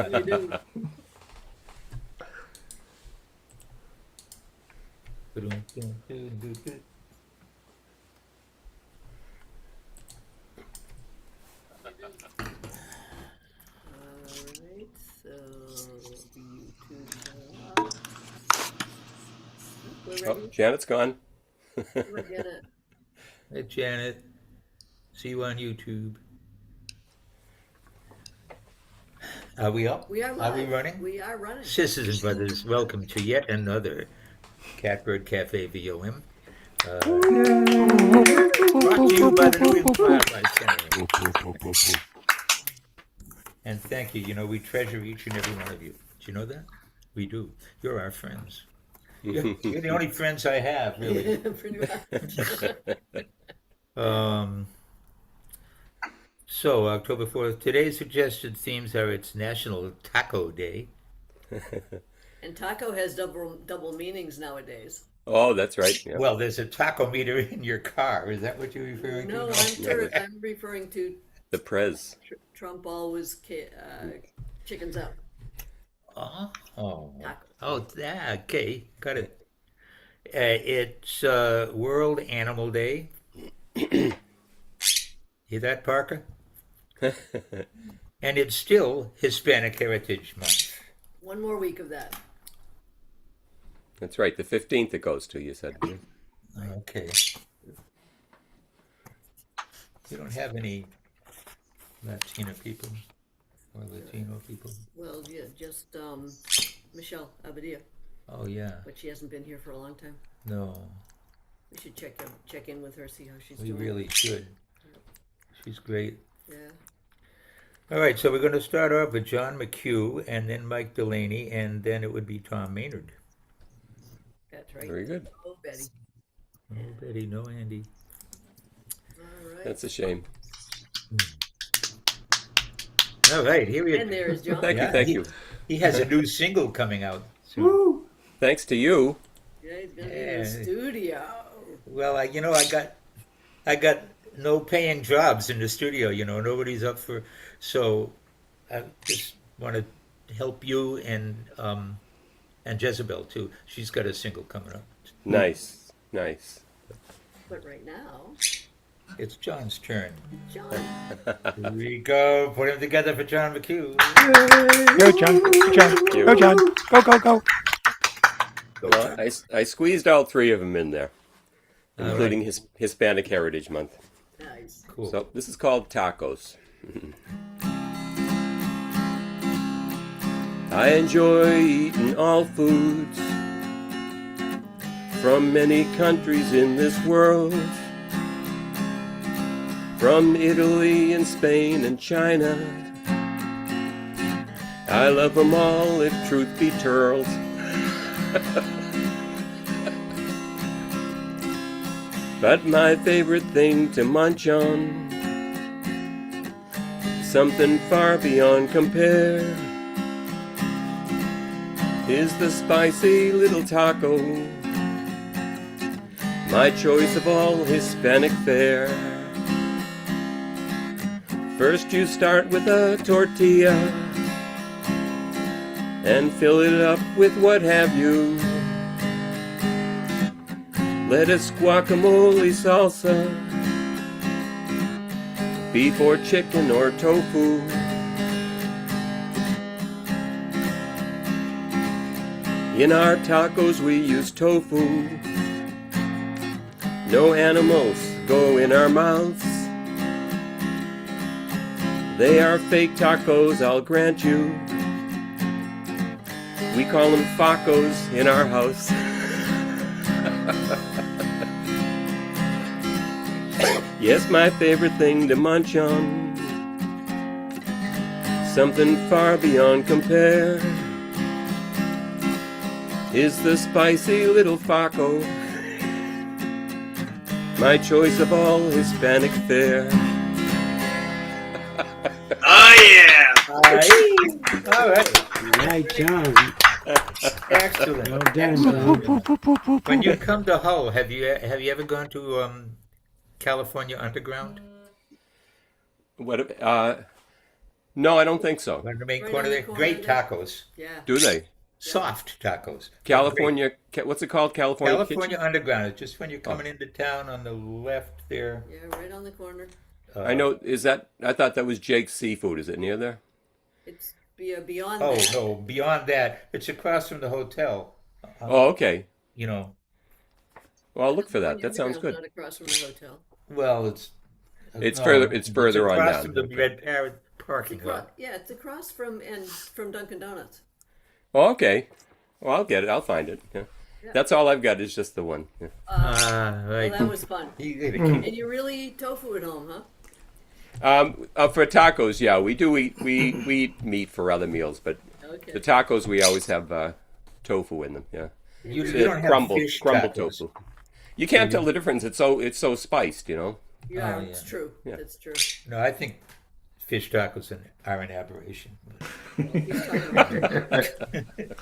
You do. Alright, so YouTube channel. We're Oh, ready. Janet's gone. We're gonna. Hey, Janet. See you on YouTube. Are we up? We are Are we live. running? We are running. Sisters and brothers, welcome to yet another Catbird Café VOM. Brought to you by the New England Wildlife Center. And thank you. You know, we treasure each and every one of you. Do you know that? We do. You're our friends. You're the only friends I have, really. Pretty much. So, October 4th, today's suggested themes are it's National Taco Day. And taco has double meanings nowadays. Oh, that's right. Yeah. Well, there's a taco meter in your car. Is that what you're referring to? No, I'm referring to The Prez. Trump always chickens out. Oh, Taco. oh, yeah, okay, got it. It's World Animal Day. Hear that, Parker? And it's still Hispanic Heritage Month. One more week of that. That's right. The 15th it goes to, you said. Okay. You don't have any Latina people or Latino people? Well, yeah, just Michelle Abadia, Oh, yeah. but she hasn't been here for a long time. No, We should check in with her, see how she's we doing. really should. She's great. Yeah. All right, so we're going to start off with John McHugh and then Mike Delaney, and then it would be Tom Maynard. That's right. Very good. Oh, Betty. No Betty, no Andy. All right. That's a shame. All right, here we And there's John. Thank you. He has a new single coming out soon. Thanks to you. Yeah, he's gonna be in Yeah. the studio. Well, I got no paying jobs in the studio. You know, nobody's up for. So, I just want to help you and Jezebel too. She's got a single coming up. Nice. Nice. But right now, It's John's turn. John. Here we go. Put him together for John McHugh. Go, John. Go, John. Go, John. Go, go, go. Well, I squeezed all three of them in there, All including his Hispanic Heritage Month. Nice. Cool. So this is called Tacos. I enjoy eating all foods from many countries in this world, from Italy and Spain and China. I love them all, if truth be told. But my favorite thing to munch on, something far beyond compare, is the spicy little taco, my choice of all Hispanic fare. First you start with a tortilla and fill it up with what have you. Lettuce, guacamole, salsa, beef or chicken or tofu. In our tacos we use tofu. No animals go in our mouths. They are fake tacos, I'll grant you. We call them facos in our house. Yes, my favorite thing to munch on, something far beyond compare, is the spicy little faco, my choice of all Hispanic fare. Oh yeah! All right. All right. Right, John. Excellent. Well done, John. When you come to Hull, have you ever gone to California Underground? What? No, I don't think so. Right in the main Right corner on the there. corner Great there. tacos. Yeah. Do they? Soft tacos. California, what's it called? California California Kitchen? Underground. It's just when you're coming into town on the left there. Yeah, right on the corner. I know, I thought that was Jake's Seafood. Is it near there? It's beyond Oh, that. no, beyond that, it's across from the hotel. Oh, okay. You know, Well, I'll look for that. California That sounds Underground's good. not across from the hotel. well, It's no, further. It's further on across down. from the Okay. Red Parrot parking Across, lot. yeah, it's across from Dunkin' Donuts. Oh, okay. Well, I'll get it. I'll find it. Yeah. Yeah. That's all I've got is just the one. Yeah. Right. Well, that was fun. You gotta And you really eat tofu at home, huh? For tacos, yeah, we do eat. We eat meat for other meals, but Okay. the tacos we always have tofu in them. Yeah. You It's don't have crumbled fish crumbled tacos. tofu. You can't tell the difference. It's so spiced. You know. Yeah, Oh, it's yeah. true. Yeah. That's true. No, I think fish tacos are an aberration. He's talking about it.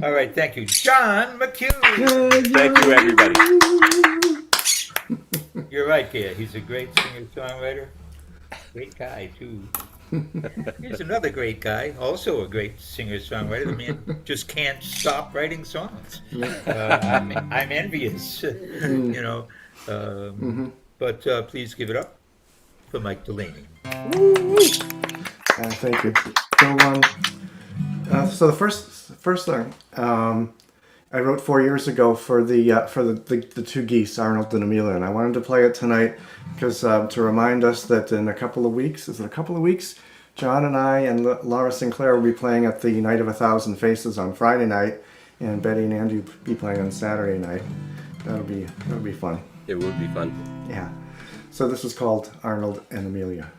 All right, thank you. John McHugh. Thank you, everybody. You're right, Kia. He's a great singer-songwriter. Great guy, too. Here's another great guy, also a great singer-songwriter. The man just can't stop writing songs. I'm envious, you know. But please give it up for Mike Delaney. Thank you. So the first song I wrote 4 years ago for the two geese, Arnold and Amelia, and I wanted to play it tonight because to remind us that in a couple of weeks, John and I and Laura Sinclair will be playing at the Night of 1,000 Faces on Friday night, and Betty and Andy will be playing on Saturday night. That'll be fun. It would be fun. Yeah. So this is called Arnold and Amelia.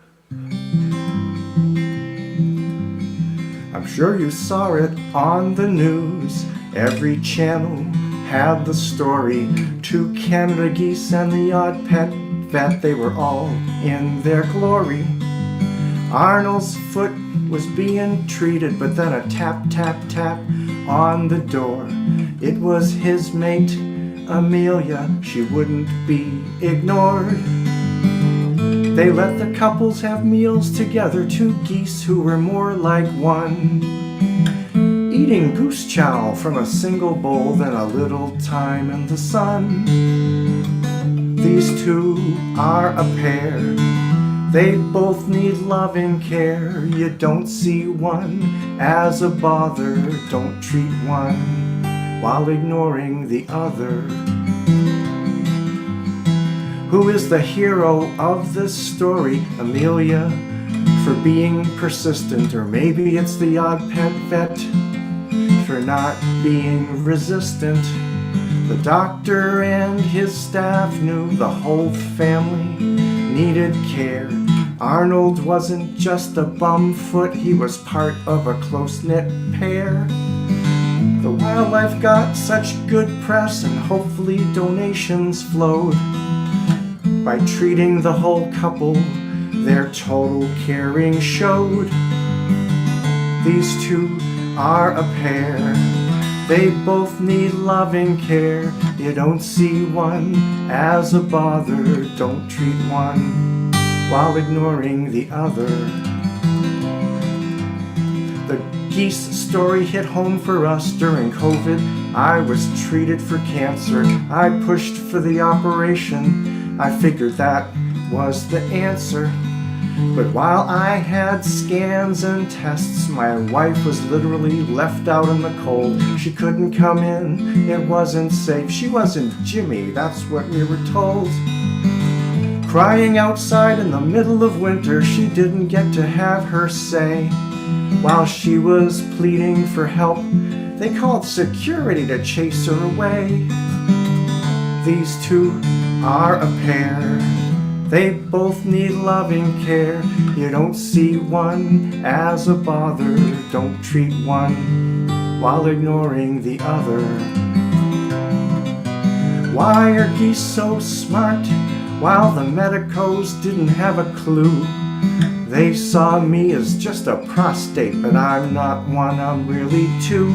I'm sure you saw it on the news. Every channel had the story. Two Canada geese and the odd pet vet, they were all in their glory. Arnold's foot was being treated, but then a tap, tap, tap on the door. It was his mate, Amelia. She wouldn't be ignored. They let the couples have meals together, two geese who were more like one, eating goose chow from a single bowl, then a little time in the sun. These two are a pair. They both need loving care. You don't see one as a bother. Don't treat one while ignoring the other. Who is the hero of this story? Amelia, for being persistent, or maybe it's the odd pet vet for not being resistant. The doctor and his staff knew the whole family needed care. Arnold wasn't just a bumfoot, he was part of a close-knit pair. The wildlife got such good press and hopefully donations flowed. By treating the whole couple, their total caring showed. These two are a pair. They both need loving care. You don't see one as a bother. Don't treat one while ignoring the other. The geese story hit home for us during COVID. I was treated for cancer. I pushed for the operation. I figured that was the answer. But while I had scans and tests, my wife was literally left out in the cold. She couldn't come in, it wasn't safe. She wasn't Jimmy, that's what we were told. Crying outside in the middle of winter, she didn't get to have her say. While she was pleading for help, they called security to chase her away. These two are a pair. They both need loving care. You don't see one as a bother. Don't treat one while ignoring the other. Why are geese so smart while the medicos didn't have a clue? They saw me as just a prostate, but I'm not one, I'm really two.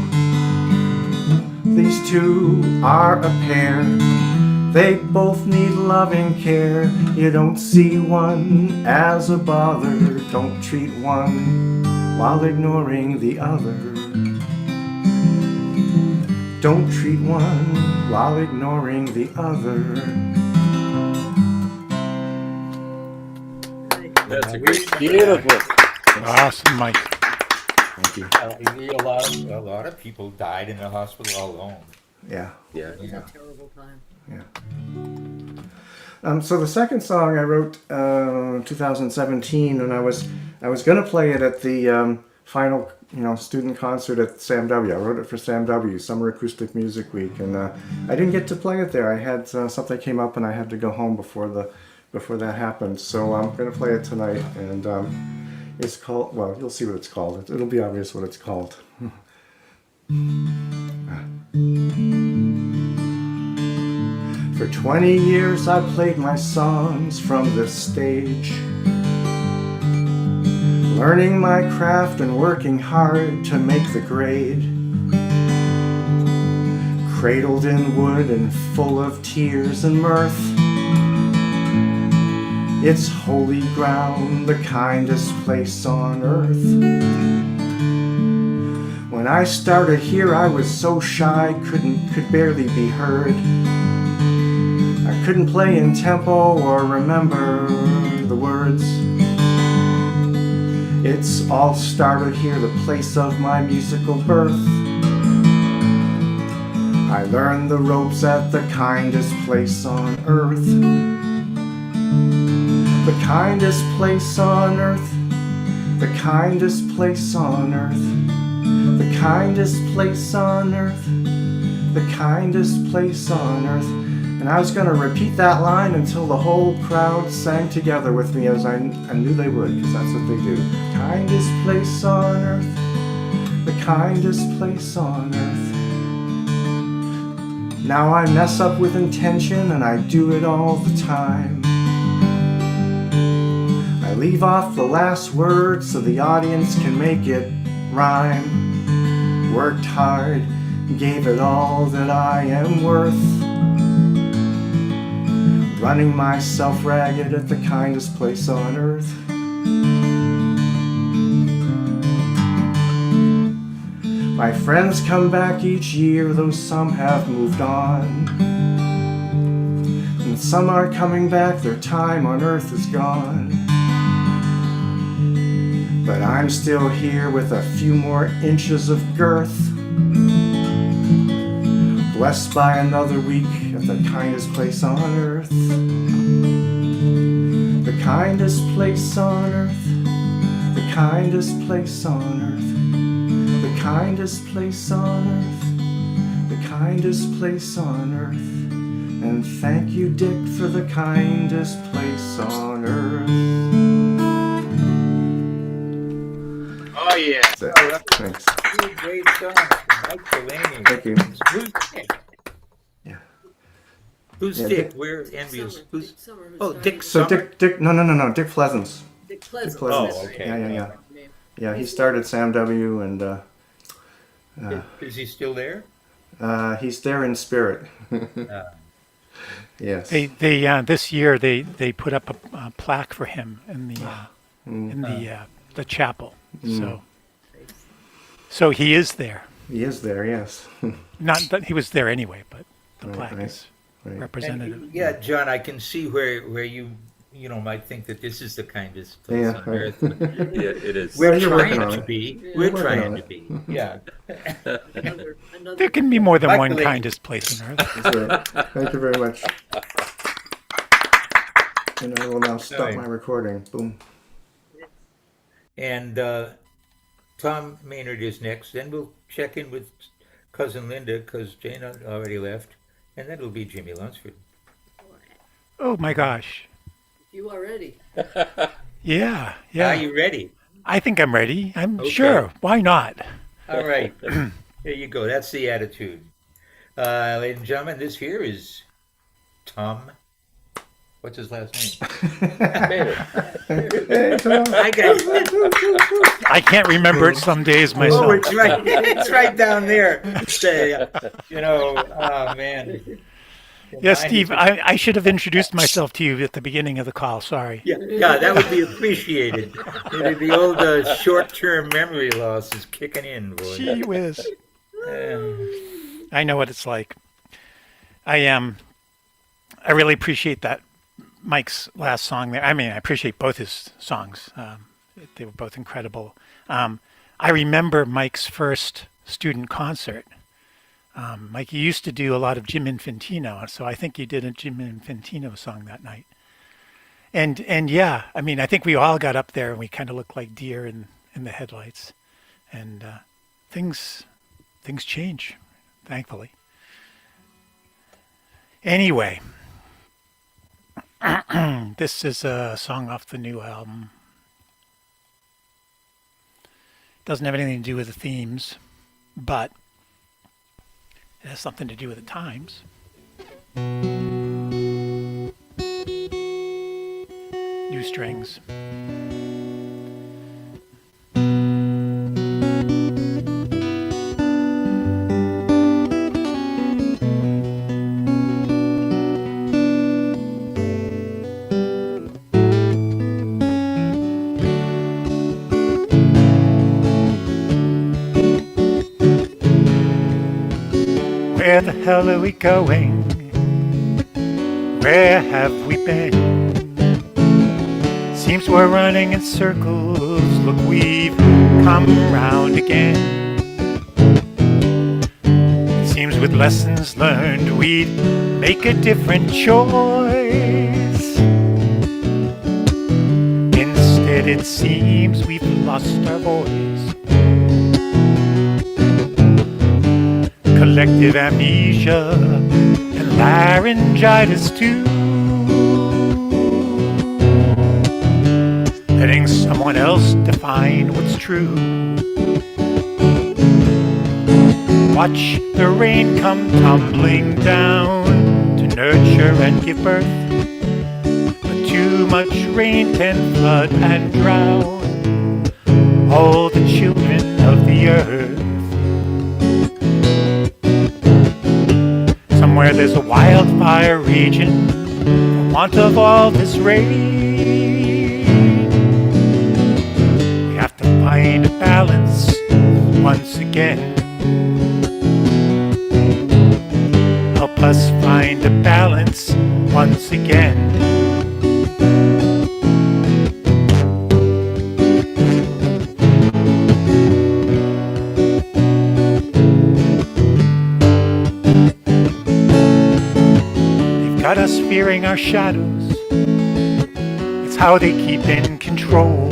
These two are a pair. They both need loving care. You don't see one as a bother. Don't treat one while ignoring the other. Don't treat one while ignoring the other. That's a great. Beautiful. Awesome, Mike. Thank you. A lot of people died in the hospital alone. Yeah. Yeah. It was a terrible time. So the second song I wrote 2017, and I was gonna play it at the final student concert at Sam W. I wrote it for Sam W. Summer Acoustic Music Week, and I didn't get to play it there. I had something came up, and I had to go home before that happened. So I'm gonna play it tonight, and it's called. Well, you'll see what it's called. It'll be obvious what it's called. For 20 years I played my songs from this stage, learning my craft and working hard to make the grade. Cradled in wood and full of tears and mirth, it's holy ground, the kindest place on earth. When I started here I was so shy, could barely be heard. I couldn't play in tempo or remember the words. It's all started here, the place of my musical birth. I learned the ropes at the kindest place on earth. The kindest place on earth. The kindest place on earth. The kindest place on earth. The kindest place on earth. And I was going to repeat that line until the whole crowd sang together with me, as I knew they would, because that's what they do. Kindest place on earth, the kindest place on earth. Now I mess up with intention, and I do it all the time. I leave off the last word so the audience can make it rhyme. Worked hard, gave it all that I am worth. Running myself ragged at the kindest place on earth. My friends come back each year, though some have moved on. And some are coming back, their time on earth is gone. But I'm still here with a few more inches of girth. Blessed by another week at the kindest place on earth. The kindest place on earth. The kindest place on earth. The kindest place on earth. The kindest place on earth. And thank you, Dick, for the kindest place on earth. Oh, yeah. That's it. Thanks. Two great songs from Mike Delaney. Thank you. Who's Dick? Yeah. Who's Yeah, Dick? Dick. We're envious. Summer, Who's? Dick Summer, who's Oh, not Dick even- So Summer? Dick, no, Dick Pleasance. Dick Pleasant. Pleasant. Oh, okay. Yeah. Name. Yeah, he started Sam W. and Is he still there? he's there in spirit. Yes. They this year they put up a plaque for him in the chapel. So he is there. He is there, yes. Not that he was there anyway, but the plaque right, is right. representative. And, yeah, John, I can see where you might think that this is the kindest place Yeah, on right. earth. But Yeah, it is. Well, we're you're working trying on to it. be. Yeah. We're Working trying on to it. be. Yeah. Another There can be more than one Luckily- kindest place on earth. That's right. Thank you very much. And I will now stop Right. my recording. Boom. And Tom Maynard is next. Then we'll check in with cousin Linda because Jane already left, and then it'll be Jimmy Lunsford. Oh my gosh. You are ready. Yeah. Are you ready? I think I'm ready. I'm Okay. sure. Why not? All right. There you go. That's the attitude. Ladies and gentlemen, this here is Tom. What's his last name? Hey, Tom. I got I can't remember it some days Oh, myself. it's right. It's right down there. Say, oh man. Yes, Steve, I should have introduced myself to you at the beginning of the call. Sorry. Yeah, that would be appreciated. The old short-term memory loss is kicking in, boy. Gee whiz. Uh, I know what it's like. I really appreciate that Mike's last song there. I mean, I appreciate both his songs. They were both incredible. I remember Mike's first student concert. Mike, you used to do a lot of Jim Infantino, so I think you did a Jim Infantino song that night. And yeah, I mean, I think we all got up there and we kind of looked like deer in the headlights. And things change, thankfully. Anyway, this is a song off the new album. Doesn't have anything to do with the themes, but it has something to do with the times. New strings. Where the hell are we going? Where have we been? Seems we're running in circles. Look, we've come round again. Seems with lessons learned we'd make a different choice. Instead it seems we've lost our voice. Collective amnesia and laryngitis too. Letting someone else define what's true. Watch the rain come tumbling down to nurture and give birth. But too much rain can flood and drown all the children of the earth. Somewhere there's a wildfire raging for want of all this rain. We have to find a balance once again. Help us find a balance once again. Got us fearing our shadows. It's how they keep in control.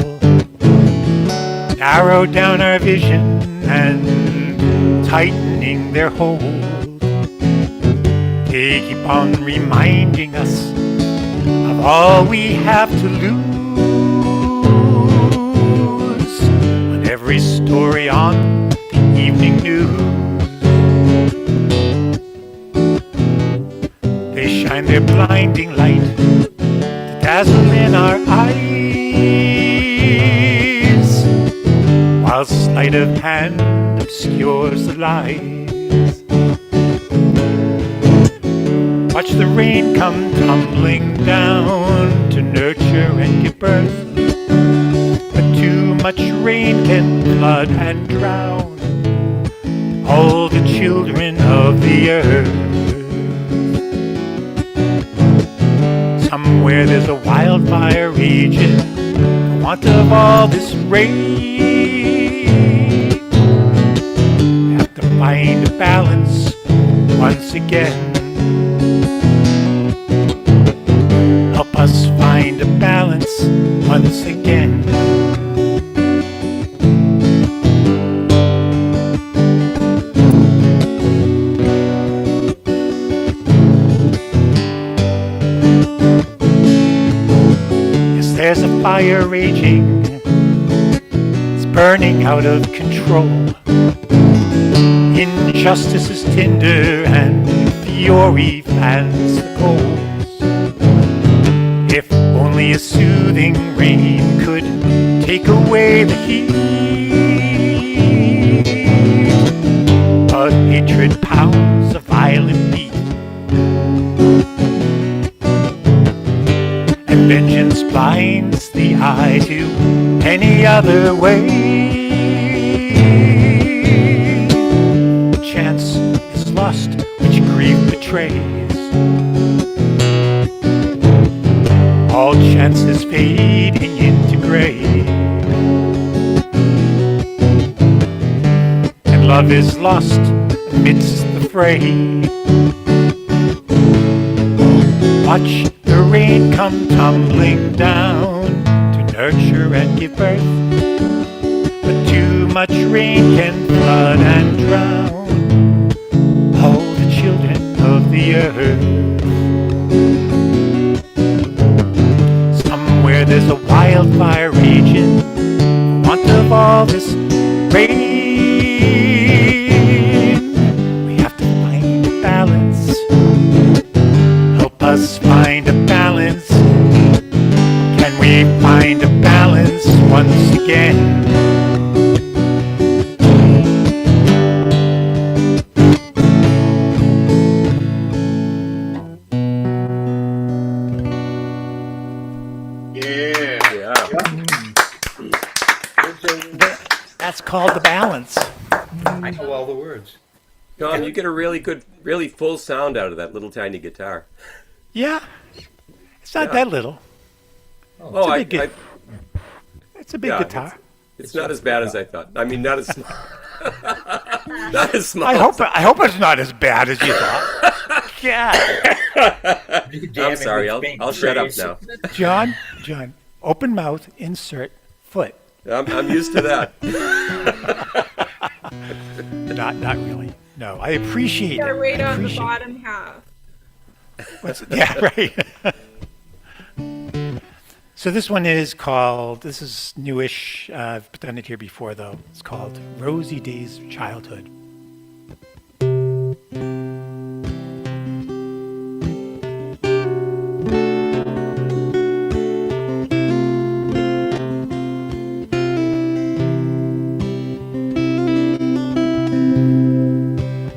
Narrow down our vision and tightening their hold. They keep on reminding us of all we have to lose. On every story on the evening news, they shine their blinding light to dazzle in our eyes, while sleight of hand obscures the lies. Watch the rain come tumbling down to nurture and give birth. But too much rain can flood and drown all the children of the earth. Somewhere there's a wildfire raging for want of all this rain. Have to find a balance once again. Help us find a balance once again. There's a fire raging, it's burning out of control. Injustice is tinder and fury fans the coals. If only a soothing rain could take away the heat, but hatred pounds a violent beat. cast the eye to any other way. Chance is lost, which grief betrays. All chances fading into gray, and love is lost amidst the fray. Watch the rain come tumbling down to nurture and give birth, but too much rain can flood and drown all the children of the earth. Somewhere there's a wildfire raging, for want of all this rain. We have to find a balance. Help us find a balance. Can we find a balance once again? Yeah. Yeah. That's called the balance. I know all the words. Tom, you get a really good, really full sound out of that little tiny guitar. Yeah, it's not Yeah. that little. Oh, It's a big It's a big yeah, guitar. it's not as bad as I thought. I mean, not as small. Not as small. I hope it's not as bad as you thought. Yeah, I'm sorry. I'll shut up now. John, open mouth, insert foot. I'm used to that. Not really. No, I appreciate Yeah, it. right I on the appreciate bottom half. Yeah, right. So this one is called, this is newish, I've done it here before though. It's called Rosy Days of Childhood.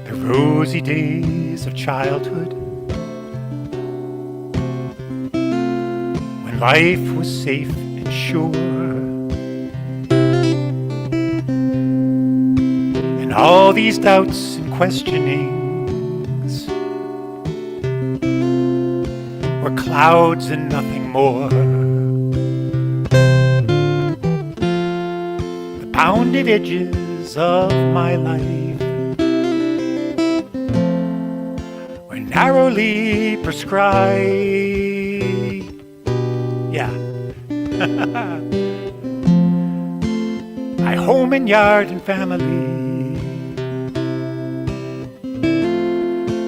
The rosy days of childhood, when life was safe and sure, and all these doubts and questionings were clouds and nothing more. The bounded edges of my life were narrowly prescribed. Yeah. My home and yard and family,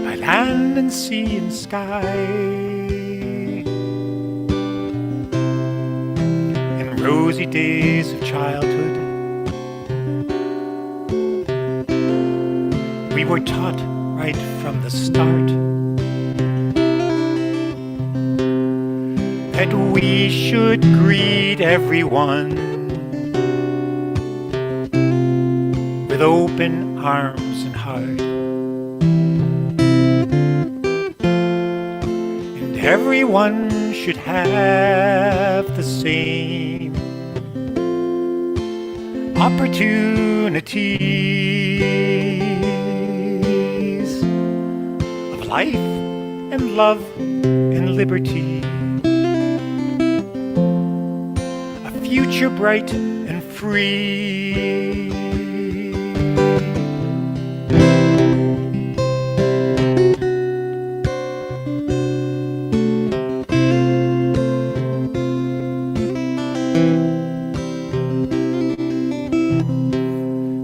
my land and sea and sky, in rosy days of childhood, we were taught right from the start that we should greet everyone with open arms and heart, and everyone should have the same opportunities of life and love and liberty. Future bright and free.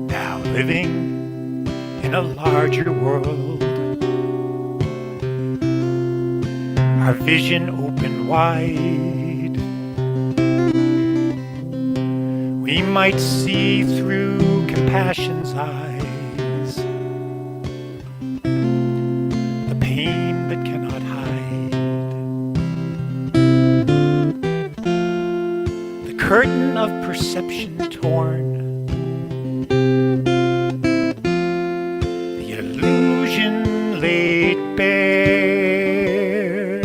Now living in a larger world, our vision open wide, we might see through compassion's eyes the pain that cannot hide. The curtain of perception torn, the illusion laid bare,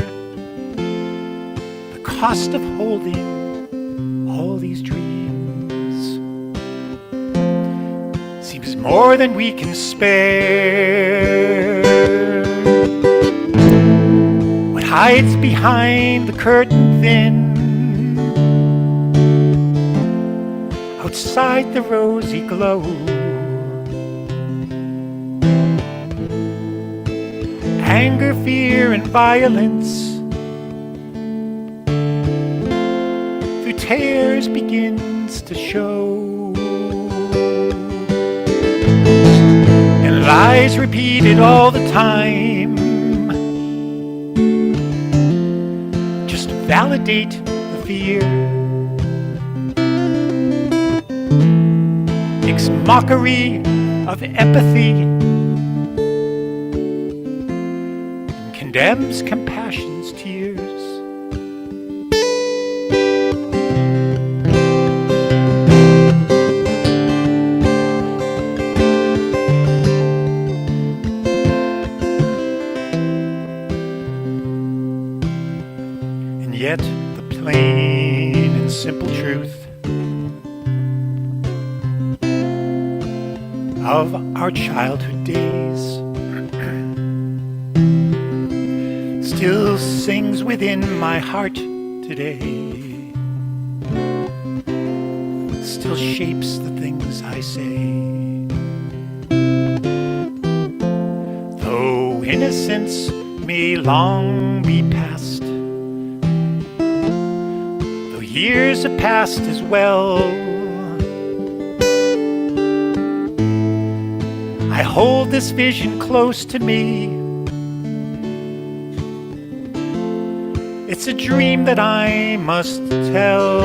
the cost of holding more than we can spare. What hides behind the curtain thin, outside the rosy glow, anger, fear, and violence through tears begins to show, and lies repeated all the time just validate the fear. Makes mockery of empathy and condemns compassion's tears. And yet the plain and simple truth of our childhood days still sings within my heart today, still shapes the things I say. Though innocence may long be past, though years have passed as well, I hold this vision close to me. It's a dream that I must tell.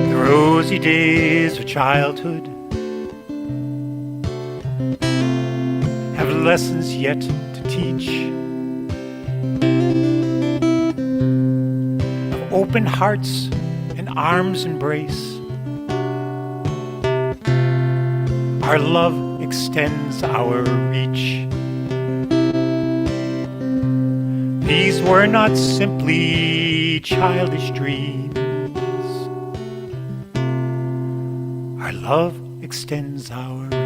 The rosy days of childhood have lessons yet to teach, of open hearts and arms embrace. Our love extends our reach. These were not simply childish dreams. Our love extends our reach.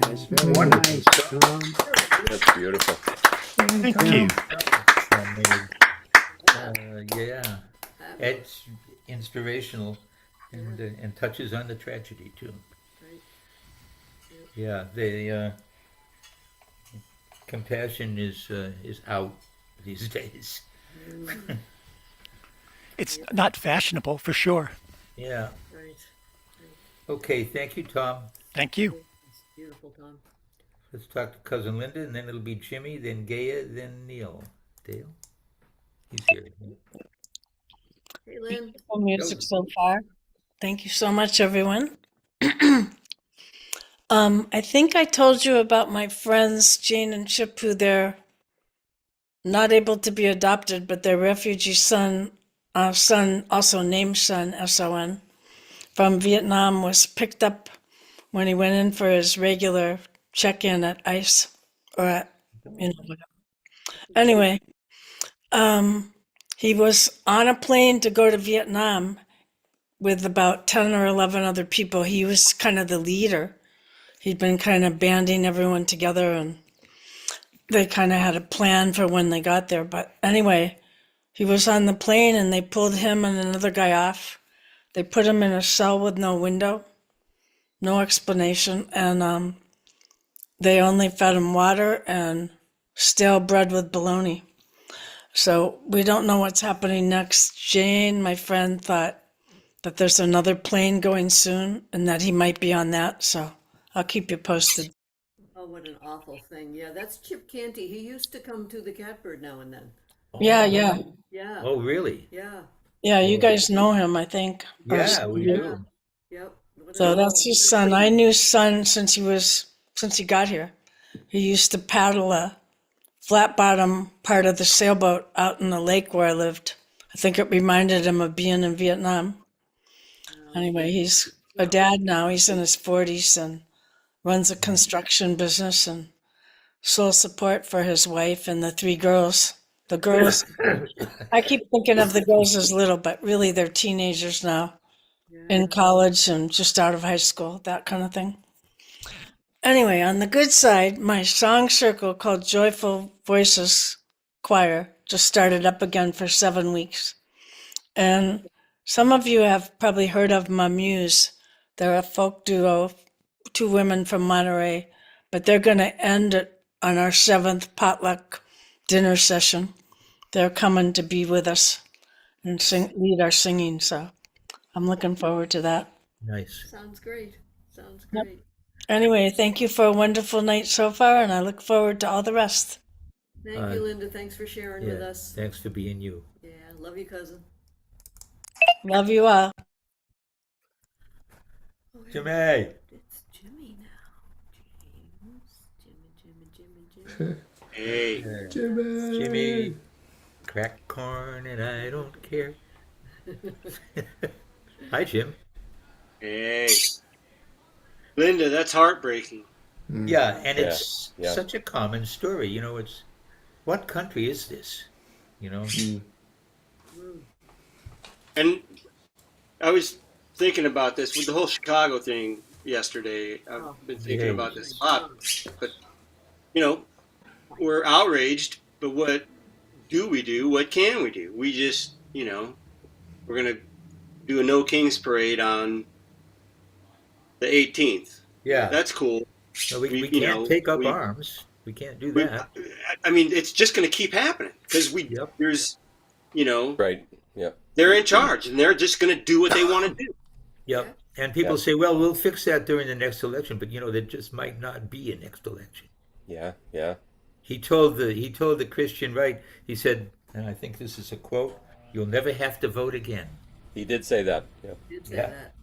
That's very nice, Tom. That's beautiful. Thank you. Yeah, it's inspirational and touches on the tragedy too. Right. Yeah, the compassion is out these days. It's not fashionable for sure. Yeah. Right. Okay, thank you, Tom. Thank you. It's beautiful, Tom. Let's talk to Cousin Linda, and then it'll be Jimmy, then Gaia, then Neil. Dale? He's here. Hey, Lynn. Beautiful music so far. Thank you so much, everyone. I think I told you about my friends Jane and Chip, who they're not able to be adopted, but their refugee son, also named Son, S-O-N, from Vietnam, was picked up when he went in for his regular check-in at ICE, or at, whatever. Anyway, he was on a plane to go to Vietnam with about 10 or 11 other people. He was kind of the leader. He'd been kind of banding everyone together, and they kind of had a plan for when they got there. But anyway, he was on the plane, and they pulled him and another guy off. They put him in a cell with no window, no explanation, and they only fed him water and stale bread with bologna. So we don't know what's happening next. Jane, my friend, thought that there's another plane going soon and that he might be on that. So I'll keep you posted. Oh, what an awful thing. Yeah, that's Chip Canty. He used to come to the Catbird now and then. Yeah. Yeah. Oh, really? Yeah. Yeah, you guys know him, I think. Yeah, we do. Yep. What So an that's awful his son. I knew Son since he got here. He used to paddle a flat bottom part of the sailboat out in the lake where I lived. I think it reminded him of being in Vietnam. Anyway, he's a dad now. He's in his 40s, and runs a construction business and sole support for his wife and the 3 girls. The girls, I keep thinking of the girls as little, but really they're teenagers now in college and just out of high school, that kind of thing. Anyway, on the good side, my song circle called Joyful Voices Choir just started up again for 7 weeks. And some of you have probably heard of Mamuse. They're a folk duo, 2 women from Monterey, but they're going to end it on our 7th potluck dinner session. They're coming to be with us and lead our singing, so I'm looking forward to that. Nice. Sounds great. Sounds Yep. great. Anyway, thank you for a wonderful night so far, and I look forward to all the rest. Thank you, Linda. Thanks for sharing with Yeah. us. Thanks for being you. Yeah, love you, cousin. Love you all. Jimmy. It's Jimmy now. Jimmy. Hey. Jimmy. Crack corn and I don't care. Hi, Jim. Hey. Linda, that's heartbreaking. Yeah, and it's Yeah. such a common story. You know, it's what country is this? You know? And I was thinking about this with the whole Chicago thing yesterday. I've been thinking Yeah. about this a lot. But, you know, we're outraged, but what do we do? What can we do? We just, you know, we're going to do a No Kings parade on the 18th. Yeah. That's cool. No, we you can't know, take up we- arms. We can't do that. I mean, it's just going to keep happening because Yep. there's, you know, Right. Yeah. they're in charge and they're just going to do what they want to do. Yep. And people Yeah. say, well, we'll fix that during the next election, but you know, there just might not be a next election. Yeah. Yeah. He told the Christian right, he said, and I think this is a quote, you'll never have to vote again. He did say that. Yeah. Did say Yeah. that.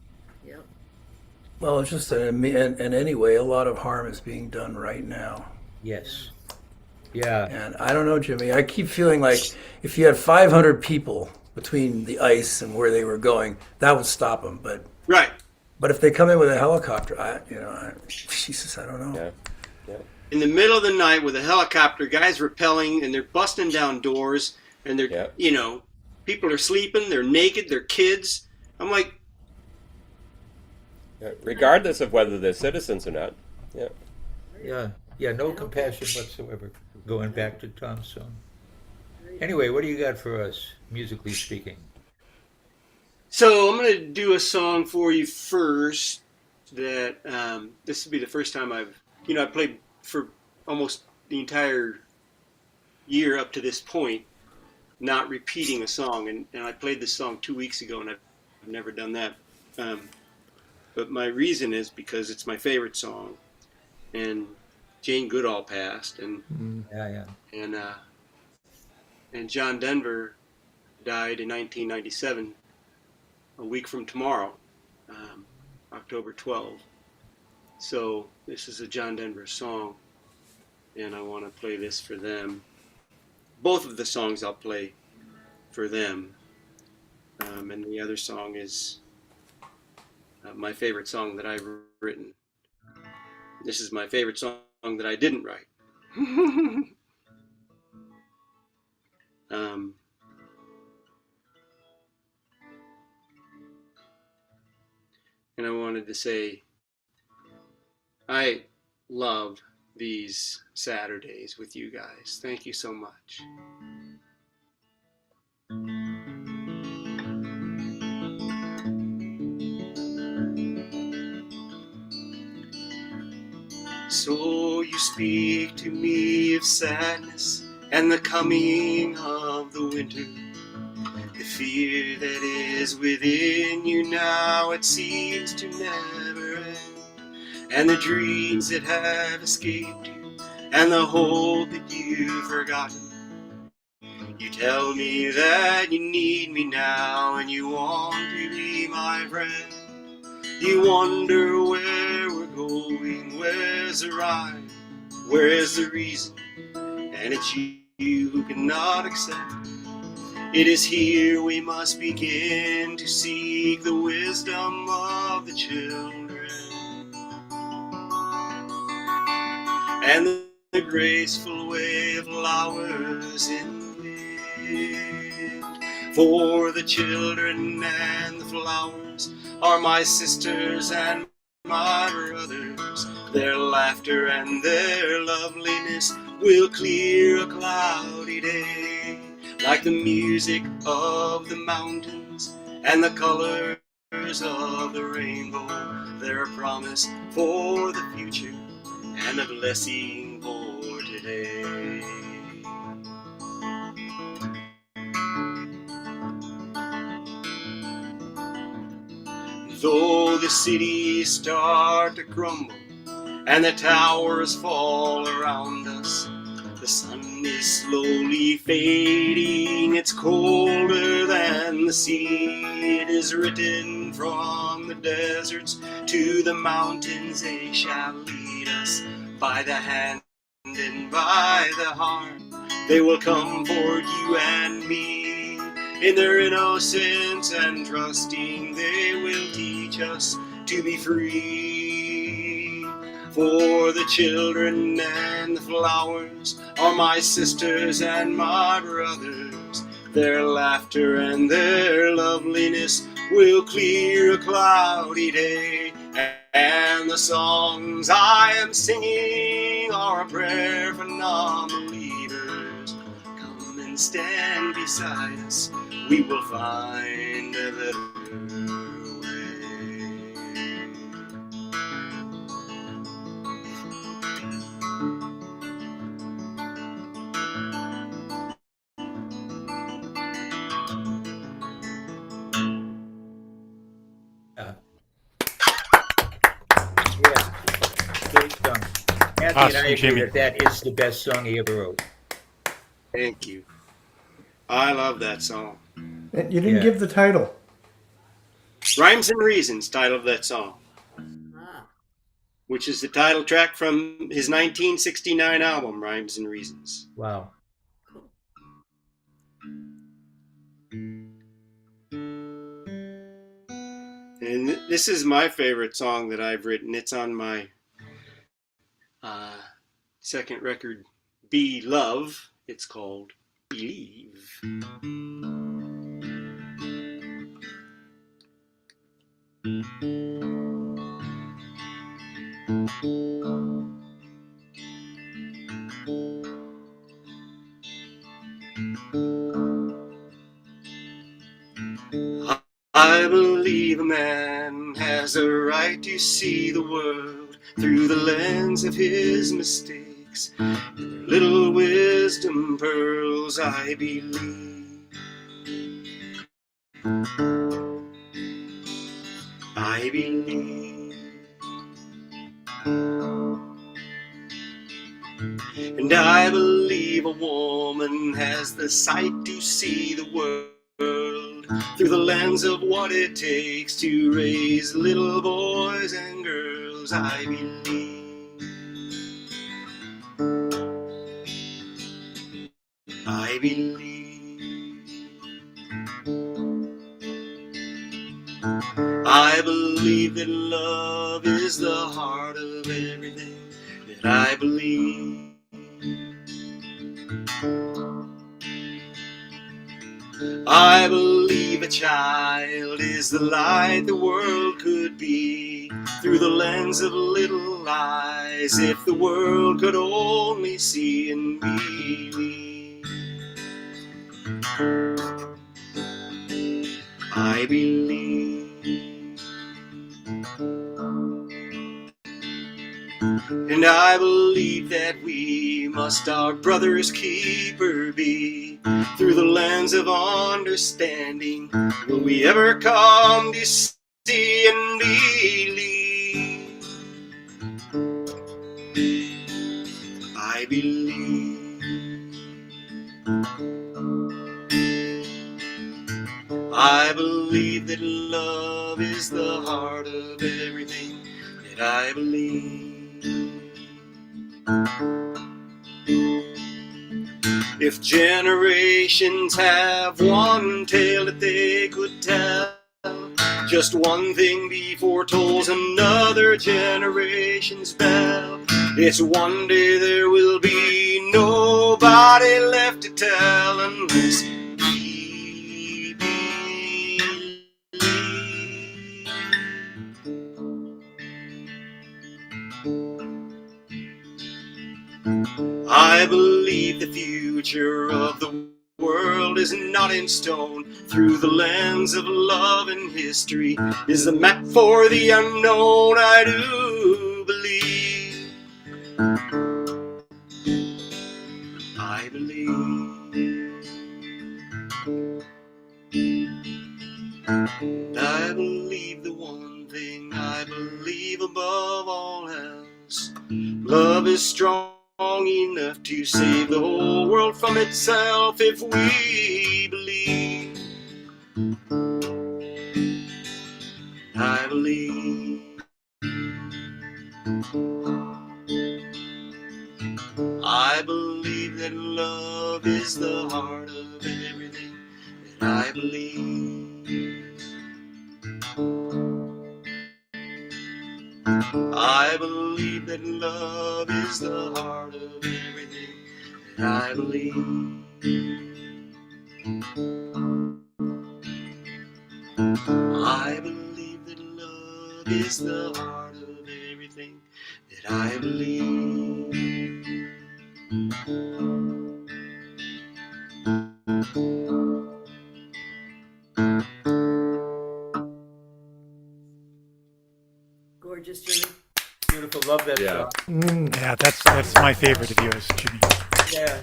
Yep. Well, it's just that, and anyway, a lot of harm is being done right now. Yes. Yeah. And I don't know, Jimmy, I keep feeling like if you had 500 people between the ice and where they were going, that would stop them. Right. But if they come in with a helicopter, Jesus, I don't know. Yeah. Yeah. In the middle of the night with a helicopter, guys rappelling and they're busting down doors and they're, Yeah. you know, people are sleeping, they're naked, they're kids. I'm like, Yeah. Regardless of whether they're citizens or not. Yeah. Yeah. Yeah. No compassion whatsoever. Going back to Tom's song. Anyway, what do you got for us, musically speaking? so I'm going to do a song for you first that this will be the first time I played for almost the entire year up to this point, not repeating a song. And I played this song 2 weeks ago and I've never done that. But my reason is because it's my favorite song. And Jane Goodall passed and Yeah. and John Denver died in 1997, a week from tomorrow, October 12th. So this is a John Denver song, and I want to play this for them. Both of the songs I'll play for them, and the other song is my favorite song that I've written. This is my favorite song that I didn't write. And I wanted to say, I love these Saturdays with you guys. Thank you so much. So you speak to me of sadness and the coming of the winter. The fear that is within you now, it seems to never end. And the dreams that have escaped you, and the hope that you've forgotten. You tell me that you need me now, and you want to be my friend. You wonder where we're going, where's the rhyme, where's the reason? And it's you who cannot accept. It is here we must begin to seek the wisdom of the children. and the graceful wave of flowers in the wind. For the children and the flowers are my sisters and my brothers. Their laughter and their loveliness will clear a cloudy day, like the music of the mountains and the colors of the rainbow. They're a promise for the future and a blessing for today. Though the cities start to crumble and the towers fall around us, the sun is slowly fading, it's colder than the sea. It is written from the deserts to the mountains, they shall lead us by the hand and by the heart. They will come for you and me. In their innocence and trusting, they will teach us to be free. For the children and the flowers are my sisters and my brothers. Their laughter and their loveliness will clear a cloudy day. And the songs I am singing are a prayer for non-believers. Come and stand beside us, we will find a better way. Yeah, great song. Kathy and Awesome, I agree Jimmy. that is the best song he ever wrote. Thank you. I love that song. And you didn't Yeah. give the title. Rhymes and Reasons, title of that song, Ah, which is the title track from his 1969 album, Rhymes and Reasons. Wow. And this is my favorite song that I've written. It's on my second record, Be Love. It's called Believe. I believe a man has a right to see the world through the lens of his mistakes. And their little wisdom pearls, I believe. I believe. And I believe a woman has the sight to see the world through the lens of what it takes to raise little boys and girls. I believe. I believe. I believe that love is the heart of everything that I believe. I believe a child is the light the world could be through the lens of little eyes. If the world could only see and believe. I believe. And I believe that we must our brother's keeper be. Through the lens of understanding, will we ever come to see and believe? I believe. I believe that love is the heart of everything that I believe. If generations have one tale that they could tell, just one thing before tolls another generation's bell. It's one day there will be nobody left to tell unless we believe. I believe the future of the world is not in stone. Through the lens of love and history is the map for the unknown. I do believe. I believe. And I believe the one thing I believe above all else. Love is strong enough to save the whole world from itself if we believe. I believe. I believe that love is the heart of everything that I believe. I believe that love is the heart of everything that I believe. I believe that love is the heart of everything that I believe. Gorgeous, Jimmy. Beautiful. Love that Yeah. song. Yeah, that's my favorite of yours, Jimmy. Yeah.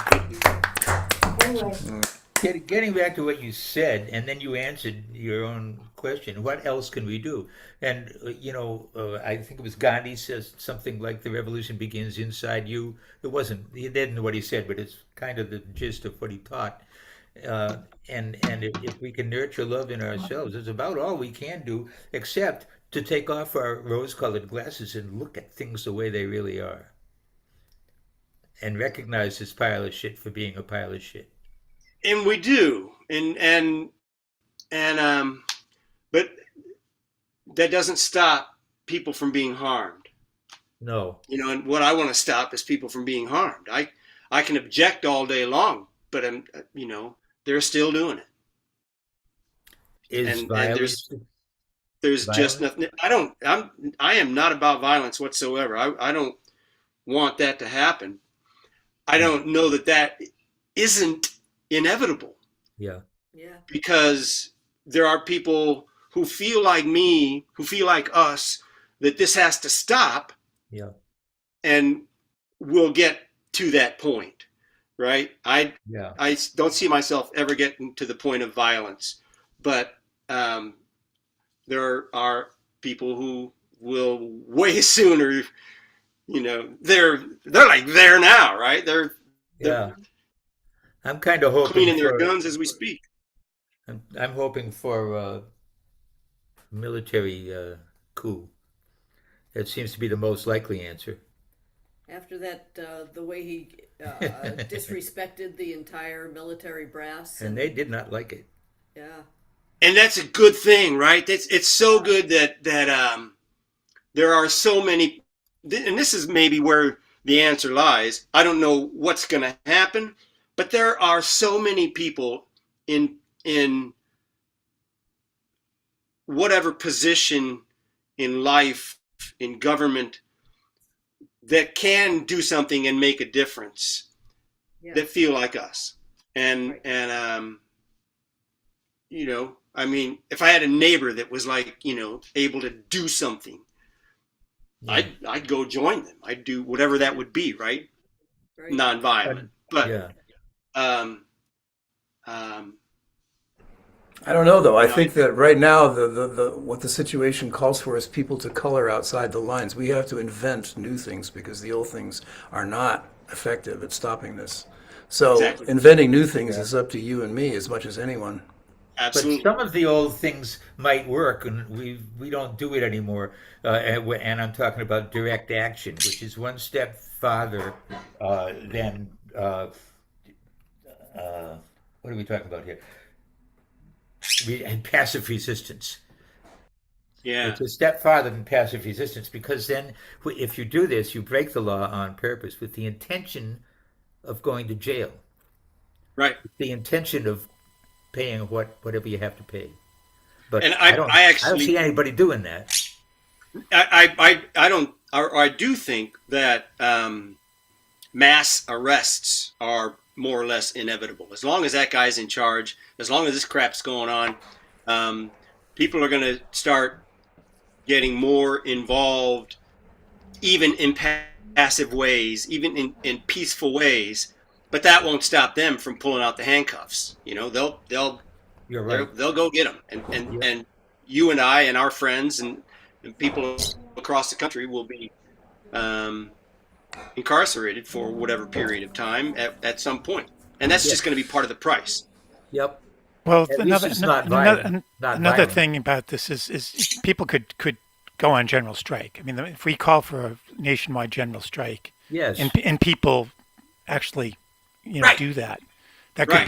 Getting back to what you said, and then you answered your own question. What else can we do? And I think it was Gandhi says something like the revolution begins inside you. It wasn't. He didn't know what he said, but it's kind of the gist of what he taught. And if we can nurture love in ourselves, it's about all we can do, except to take off our rose-colored glasses and look at things the way they really are, and recognize this pile of shit for being a pile of shit. And we do. And but that doesn't stop people from being harmed. No. And what I want to stop is people from being harmed. I can object all day long, but they're still doing it. Is And violence there's just violence? nothing. I am not about violence whatsoever. I don't want that to happen. I don't know that isn't inevitable, Yeah. Yeah. because there are people who feel like me, who feel like us, that this has to stop, Yeah. and we'll get to that point, right? Yeah. I don't see myself ever getting to the point of violence, but there are people who will way sooner. They're like there now, right? They're Yeah. I'm kind of hoping cleaning their for guns as we speak. I'm hoping for military coup. That seems to be the most likely answer. After that, the way he disrespected the entire military brass, And they did not like it. yeah, And that's a good thing, right? It's so good that there are so many, and this is maybe where the answer lies. I don't know what's going to happen, but there are so many people in whatever position in life, in government, that can do something and make a difference, yeah, that feel like us. And right. I mean, if I had a neighbor that was like, able to do something, Yeah. I'd go join them. I'd do whatever that would be, right? Right. Nonviolent. But Yeah. um, I don't know though. I you know, think that right now the what the situation calls for is people to color outside the lines. We have to invent new things because the old things are not effective at stopping this. So Exactly. inventing new things is up to you and me as much as anyone. But absolutely. some of the old things might work, and we don't do it anymore. And I'm talking about direct action, which is one step farther than what are we talking about here? And passive resistance. Yeah. It's a step farther than passive resistance because then, if you do this, you break the law on purpose with the intention of going to jail, Right. the intention of paying whatever you have to pay. But And I don't, I I don't see actually, anybody doing that. I don't, or I do think that mass arrests are more or less inevitable. As long as that guy's in charge, as long as this crap's going on, people are going to start getting more involved, even in passive ways, even in peaceful ways. But that won't stop them from pulling out the handcuffs. You know, You're right. they'll go get them, and you and I and our friends and people across the country will be incarcerated for whatever period of time at some point, and that's just going to be part of the price. Yep. Well, At least it's not violent. Not another violent. thing about this is people could go on general strike. I mean, if we call for a nationwide general strike, Yes. and people actually, Right. do that, that Right.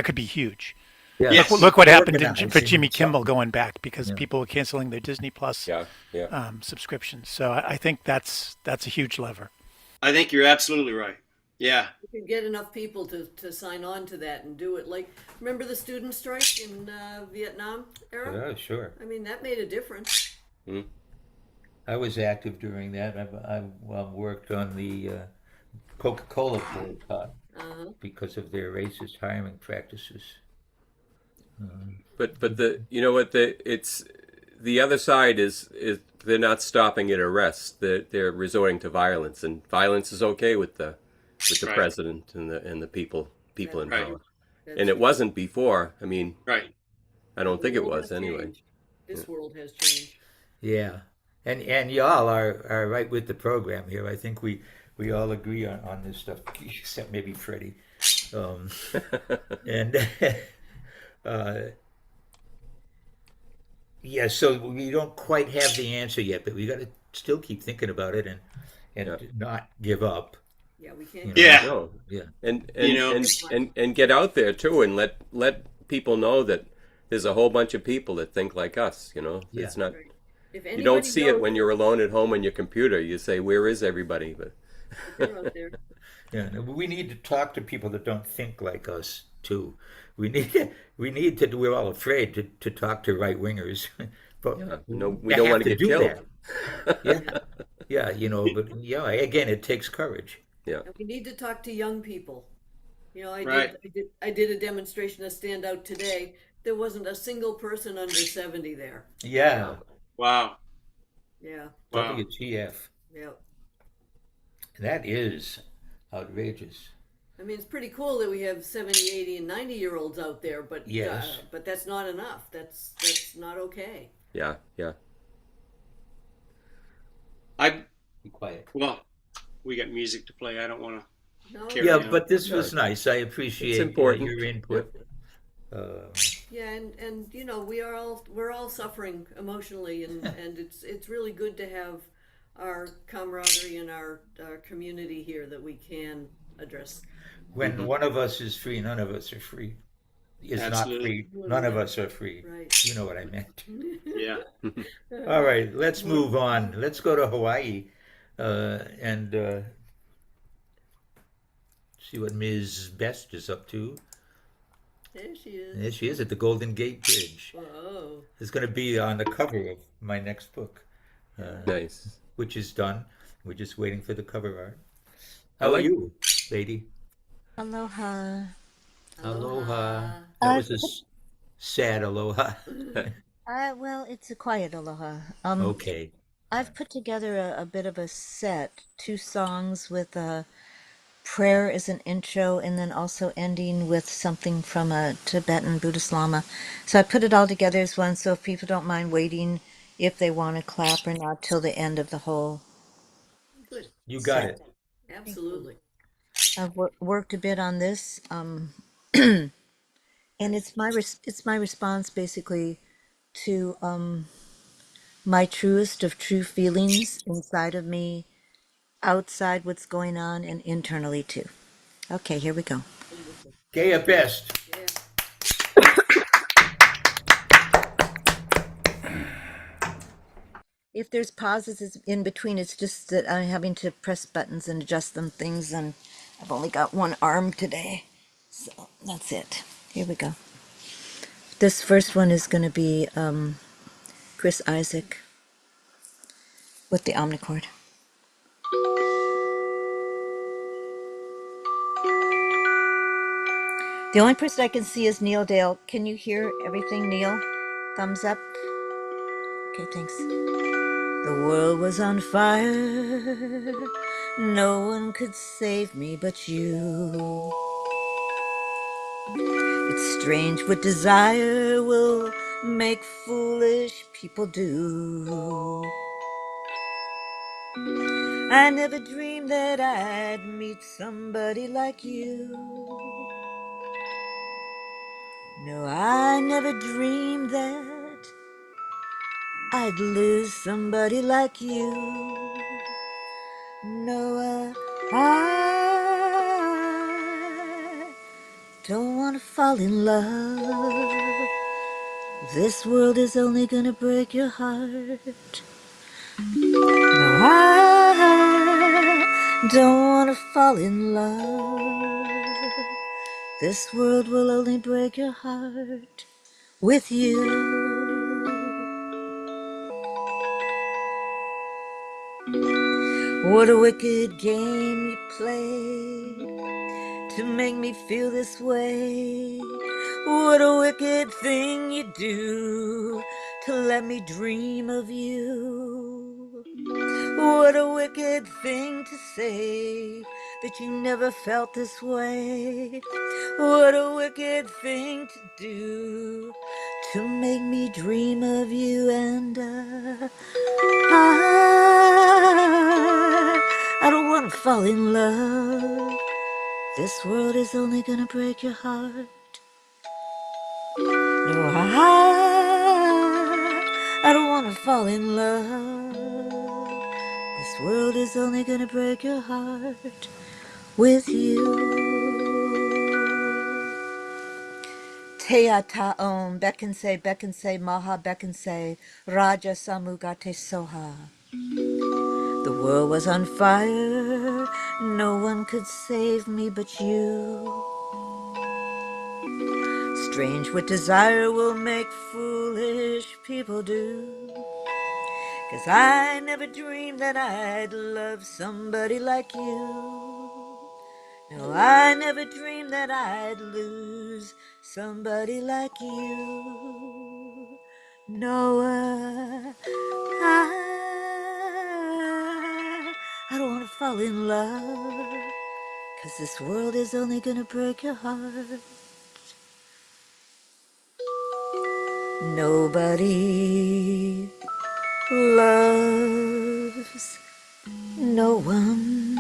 could be huge. Yeah. Yes. Look what happened Organizing for Jimmy something. Kimmel going back because Yeah. people were canceling their Disney Plus Yeah, yeah. subscriptions. So I think that's a huge lever. I think you're absolutely right. Yeah, You can get enough people to sign on to that and do it. Like, remember the student strike in Vietnam era? Oh, sure. I mean, that made a difference. I was active during that. I worked on the Coca-Cola boycott because of their racist hiring practices. But the you know what it's the other side is they're not stopping at arrests. They're resorting to violence, and violence is okay with the Right. president and the people in Right. power. That's And it wasn't before. I mean, right. I don't think it The world was has anyway. changed. This world has changed. Yeah, and y'all are right with the program here. I think we all agree on this stuff, except maybe Freddie. And uh, yeah, so we don't quite have the answer yet, but we got to still keep thinking about it and Yeah. not give up. Yeah, we can't. You know? Yeah. No. Yeah. And You know- and get out there too and let people know that there's a whole bunch of people that think like us, Yeah. It's not Right. If you anybody don't see it knows when you're alone at home on your computer. You say, "Where is everybody?" But they're out there. Yeah, no, we need to talk to people that don't think like us too. We need to. We're all afraid to talk to right wingers, but no, we you don't have want to get do killed. that. Yeah, yeah, but yeah, again, it takes courage. Yeah. And we need to talk to young people. You know, Right. I did a demonstration of Stand Out today. There wasn't a single person under 70 there. Yeah, Wow. Yeah, Wow. WTF? yeah. That is outrageous. I mean, it's pretty cool that we have 70, 80, and 90-year-olds out there, but Yes. but that's not enough. That's not okay. Yeah, yeah. Be quiet. Well, we got music to play. I don't want to. No, Carry Yeah, on. but this was nice. I appreciate It's important. your input. yeah, and you know, we're all suffering emotionally, and it's really good to have our camaraderie and our community here that we can address. When one of us is free, none of us are free. Is Absolutely. not free. None of us are free. Right. You know what I meant. Yeah. All right, let's move on. Let's go to Hawaii and see what Ms. Best is up to. There she is. There she is at the Golden Gate Bridge. Whoa. It's going to be on the cover of my next book, Nice. which is done. We're just waiting for the cover art. How are you, lady? Aloha. Aloha. That was a sad aloha. Well, it's a quiet aloha. Okay. I've put together a bit of a set, two songs with a prayer as an intro, and then also ending with something from a Tibetan Buddhist Lama. So I put it all together as one. So if people don't mind waiting, if they want to clap or not, till the end of the whole. Good. You got it. Absolutely. I've worked a bit on this, and it's my response basically to my truest of true feelings inside of me, outside what's going on, and internally too. Okay, here we go. Gaia Best. Yeah. if there's pauses in between, it's just that I'm having to press buttons and adjust them things, and I've only got one arm today. So that's it. Here we go. This first one is going to be Chris Isaac with the omnichord. The only person I can see is Neil Dale. Can you hear everything, Neil? Thumbs up. Okay, thanks. The world was on fire. No one could save me but you. It's strange what desire will make foolish people do. I never dreamed that I'd meet somebody like you. No, I never dreamed that I'd lose somebody like you. No, I don't want to fall in love. This world is only gonna break your heart. No, I don't want to fall in love. This world will only break your heart with you. What a wicked game you played to make me feel this way. What a wicked thing you do to let me dream of you. What a wicked thing to say that you never felt this way. What a wicked thing to do to make me dream of you. And I don't want to fall in love. This world is only gonna break your heart. No, I don't want to fall in love. This world is only gonna break your heart with you. Teya ta'om, bekanse, maha bekanse, raja samugate soha. The world was on fire, no one could save me but you. Strange what desire will make foolish people do. 'Cause I never dreamed that I'd love somebody like you. No, I never dreamed that I'd lose somebody like you. No, I don't want to fall in love. 'Cause this world is only gonna break your heart. Nobody loves no one.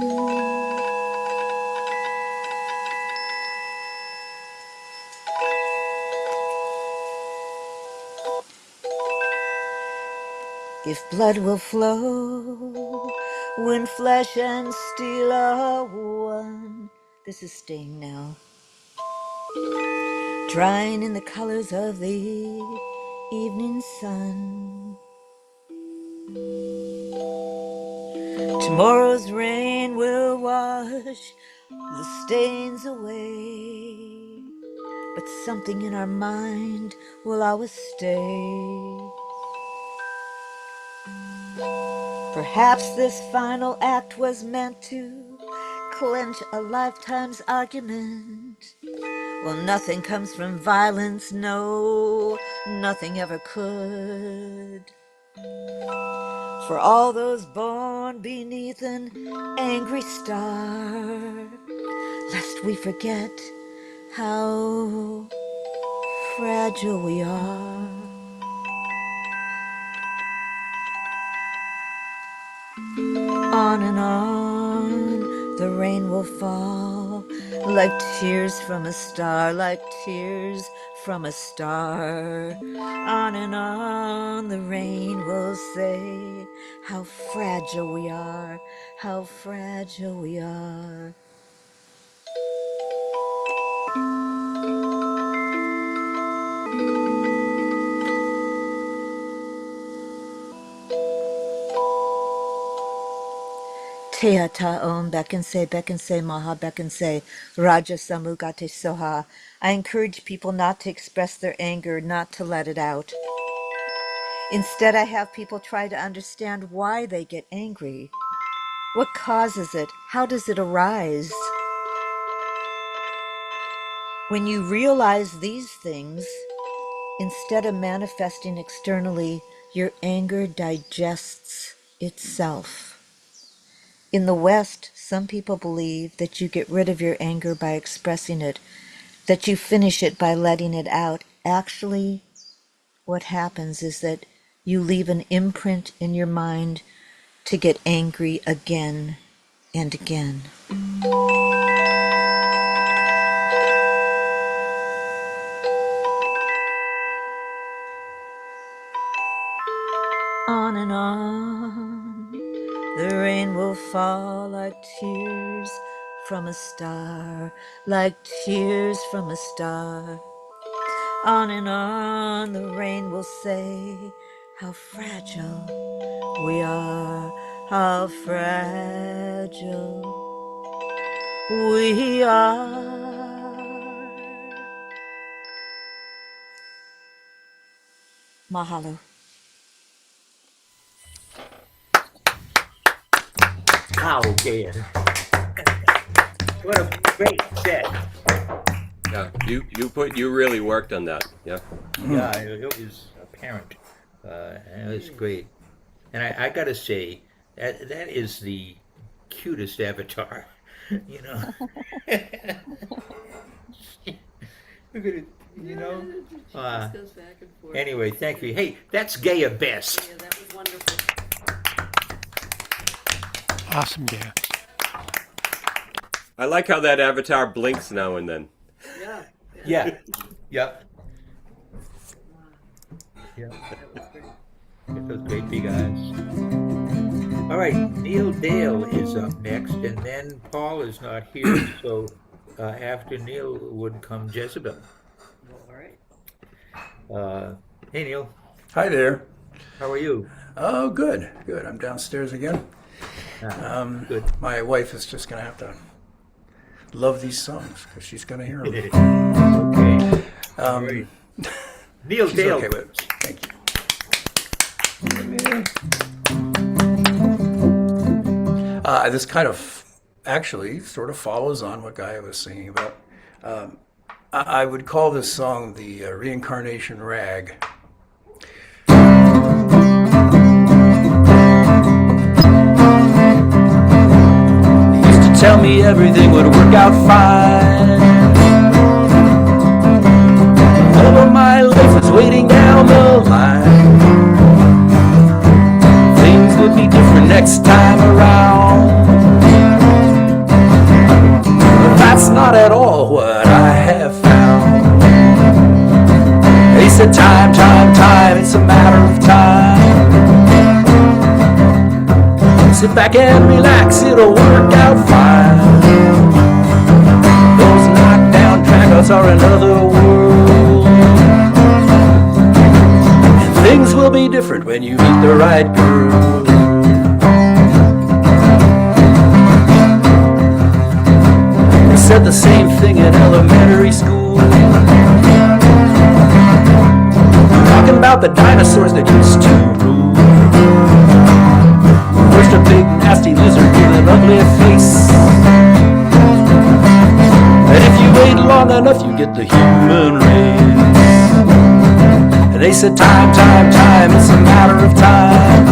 If blood will flow when flesh and steel are one. This is Sting now. Drying in the colors of the evening sun. Tomorrow's rain will wash the stains away, but something in our mind will always stay. Perhaps this final act was meant to clench a lifetime's argument. Well, nothing comes from violence, no, nothing ever could. For all those born beneath an angry star, lest we forget how fragile we are. On and on the rain will fall, like tears from a star, like tears from a star. On and on the rain will say how fragile we are, how fragile we are. Teata Om Bekense Maha Bekense Raja Samugate Soha. I encourage people not to express their anger, not to let it out. Instead, I have people try to understand why they get angry. What causes it? How does it arise? When you realize these things, instead of manifesting externally, your anger digests itself. In the West, some people believe that you get rid of your anger by expressing it, that you finish it by letting it out. Actually, what happens is that you leave an imprint in your mind to get angry again and again. On and on, the rain will fall like tears from a star, like tears from a star. On and on, the rain will say, how fragile we are, how fragile we are. Mahalo. Wow, Gaya. What a great set. Yeah, you really worked on that. Yeah. Yeah, it was apparent. And it was great. And I gotta say, that is the cutest avatar, you know. Look at it, you know. She just goes back and forth. Anyway, thank you. Hey, that's Gaya Best. Yeah, that was wonderful. Awesome, Gaya. I like how that avatar blinks now and then. Yeah. Yeah. Yep. Yeah. That was great. Get those great big eyes. All right, Neil Dale is up next, and then Paul is not here, so after Neil would come Jezebel. All right. Hey, Neil. Hi there. How are you? Oh, good. I'm downstairs again. Good. My wife is just going to have to love these songs because she's going to hear them. Okay. Great. Neil She's Dale. okay with it. Thank you. This kind of actually sort of follows on what Gaia was singing about. I would call this song the reincarnation rag. They used to tell me everything would work out fine. All of my life was waiting down the line. Things would be different next time around. But that's not at all what I have found. They said time, it's a matter of time. Sit back and relax, it'll work out fine. Those knockdown dragouts are another world. And things will be different when you meet the right girl. They said the same thing in elementary school. Talking about the dinosaurs that used to rule. First a big nasty lizard with an ugly face. And if you wait long enough you get the human race. And they said time, it's a matter of time.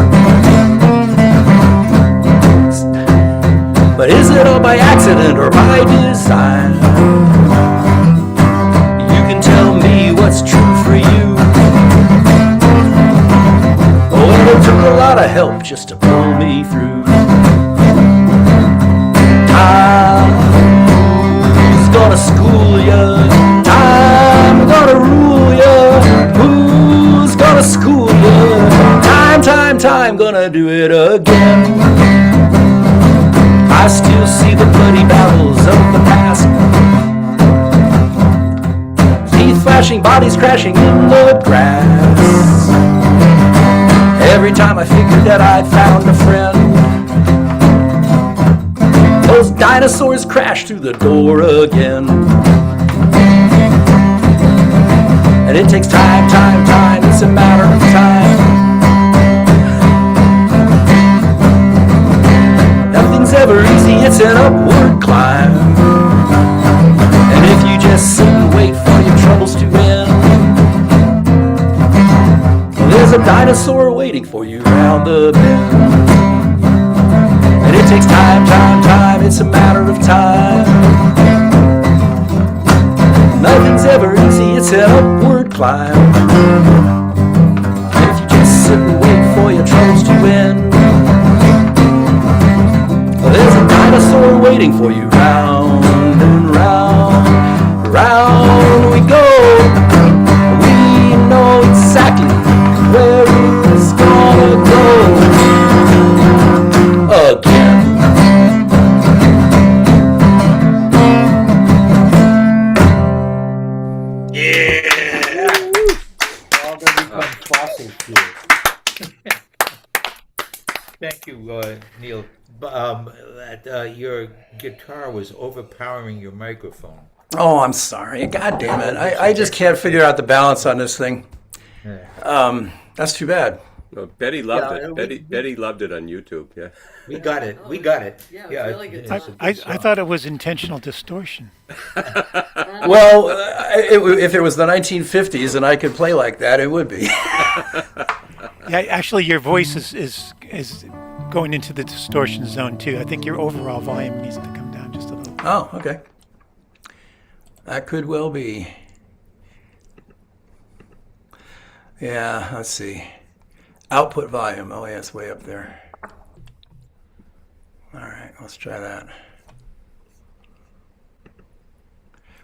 But is it all by accident or by design? You can tell me what's true for you. Oh, and it took a lot of help just to pull me through. Time's gonna school ya. Time's gonna rule ya. Who's gonna school ya? Time, gonna do it again. I still see the bloody battles of the past. Teeth flashing, bodies crashing in the grass. Every time I figured that I'd found a friend, dinosaurs crash through the door again. And it takes time, it's a matter of time. Nothing's ever easy, it's an upward climb. And if you just sit and wait for your troubles to end, well, there's a dinosaur waiting for you round the bend. And it takes time, it's a matter of time. Nothing's ever easy, it's an upward climb. If you just sit and wait for your troubles to end, well, there's a dinosaur waiting for you round and round, round we go. We know exactly where it's gonna go again. Thank you, Neil. Your guitar was overpowering your microphone. Oh, I'm sorry. God damn it. I just can't figure out the balance on this thing. That's too bad. No, Betty loved it. Betty loved it on YouTube. Yeah. We got it. Yeah, it's really good. I thought it was intentional distortion. Well, if it was the 1950s and I could play like that, it would be. Yeah, actually, your voice is going into the distortion zone too. I think your overall volume needs to come down just a little. Oh, okay. That could well be. Yeah, let's see. Output volume. Oh, yeah, it's way up there. All right, let's try that.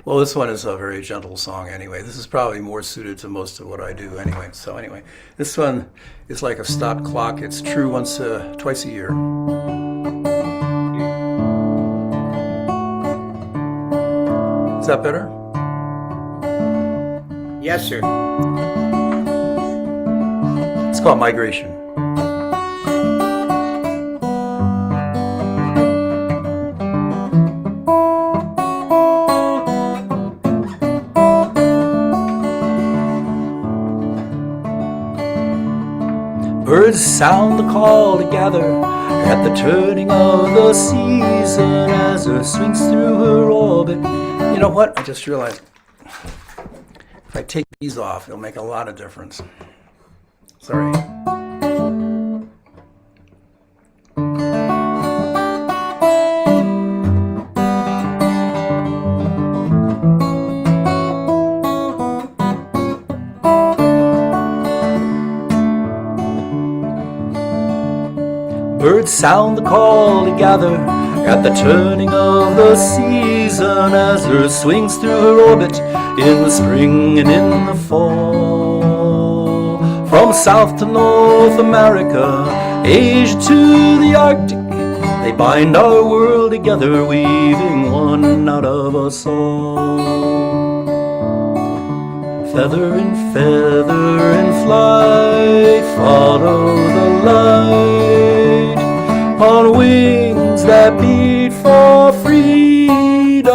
Well, this one is a very gentle song anyway. This is probably more suited to most of what I do anyway. So anyway, this one is like a stop clock. It's true twice a year. Is that better? Yes, sir. It's called Migration. Birds sound the call to gather at the turning of the season as Earth swings through her orbit. You know what? I just realized if I take these off, it'll make a lot of difference. Sorry. Birds sound the call to gather at the turning of the season as Earth swings through her orbit in the spring and in the fall. From South to North America, Asia to the Arctic, they bind our world together, weaving one out of us all. Feather in flight, follow the light, on wings that beat for freedom,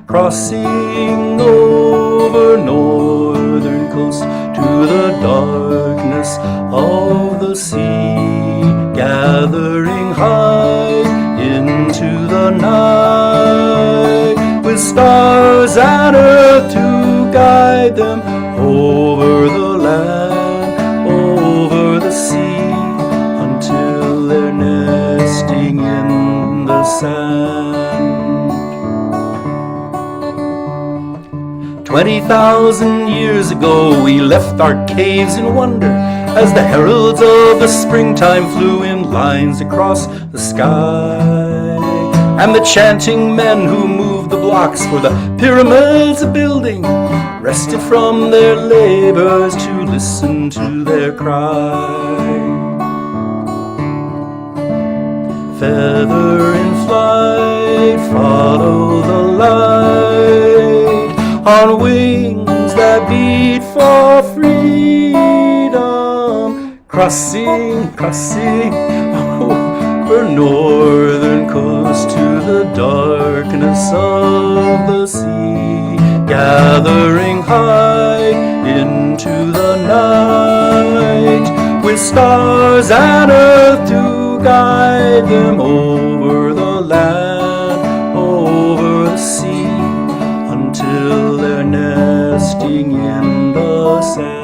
crossing over northern coast to the darkness of the sea, gathering high into the night, with stars and earth to guide them over the land, over the sea, until they're nesting in the sand. 20,000 years ago we left our caves in wonder as the heralds of the springtime flew in lines across the sky, and the chanting men who moved the blocks for the pyramids building rested from their labors to listen to their cry. Feather in flight, follow the light, on wings that beat for freedom, crossing over northern coast to the darkness of the sea, gathering high into the night, with stars and earth to guide them over the land, over the sea, until they're nesting in the sand.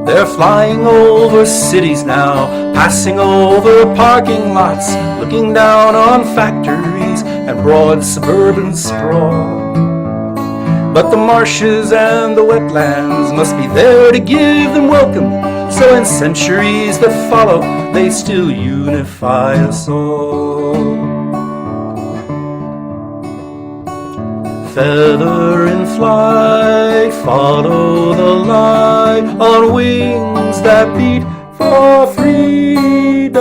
They're flying over cities now, passing over parking lots, looking down on factories and broad suburban sprawl. But the marshes and the wetlands must be there to give them welcome, so in centuries that follow, they still unify us all. Feather in flight, follow the light on wings that beat for freedom,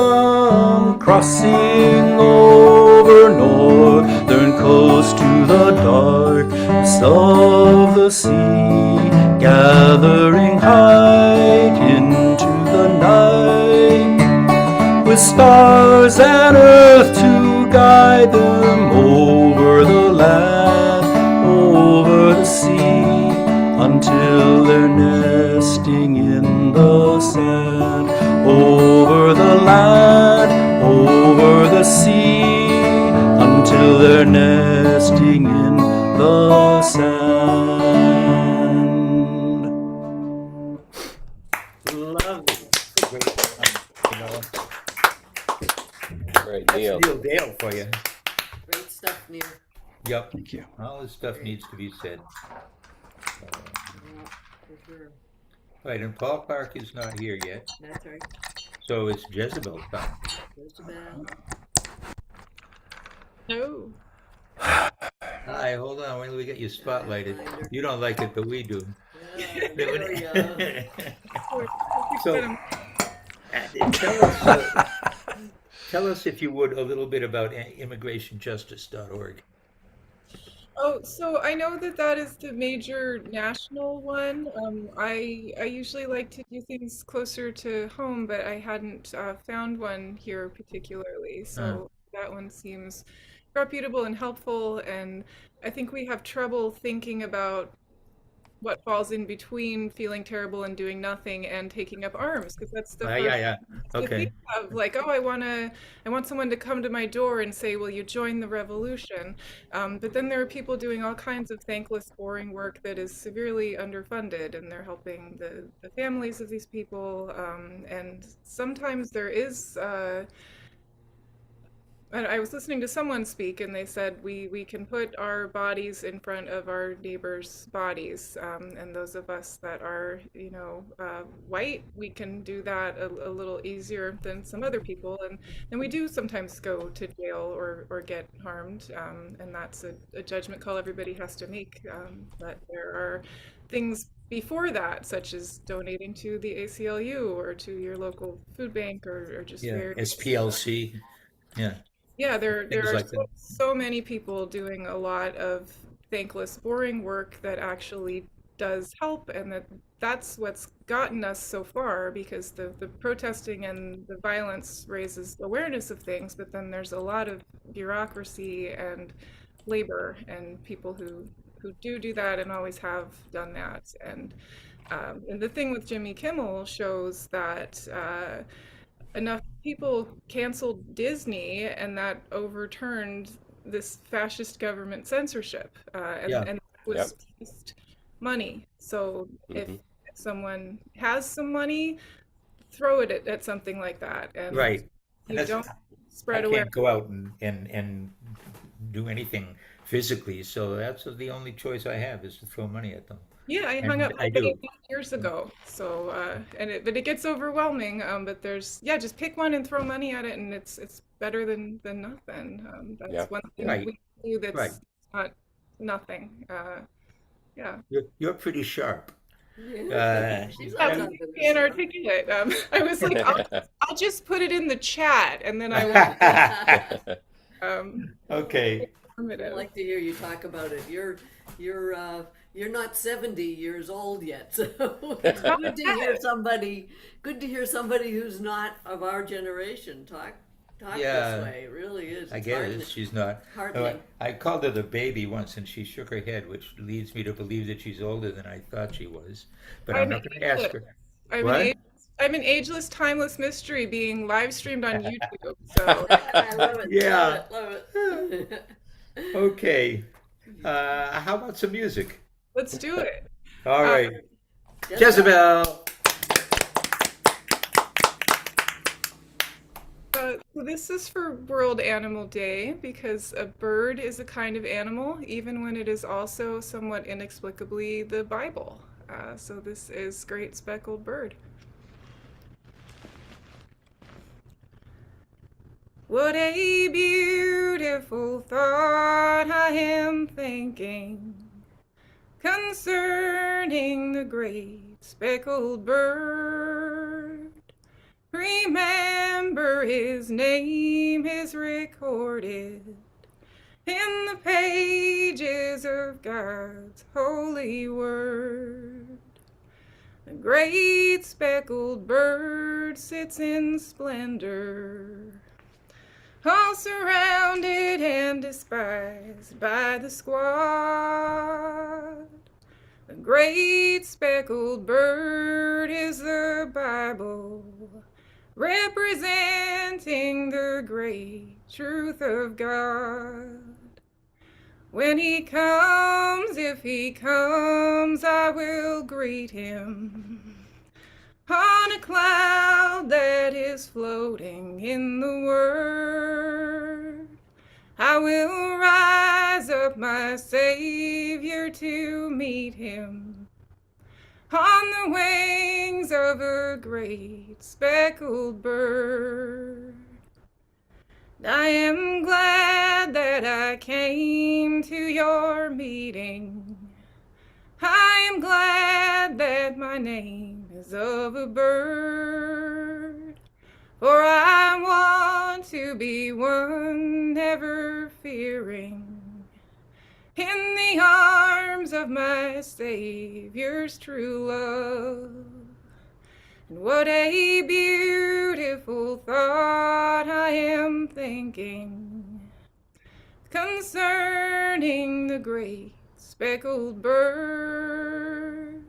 crossing over northern coast to the darkness of the sea, gathering height into the night, with stars and earth to guide them over the land, over the sea, until they're nesting in the sand, over the land, over the sea, until they're nesting in the sand. Lovely. Great song, you know. Right, That's Neil. Neil Dale for you. Great stuff, Neil. Yep. Thank you. All this stuff needs to be said. Yeah, for sure. Right, and Paul Clark is not here yet, That's right. so it's Jezebel's time. Jezebel. No. Hi, hold on, wait till we get you spotlighted. You don't like it, but we do. Yeah, there we go. So, tell us, if you would, a little bit about immigrationjustice.org. Oh, so I know that that is the major national one. I usually like to do things closer to home, but I hadn't found one here particularly. So that one seems reputable and helpful. And I think we have trouble thinking about what falls in between feeling terrible and doing nothing and taking up arms, because that's the first Yeah. to Okay. think of, like, oh, I want someone to come to my door and say, will you join the revolution? But then there are people doing all kinds of thankless, boring work that is severely underfunded, and they're helping the families of these people. And sometimes there is and I was listening to someone speak, and they said we can put our bodies in front of our neighbors' bodies, and those of us that are, white, we can do that a little easier than some other people, and we do sometimes go to jail or get harmed, and that's a judgment call everybody has to make. But there are things before that, such as donating to the ACLU or to your local food bank, or just Yeah, various SPLC. Yeah, yeah, there things are like that. so many people doing a lot of thankless, boring work that actually does help, and that's what's gotten us so far, because the protesting and the violence raises awareness of things, but then there's a lot of bureaucracy and labor and people who do that and always have done that. And the thing with Jimmy Kimmel shows that enough people canceled Disney, and that overturned this fascist government censorship, Yeah. and that was just money. So if someone has some money, throw it at something like that, and Right. And you that's, don't I spread awareness. can't go out and do anything physically, so that's the only choice I have, is to throw money at them. Yeah, I And hung up I my do. baby years ago. So, but it gets overwhelming. But just pick one and throw money at it, and it's better than nothing. That's Yeah. one thing Right. we do that's Right. not nothing. Yeah. You're pretty sharp. Yeah. She's on I'm top of this being stuff. articulate. I was like, I'll just put it in the chat, and then I won't. Okay. I Informative. like to hear you talk about it. You're not 70 years old yet, so it's good to hear somebody. Good to hear somebody who's not of our generation talk Yeah. this way. It really is. I It's guess she's not. heartening. I called her the baby once, and she shook her head, which leads me to believe that she's older than I thought she was. But I'm I'm not going to ask her. I'm What? I'm an ageless, timeless mystery being live streamed on YouTube. So I love it. Yeah. Love it. Okay. How about some music? let's do it. All right. Jezebel. Jezebel. So this is for World Animal Day because a bird is a kind of animal, even when it is also somewhat inexplicably the Bible. So this is Great Speckled Bird. What a beautiful thought I am thinking concerning the great speckled bird. Remember his name is recorded in the pages of God's holy word. The great speckled bird sits in splendor, all surrounded and despised by the squad. The great speckled bird is the Bible, representing the great truth of God. When he comes, if he comes, I will greet him on a cloud that is floating in the Word. I will rise up, my Savior, to meet him on the wings of a great speckled bird. I am glad that I came to your meeting. I am glad that my name is of a bird, for I want to be one never fearing, in the arms of my Savior's true love. And what a beautiful thought I am thinking concerning the great speckled bird.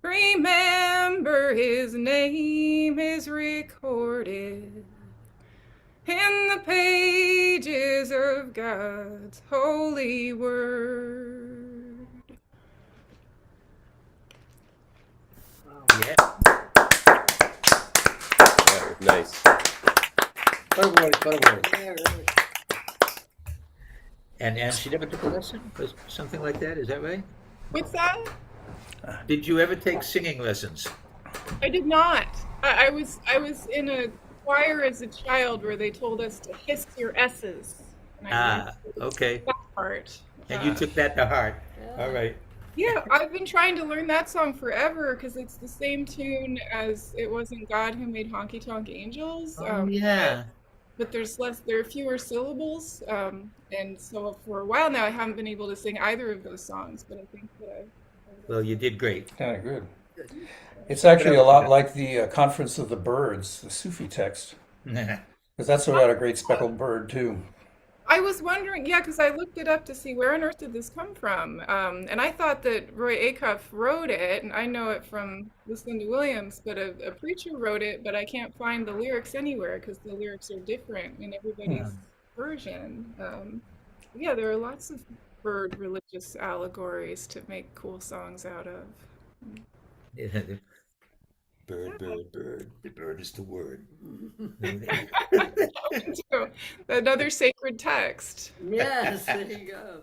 Remember his name is recorded in the pages of God's holy word. Yeah. That was nice. Forward. Yeah, really. And she never took a lesson? Or something like that? Is that right? What's that? Did you ever take singing lessons? I did not. I was in a choir as a child where they told us to hiss your S's. And I learned Okay. that part. And you took that to heart. All right. Yeah, I've been trying to learn that song forever because it's the same tune as "It Wasn't God Who Made Honky Tonk Angels." Yeah. But there are fewer syllables, and so for a while now I haven't been able to sing either of those songs. But I think that Well, you did great. Kind of good. It's actually a lot like the Conference of the Birds, the Sufi text, because that's about a great speckled bird too. I was wondering, yeah, because I looked it up to see where on earth did this come from, and I thought that Roy Acuff wrote it, and I know it from listening to Williams, but a preacher wrote it, but I can't find the lyrics anywhere because the lyrics are different in everybody's version. Yeah, there are lots of bird religious allegories to make cool songs out of. Bird. The bird is the word. So, another sacred text. Yes, there you go.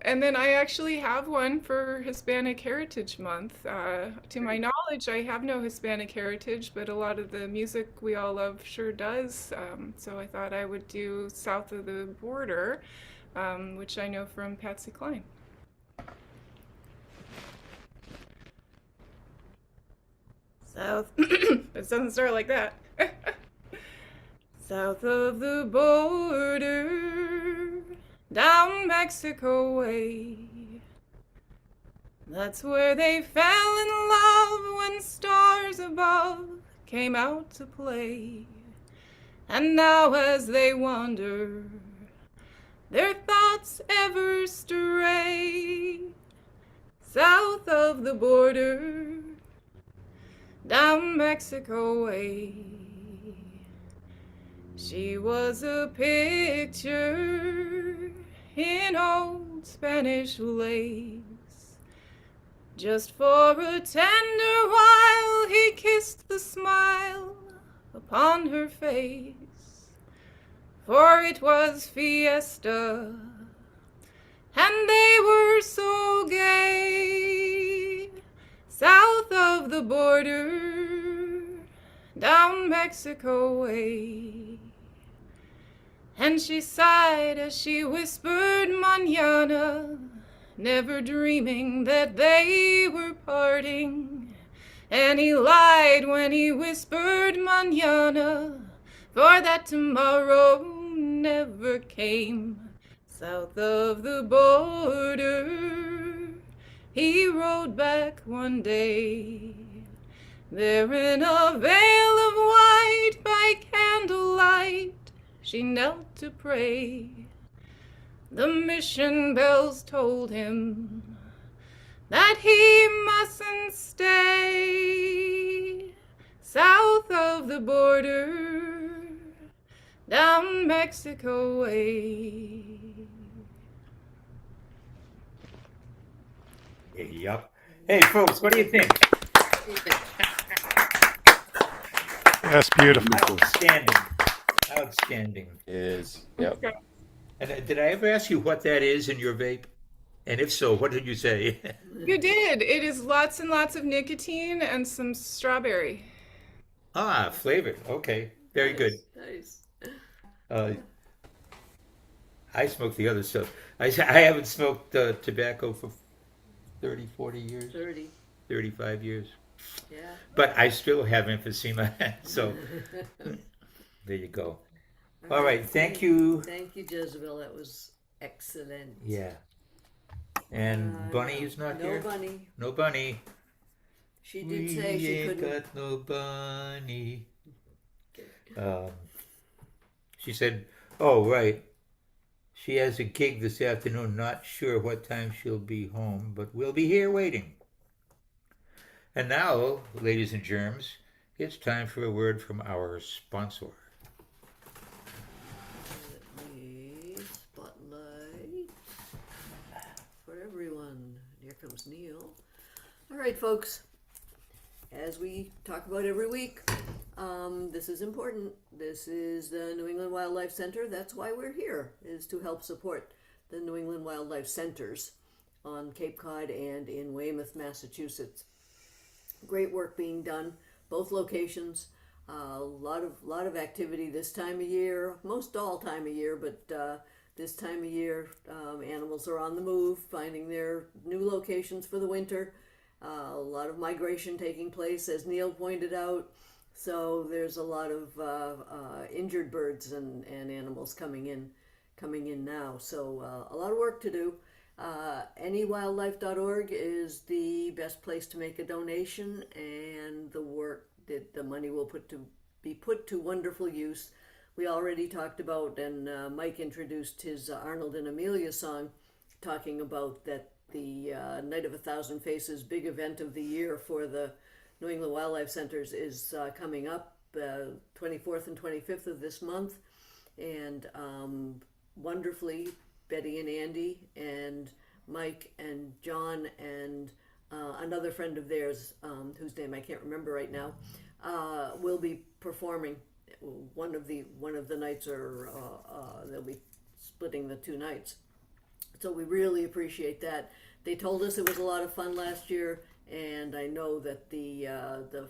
And then I actually have one for Hispanic Heritage Month. To my knowledge, I have no Hispanic heritage, but a lot of the music we all love sure does. So I thought I would do South of the Border, which I know from Patsy Cline. South. It doesn't start like that. South of the border, down Mexico way. That's where they fell in love when stars above came out to play. And now as they wander, their thoughts ever stray. South of the border, down Mexico way. She was a picture in old Spanish lace. Just for a tender while he kissed the smile upon her face. For it was fiesta, and they were so gay. South of the border, down Mexico way. And she sighed as she whispered mañana, never dreaming that they were parting. And he lied when he whispered mañana, for that tomorrow never came. South of the border, he rode back one day. There in a veil of white by candlelight, she knelt to pray. The mission bells told him that he mustn't stay. South of the border, down Mexico way. Yup. Hey, folks, what do you think? That's beautiful. Outstanding. Outstanding. Is yep. And did I ever ask you what that is in your vape? And if so, what did you say? You did. It is lots and lots of nicotine and some strawberry. Ah, flavored. Okay, very good. Nice. I smoke the other stuff. I haven't smoked tobacco for 30, 40 years, 30. 35 years. Yeah. But I still have emphysema, so there you go. All right, thank you. Thank you, Jezebel. That was excellent. Yeah. And Bunny is not No here? Bunny. No Bunny. She did say she ain't couldn't. got no Bunny. She said, oh, right. She has a gig this afternoon. Not sure what time she'll be home, but we'll be here waiting. And now, ladies and germs, it's time for a word from our sponsor. Spotlight for everyone. Here comes Neil. All right, folks. As we talk about every week, this is important. This is the New England Wildlife Center. That's why we're here, is to help support the New England Wildlife Centers on Cape Cod and in Weymouth, Massachusetts. Great work being done, both locations. A lot of activity this time of year, most all time of year, but this time of year, animals are on the move, finding their new locations for the winter. A lot of migration taking place, as Neil pointed out. So there's a lot of injured birds and animals coming in now. So a lot of work to do. Anywildlife.org is the best place to make a donation, and the work that the money will be put to wonderful use. We already talked about, and Mike introduced his Arnold and Amelia song, talking about that the Night of a Thousand Faces big event of the year for the New England Wildlife Centers is coming up 24th and 25th of this month, and wonderfully Betty and Andy and Mike and John and another friend of theirs, whose name I can't remember right now, will be performing one of the nights, or they'll be splitting the two nights. So we really appreciate that. They told us it was a lot of fun last year, and I know that the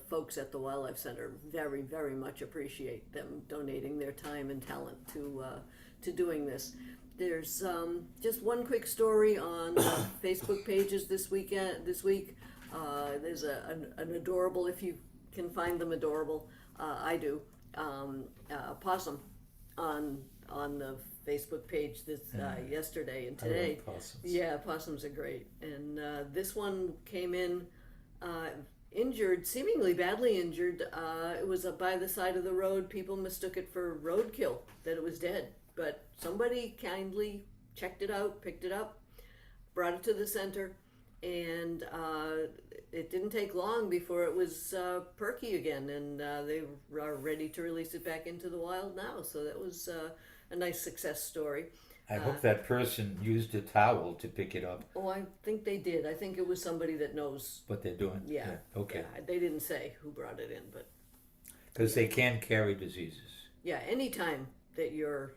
folks at the Wildlife Center very, very much appreciate them donating their time and talent to doing this. There's just one quick story on the Facebook pages this week. There's an adorable, if you can find them adorable. I do. Possum on the Facebook page this yesterday and today. I love possums. Yeah, possums are great. And this one came in injured, seemingly badly injured. It was by the side of the road. People mistook it for roadkill, that it was dead. But somebody kindly checked it out, picked it up, brought it to the center, and it didn't take long before it was perky again, and they are ready to release it back into the wild now. So that was a nice success story. I hope that person used a towel to pick it up. Oh, I think they did. I think it was somebody that knows What they're doing. Yeah. Okay. Yeah, they didn't say who brought it in, but Because they can carry diseases. yeah, anytime that you're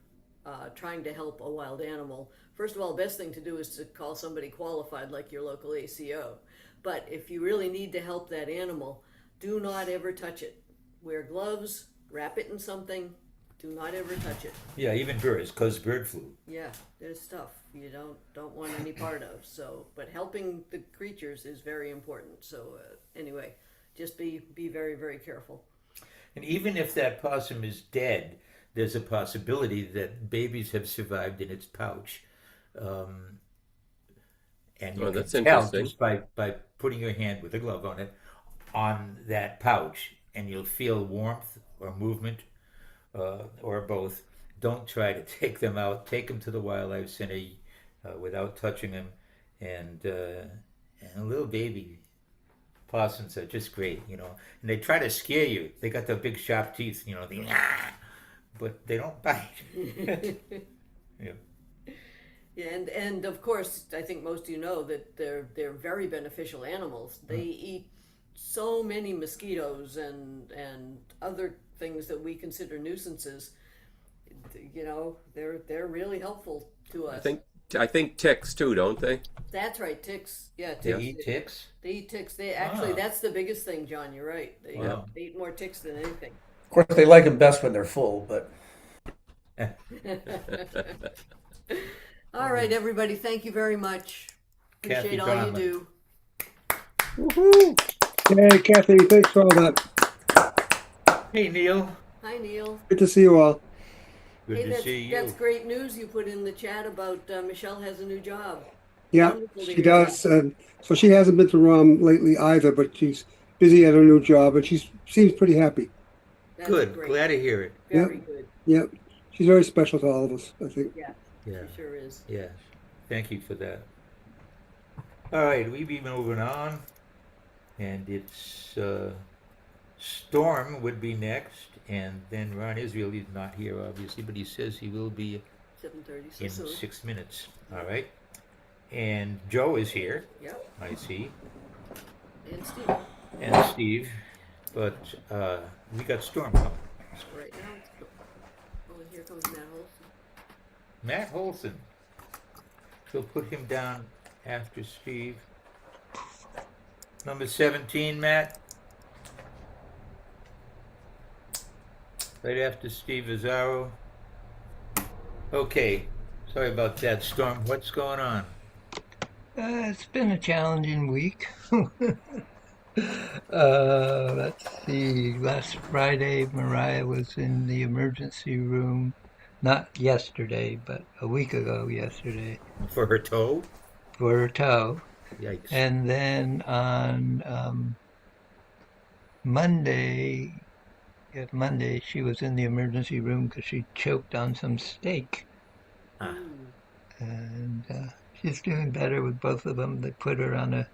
trying to help a wild animal, first of all, the best thing to do is to call somebody qualified like your local ACO. But if you really need to help that animal, do not ever touch it. Wear gloves, wrap it in something, do not ever touch it. Yeah, even birds, because bird flu. Yeah, there's stuff you don't want any part of. So, but helping the creatures is very important. So anyway, just be very, very careful. And even if that possum is dead, there's a possibility that babies have survived in its pouch. And you Oh, can that's tell interesting. just by putting your hand with a glove on it on that pouch, and you'll feel warmth or movement or both. Don't try to take them out. Take them to the wildlife center without touching them. And a little baby possums are just great, you know. And they try to scare you. They got the big sharp teeth, you know. But they don't bite. Yeah. Yeah, and of course, I think most of you know that they're very beneficial animals. They eat so many mosquitoes and other things that we consider nuisances. You know, they're really helpful to us. I think ticks too, don't they? That's right, ticks. Yeah, They ticks. eat ticks? They eat ticks. They actually, that's the biggest thing, John. You're right. They, Wow. they eat more ticks than anything. Of course, they like them best when they're full, but All right, everybody. Thank you very much. Kathy Appreciate all you Donlan. do. Woohoo! Hey, Kathy, thanks for all that. Hey, Neil. Hi, Neil. Good to see you all. Good Hey, to that's, see you. that's great news you put in the chat about Michelle has a new job. Yeah, Wonderful to she hear does. that. So she hasn't been to Rom lately either, but she's busy at her new job, and she seems pretty happy. That's Good. great. Glad to hear it. Very good. Yep. She's very special to all of us, I think. Yeah, Yeah. she sure is. Yeah. Thank you for that. All right, we be moving on. And it's Storm would be next. And then Ron Israel is not here, obviously, but he says he will be 7:30. So in soon. 6 minutes. All right. And Joe is here, Yep. I see, And Steve. and Steve. But we got Storm coming. Right now, it's cool. Oh, and here comes Matt Holson. Matt Holson. We'll put him down after Steve. Number 17, Matt. Right after Steve Azzaro. Okay. Sorry about that, Storm. What's going on? It's been a challenging week. Let's see. Last Friday, Mariah was in the emergency room. Not yesterday, but a week ago yesterday For her toe? for her toe. Yikes. And then on Monday, she was in the emergency room because she choked on some steak. Ah. And she's doing better with both of them. They put her on a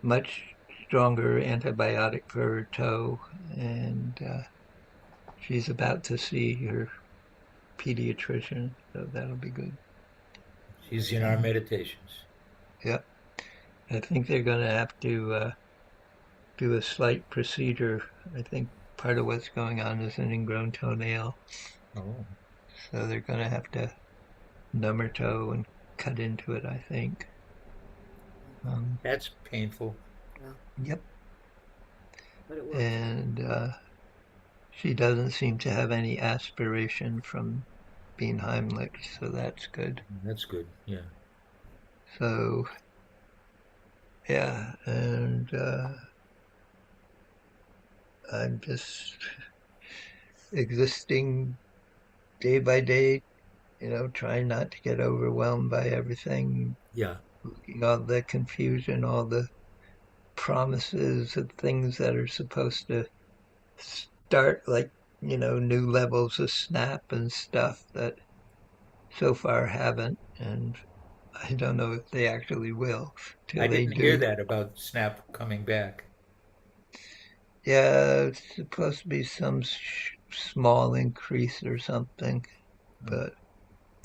much stronger antibiotic for her toe, and she's about to see her pediatrician, so that'll be good. She's in our meditations. Yep. I think they're going to have to do a slight procedure. I think part of what's going on is an ingrown toenail, Oh. so they're going to have to numb her toe and cut into it, I think. That's painful. Yep. But it works. And she doesn't seem to have any aspiration from being Heimlich, so that's good. That's good. Yeah. So, Yeah, and I'm just existing day by day, trying not to get overwhelmed by everything, Yeah. looking all the confusion, all the promises of things that are supposed to start, like, new levels of Snap and stuff that so far haven't. And I don't know if they actually will till I they didn't hear do. that about Snap coming back. Yeah, it's supposed to be some small increase or something, Oh, but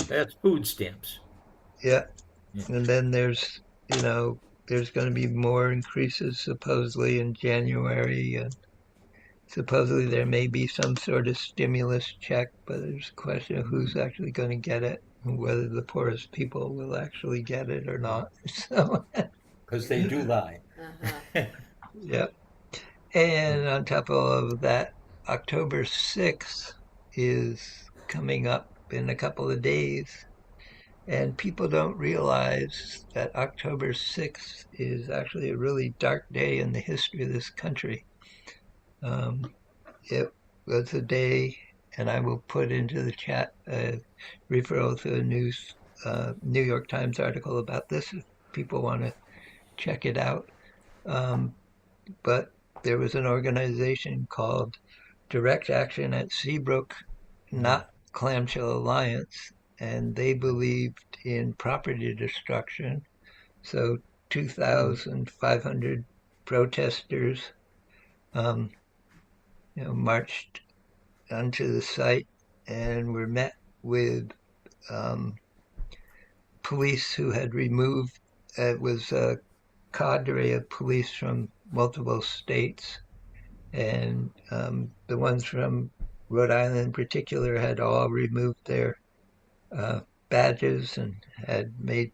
that's food stamps. yeah. Yeah. And then you know, there's going to be more increases supposedly in January, and supposedly there may be some sort of stimulus check, but there's a question of who's actually going to get it and whether the poorest people will actually get it or not. So, Because they do lie. Uh-huh. yeah. And on top of all of that, October 6th is coming up in a couple of days. And people don't realize that October 6th is actually a really dark day in the history of this country. Um, it was a day, and I will put into the chat a referral to a New York Times article about this if people want to check it out. Um, but there was an organization called Direct Action at Seabrook, not Clamshell Alliance, and they believed in property destruction. So 2,500 protesters, um, marched onto the site and were met with um, police who had removed. It was a cadre of police from multiple states, and the ones from Rhode Island in particular had all removed their uh, badges and had made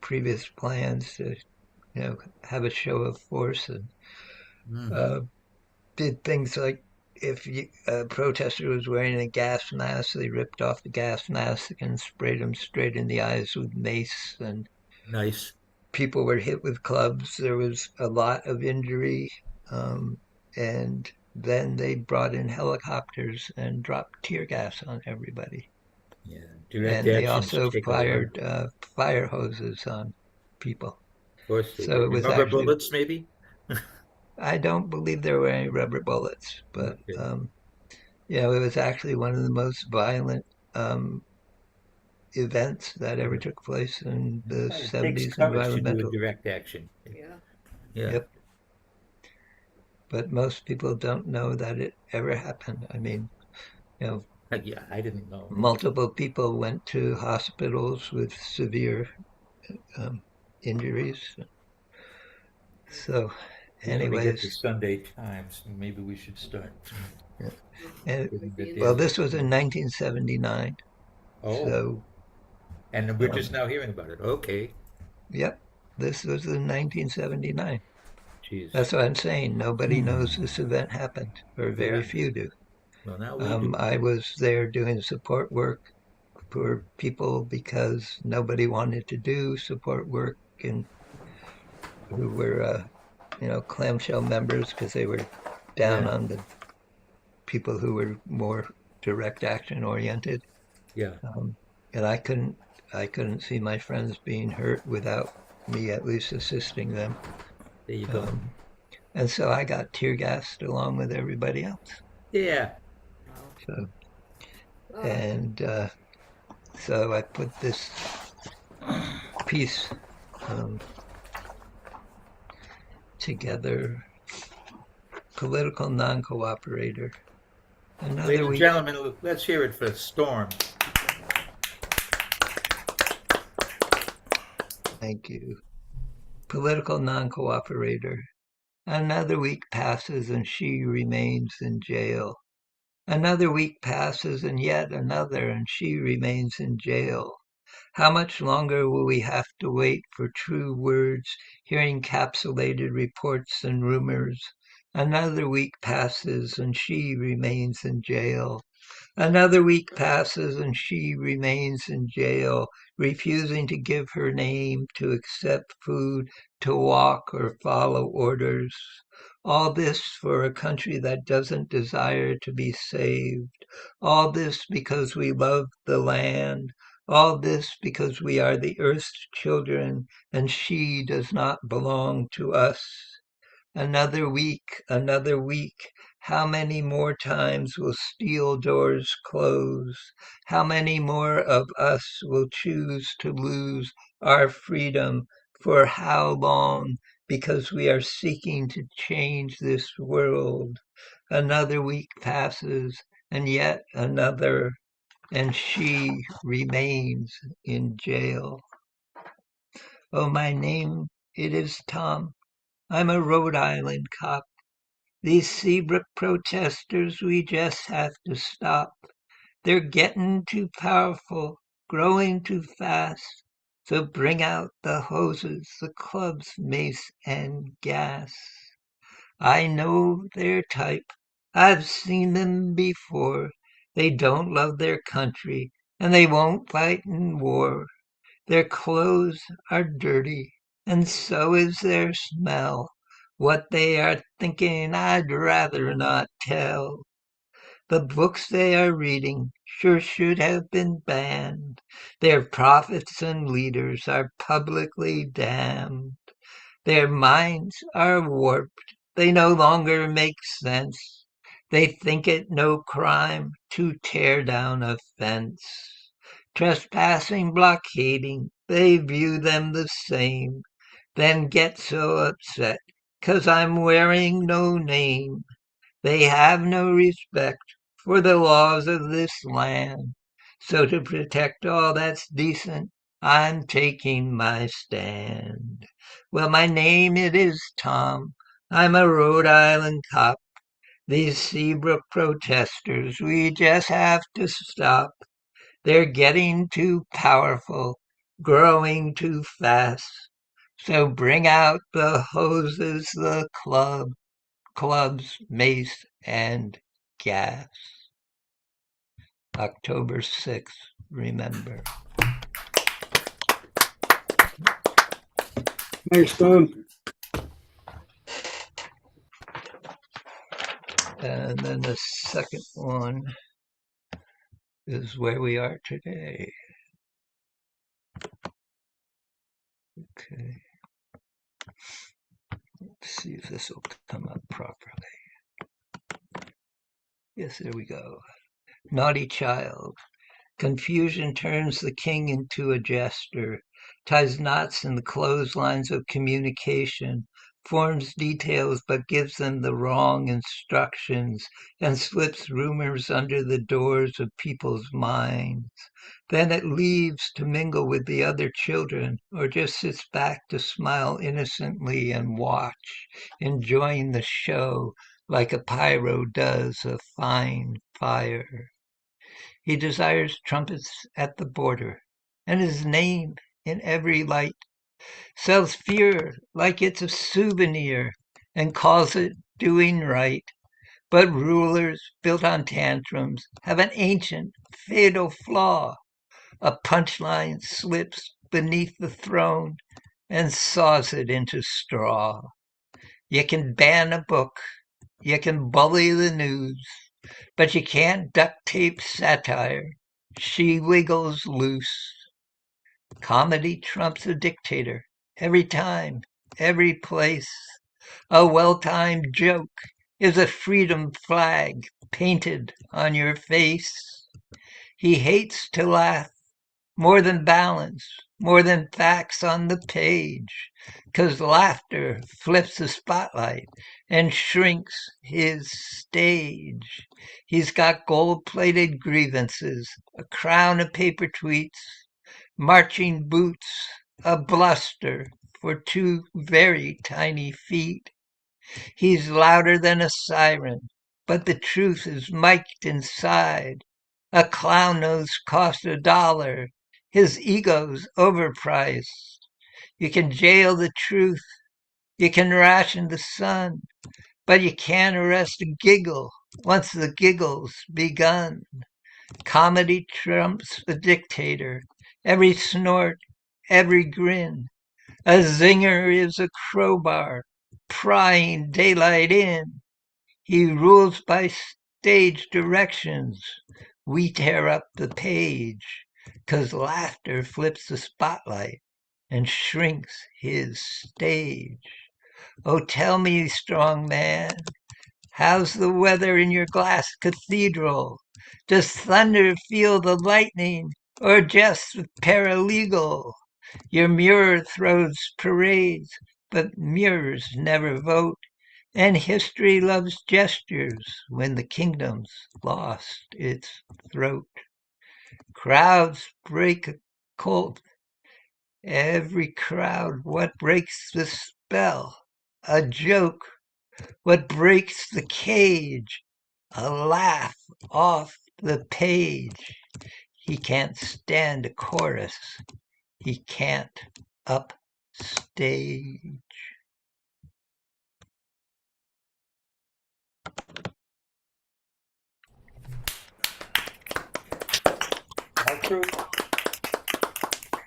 previous plans to, have a show of force, and Mm-hmm. uh, did things like if a protester was wearing a gas mask, they ripped off the gas mask and sprayed him straight in the eyes with mace, and Nice. people were hit with clubs. There was a lot of injury, and then they brought in helicopters and dropped tear gas on everybody. Yeah. Direct And they actions also take a lot. fired fire hoses on people. Of course they So did. it And was rubber actually, bullets, maybe? I don't believe there were any rubber bullets, but Okay. it was actually one of the most violent um, events that ever Yeah. took place in the It takes 70s courage to do a environmental. direct action. Yeah. Yeah. Yep. But most people don't know that it ever happened. I mean, you know, Yeah, I didn't know. multiple people went to hospitals with severe um, injuries. So, We only get the anyways, Sunday Times. Maybe we should start. yeah. And Getting the well, daily. this was in 1979. Oh, So, and we're just um, now hearing about it. Okay. yep, this was in 1979. Jeez. That's what I'm saying. Nobody knows this event happened, or very Yeah. few do. Well, now we do. I was there doing support work for people because nobody wanted to do support work and who were, clamshell members because they were down Yeah. on the people who were more direct action oriented. Yeah. And I couldn't see my friends being hurt without me at least assisting them. There you go. And so I got tear gassed along with everybody else. Yeah. So, Oh, and so I put this piece um, together, political non-cooperator. Ladies Another and week, gentlemen, let's hear it for Storm. thank you. Political non-cooperator. Another week passes and she remains in jail. Another week passes and yet another and she remains in jail. How much longer will we have to wait for true words, hearing encapsulated reports and rumors? Another week passes and she remains in jail. Another week passes and she remains in jail, refusing to give her name, to accept food, to walk or follow orders. All this for a country that doesn't desire to be saved. All this because we love the land. All this because we are the earth's children and she does not belong to us. Another week, another week. How many more times will steel doors close? How many more of us will choose to lose our freedom? For how long? Because we are seeking to change this world. Another week passes, and yet another, and she remains in jail. Oh, my name, it is Tom. I'm a Rhode Island cop. These Seabrook protesters, we just have to stop. They're getting too powerful, growing too fast. So bring out the hoses, the clubs, mace, and gas. I know their type. I've seen them before. They don't love their country, and they won't fight in war. Their clothes are dirty, and so is their smell. What they are thinking, I'd rather not tell. The books they are reading sure should have been banned. Their prophets and leaders are publicly damned. Their minds are warped. They no longer make sense. They think it no crime to tear down a fence. Trespassing, blockading, they view them the same, then get so upset 'cause I'm wearing no name. They have no respect for the laws of this land. So to protect all that's decent, I'm taking my stand. Well, my name it is Tom. I'm a Rhode Island cop. These Seabrook protesters, we just have to stop. They're getting too powerful, growing too fast. So bring out the hoses, the clubs, mace, and gas. October 6th, remember. Thanks, Tom. And then the second one is where we are today. Okay. Let's see if this will come up properly. Yes, there we go. Naughty child. Confusion turns the king into a jester, ties knots in the clotheslines of communication, forms details but gives them the wrong instructions, and slips rumors under the doors of people's minds. Then it leaves to mingle with the other children, or just sits back to smile innocently and watch, enjoying the show like a pyro does a fine fire. He desires trumpets at the border, and his name in every light, sells fear like it's a souvenir, and calls it doing right. But rulers built on tantrums have an ancient, fatal flaw. A punchline slips beneath the throne and saws it into straw. You can ban a book, you can bully the news, but you can't duct tape satire. She wiggles loose. Comedy trumps a dictator every time, every place. A well-timed joke is a freedom flag painted on your face. He hates to laugh more than balance, more than facts on the page, 'cause laughter flips the spotlight and shrinks his stage. He's got gold-plated grievances, a crown of paper tweets, marching boots, a bluster for two very tiny feet. He's louder than a siren, but the truth is mic'd inside. A clown nose cost $1. His ego's overpriced. You can jail the truth. You can ration the sun, but you can't arrest a giggle once the giggles begun. Comedy trumps the dictator, every snort, every grin. A zinger is a crowbar, prying daylight in. He rules by stage directions. We tear up the page, 'cause laughter flips the spotlight and shrinks his stage. Oh, tell me, strong man, how's the weather in your glass cathedral? Does thunder feel the lightning, or just paralegal? Your mirror throws parades, but mirrors never vote. And history loves gestures when the kingdom's lost its throat. Crowds break a colt. Every crowd, what breaks the spell? A joke. What breaks the cage? A laugh off the page. He can't stand a chorus. He can't upstage.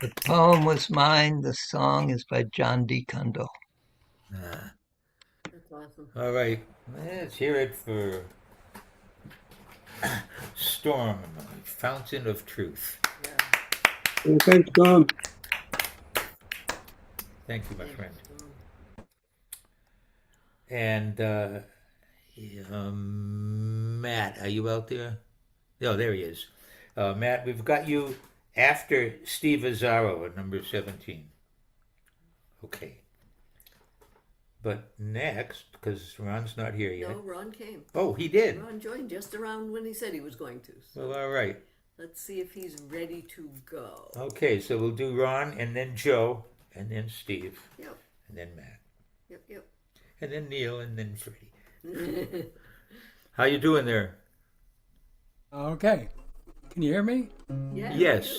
The poem was mine. The song is by John D. Cundall. Ah, That's awesome. all right, let's hear it for Storm, Fountain of Truth. Well, thanks, Tom. Thank you, my friend. And Matt, are you out there? Oh, there he is. Matt, we've got you after Steve Azzaro at number 17. Okay. But next, because Ron's not here yet. No, Ron came. Oh, he did? Ron joined just around when he said he was going to. So Well, all right. let's see if he's ready to go. Okay, so we'll do Ron and then Joe and then Steve Yep, and then Matt yep. and then Neil and then Freddie. How you doing there? Okay. Can you hear me? Yeah, Yes.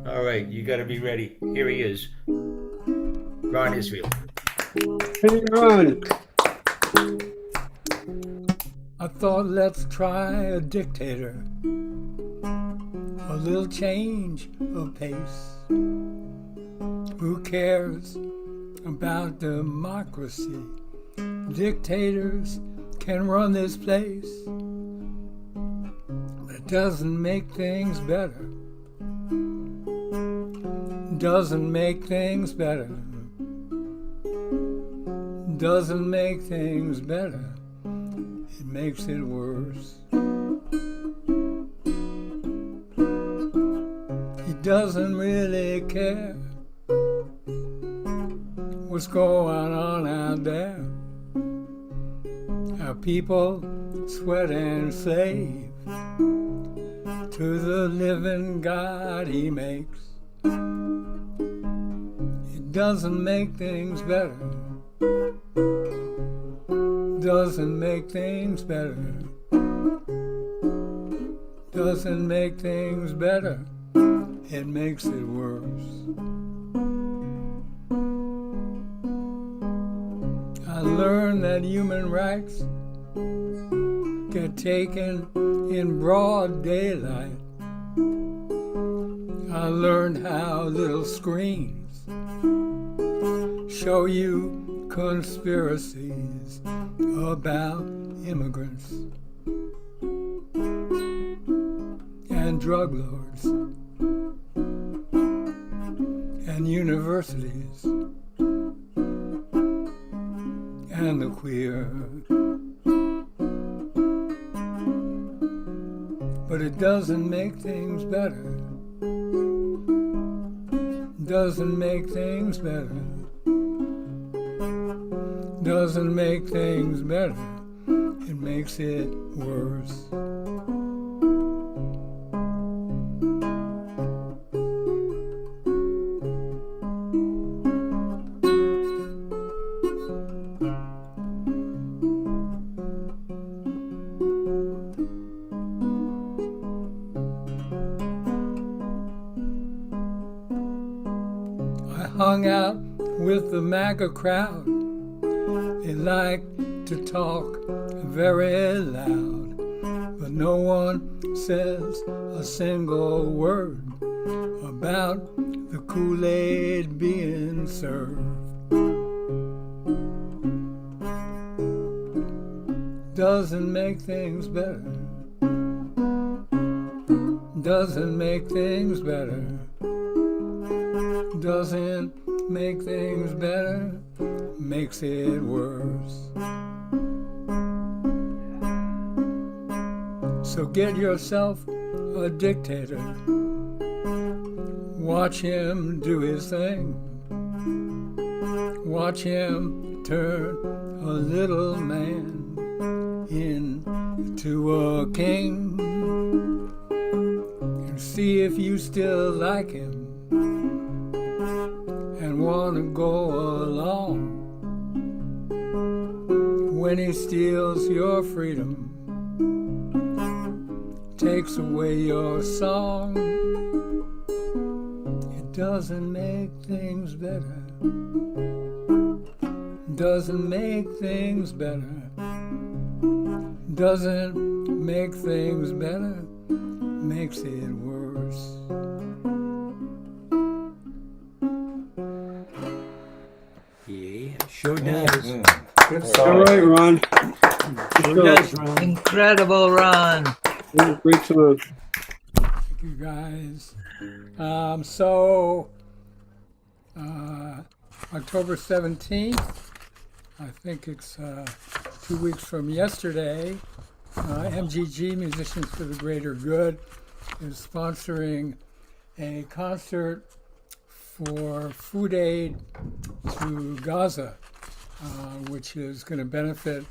All right, you got to be ready. Here he is, Ron Israel. Hey, Ron. I thought let's try a dictator. A little change of pace. Who cares about democracy? Dictators can run this place. It doesn't make things better. Doesn't make things better. Doesn't make things better. It makes it worse. He doesn't really care what's going on out there. How people sweat and slave to the living God he makes. It doesn't make things better. Doesn't make things better. Doesn't make things better. It makes it worse. I learned that human rights get taken in broad daylight. I learned how little screens show you conspiracies about immigrants and drug lords and universities and the queer. But it doesn't make things better. Doesn't make things better. Doesn't make things better. It makes it worse. I hung out with the MAGA crowd. They like to talk very loud, but no one says a single word about the Kool-Aid being served. Doesn't make things better. Doesn't make things better. Doesn't make things better. Makes it worse. So get yourself a dictator. Watch him do his thing. Watch him turn a little man into a king. And see if you still like him and want to go along when he steals your freedom, takes away your song. It doesn't make things better. Doesn't make things better. Doesn't make things better. Makes it worse. Yeah, sure does. Good All song. right, Ron. Sure does, Ron. Incredible, Ron. Yeah, great song. Thank you, guys. So, October 17th, I think it's 2 weeks from yesterday, MGG, Musicians for the Greater Good, is sponsoring a concert for food aid to Gaza, which is going to benefit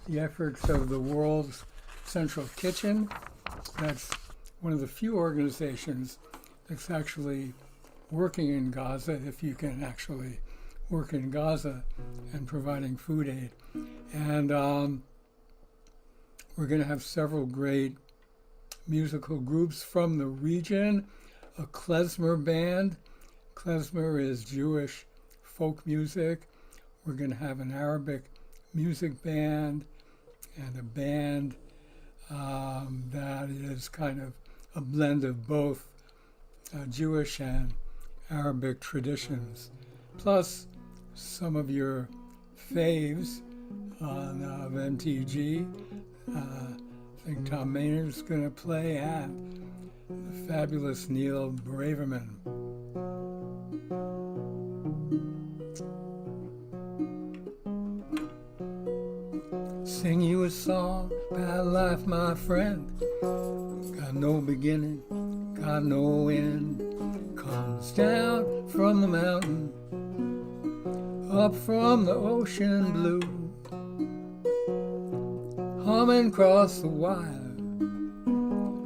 the efforts of the World's Central Kitchen. That's one of the few organizations that's actually working in Gaza, if you can actually work in Gaza, and providing food aid. And we're going to have several great musical groups from the region. A klezmer band. Klezmer is Jewish folk music. We're going to have an Arabic music band and a band that is kind of a blend of both Jewish and Arabic traditions, plus some of your faves on MTG. I think Tom Maynard's going to play, and the fabulous Neil Braverman. Sing you a song about life, my friend. Got no beginning, got no end. Comes down from the mountain, up from the ocean blue, humming across the wire,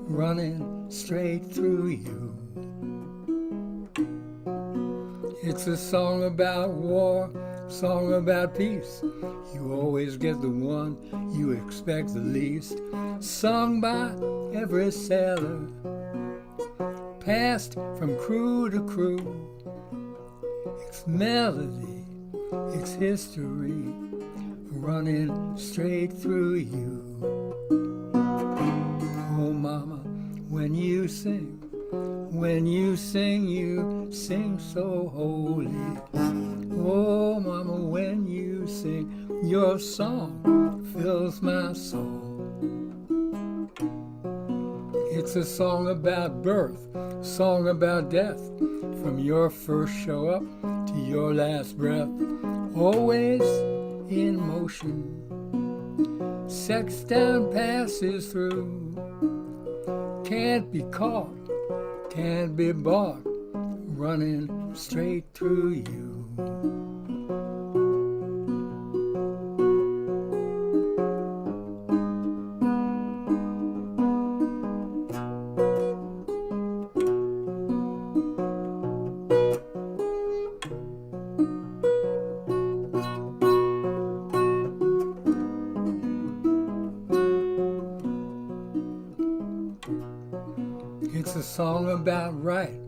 running straight through you. It's a song about war, song about peace. You always get the one you expect the least. Sung by every sailor, passed from crew to crew. It's melody, it's history, running straight through you. Oh mama, when you sing, you sing so holy. Oh mama, when you sing, your song fills my soul. It's a song about birth, song about death, from your first show up to your last breath, always in motion. Sextown passes through, can't be caught, can't be bought, running straight through you. It's a song about right,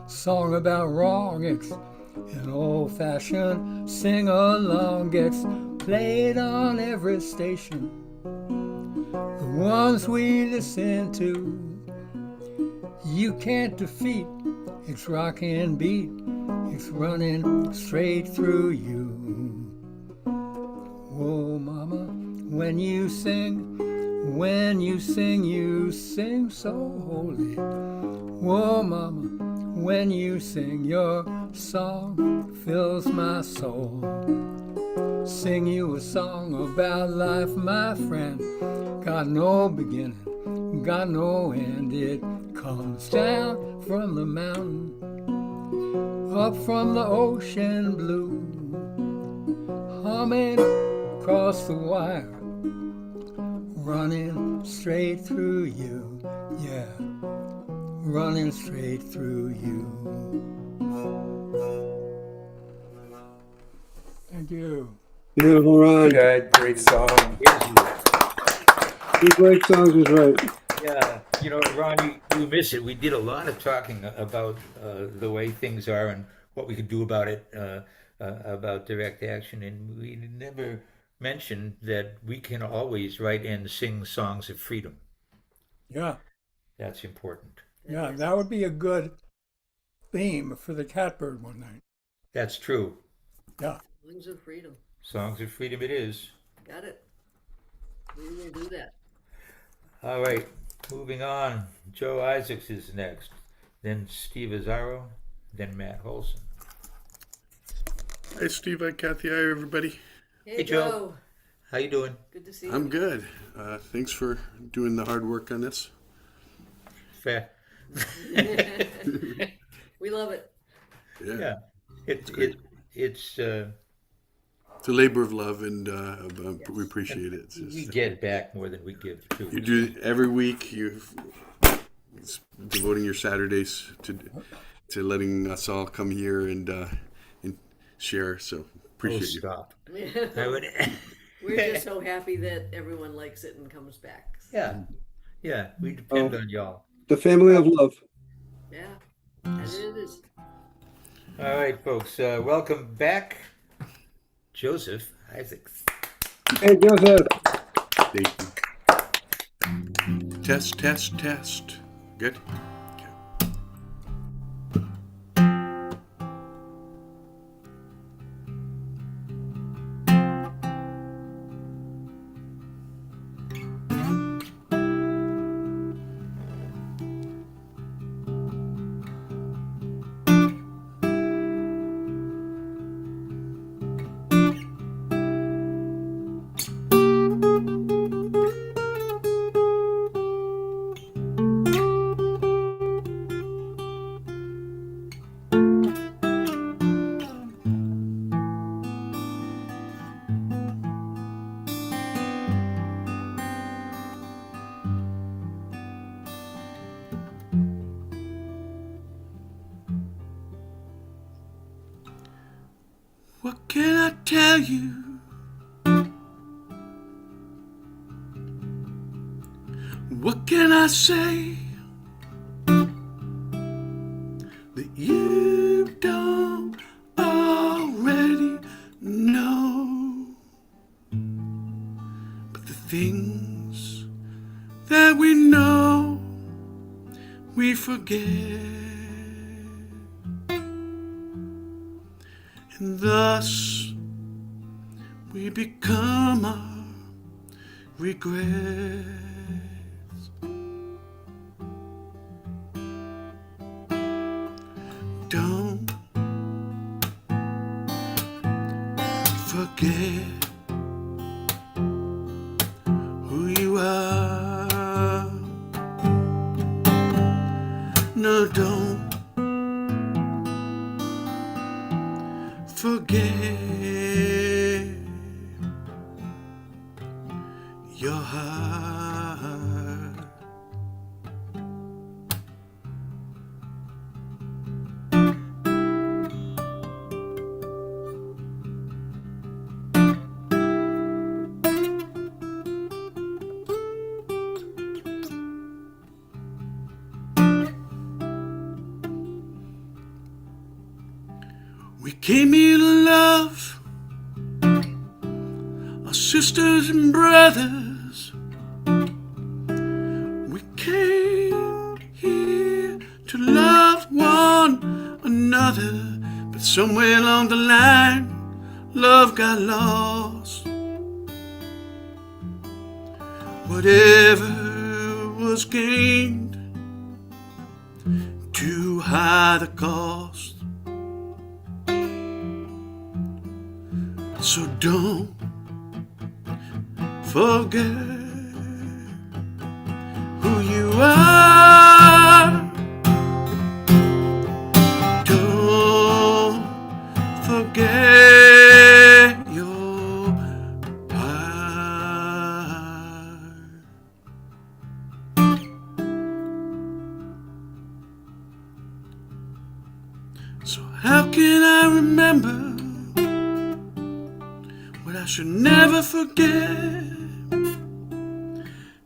song about wrong. It's An old-fashioned sing-along gets played on every station. The ones we listen to, you can't defeat. It's rockin' beat. It's running straight through you. Whoa, mama, when you sing, you sing so holy. Whoa, mama, when you sing, your song fills my soul. Sing you a song about life, my friend. Got no beginning, got no end. It comes down from the mountain, up from the ocean blue, humming across the wire, running straight through you, yeah, running straight through you. Thank you. Beautiful, Ron. Good, great song. Two great songs was right. Yeah, you know, Ron, you miss it. We did a lot of talking about the way things are and what we could do about it, about direct action, and we never mentioned that we can always write and sing songs of freedom. Yeah, That's important. yeah, that would be a good theme for the Catbird one night. That's true. Yeah. Songs of freedom. Songs of freedom it is. Got it. We will do that. All right, moving on. Joe Isaacs is next, then Steve Azzaro, then Matt Holson. Hi, Steve. Hi, Kathy. Hi, everybody. Hey, Joe. How you doing? Good to see you. I'm good. Thanks for doing the hard work on this. Fair. We love it. Yeah. It's It's a labor of love, and we appreciate it. It's we just, get back more than we give too. you do it every week. You're devoting your Saturdays to letting us all come here and share. So appreciate you. Stop. We're just so happy that everyone likes it and comes back. Yeah, yeah. We depend on y'all. The family of love. Yeah, and it is. All right, folks. Welcome back, Joseph Isaacs. Hey, Joseph. Thank you. Test, test, test. Good. What can I tell you? What can I say that you don't already know? But the things that we know, we forget. And thus we become our regrets. Don't forget who you are. No, don't forget your heart. We came here to love our sisters and brothers. We came here to love one another, but somewhere along the line, love got lost. Whatever was gained, too high the cost. So don't forget who you are. Don't forget your heart. So how can I remember what I should never forget?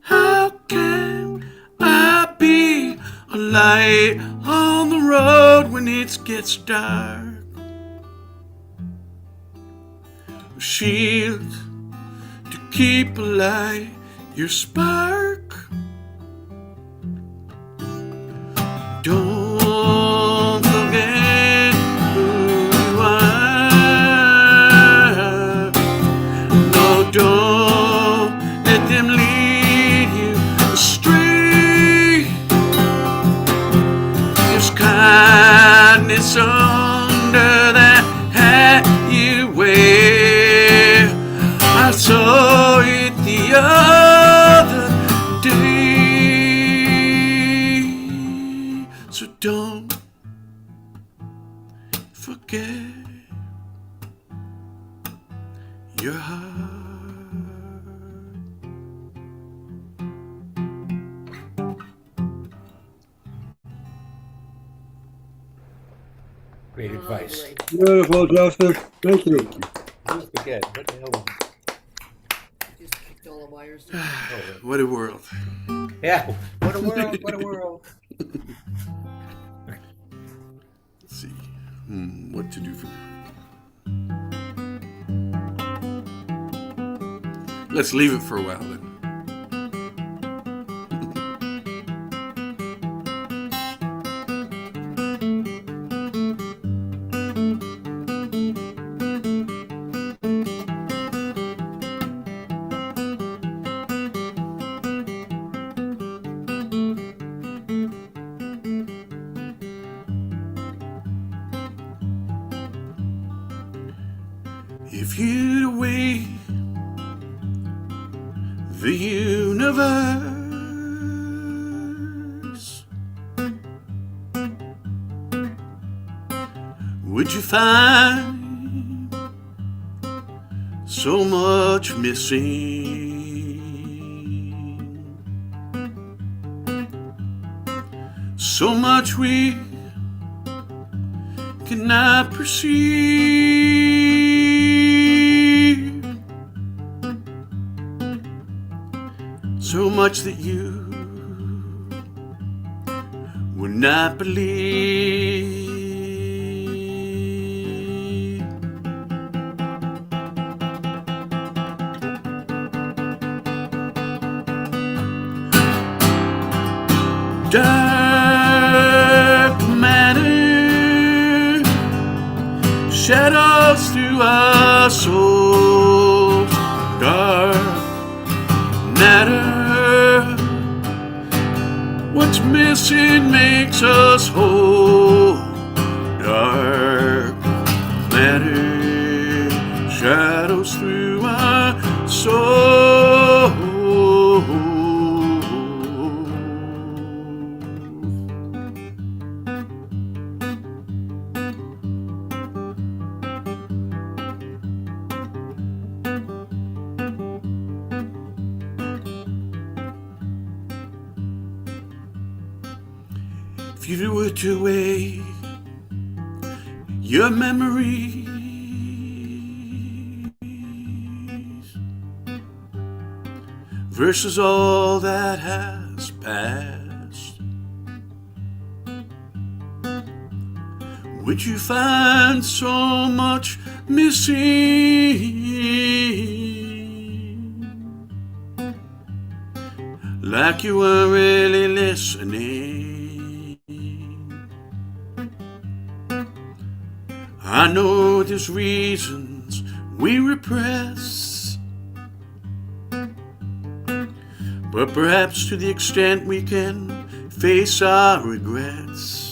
How can I be a light on the road when it gets dark? A shield to keep alight your spark. Don't forget who you are. No, don't let them lead you astray. There's kindness under that hat you wear. I saw it the other day. So don't forget your heart. Great advice. Beautiful, Joseph. Thank you. Don't forget, what the hell? Just kicked all the wires down. What a world. Yeah, what a world, what a world. Let's see. What to do for you. Let's leave it for a while then. If you'd weigh the universe, would you find so much missing? So much we cannot perceive. So much that you would not believe. Dark matter shadows through our souls. Dark matter, what's missing makes us whole. Dark matter shadows through our souls. If you were to weigh your memories versus all that has passed, which you find so much missing, like you were really listening. I know there's reasons we repress, but perhaps to the extent we can face our regrets,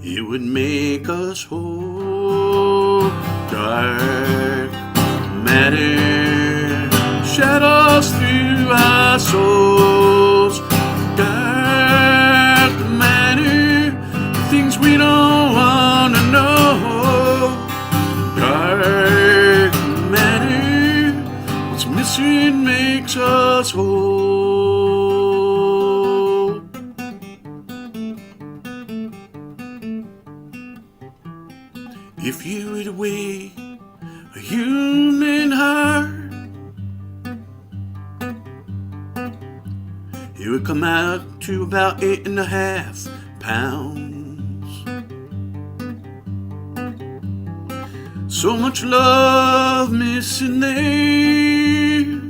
it would make us whole. Dark matter shadows through our souls. Dark matter, things we don't want to know. Dark matter, what's missing makes us whole. If you would weigh a human heart, it would come out to about 8.5 pounds. So much love missing there,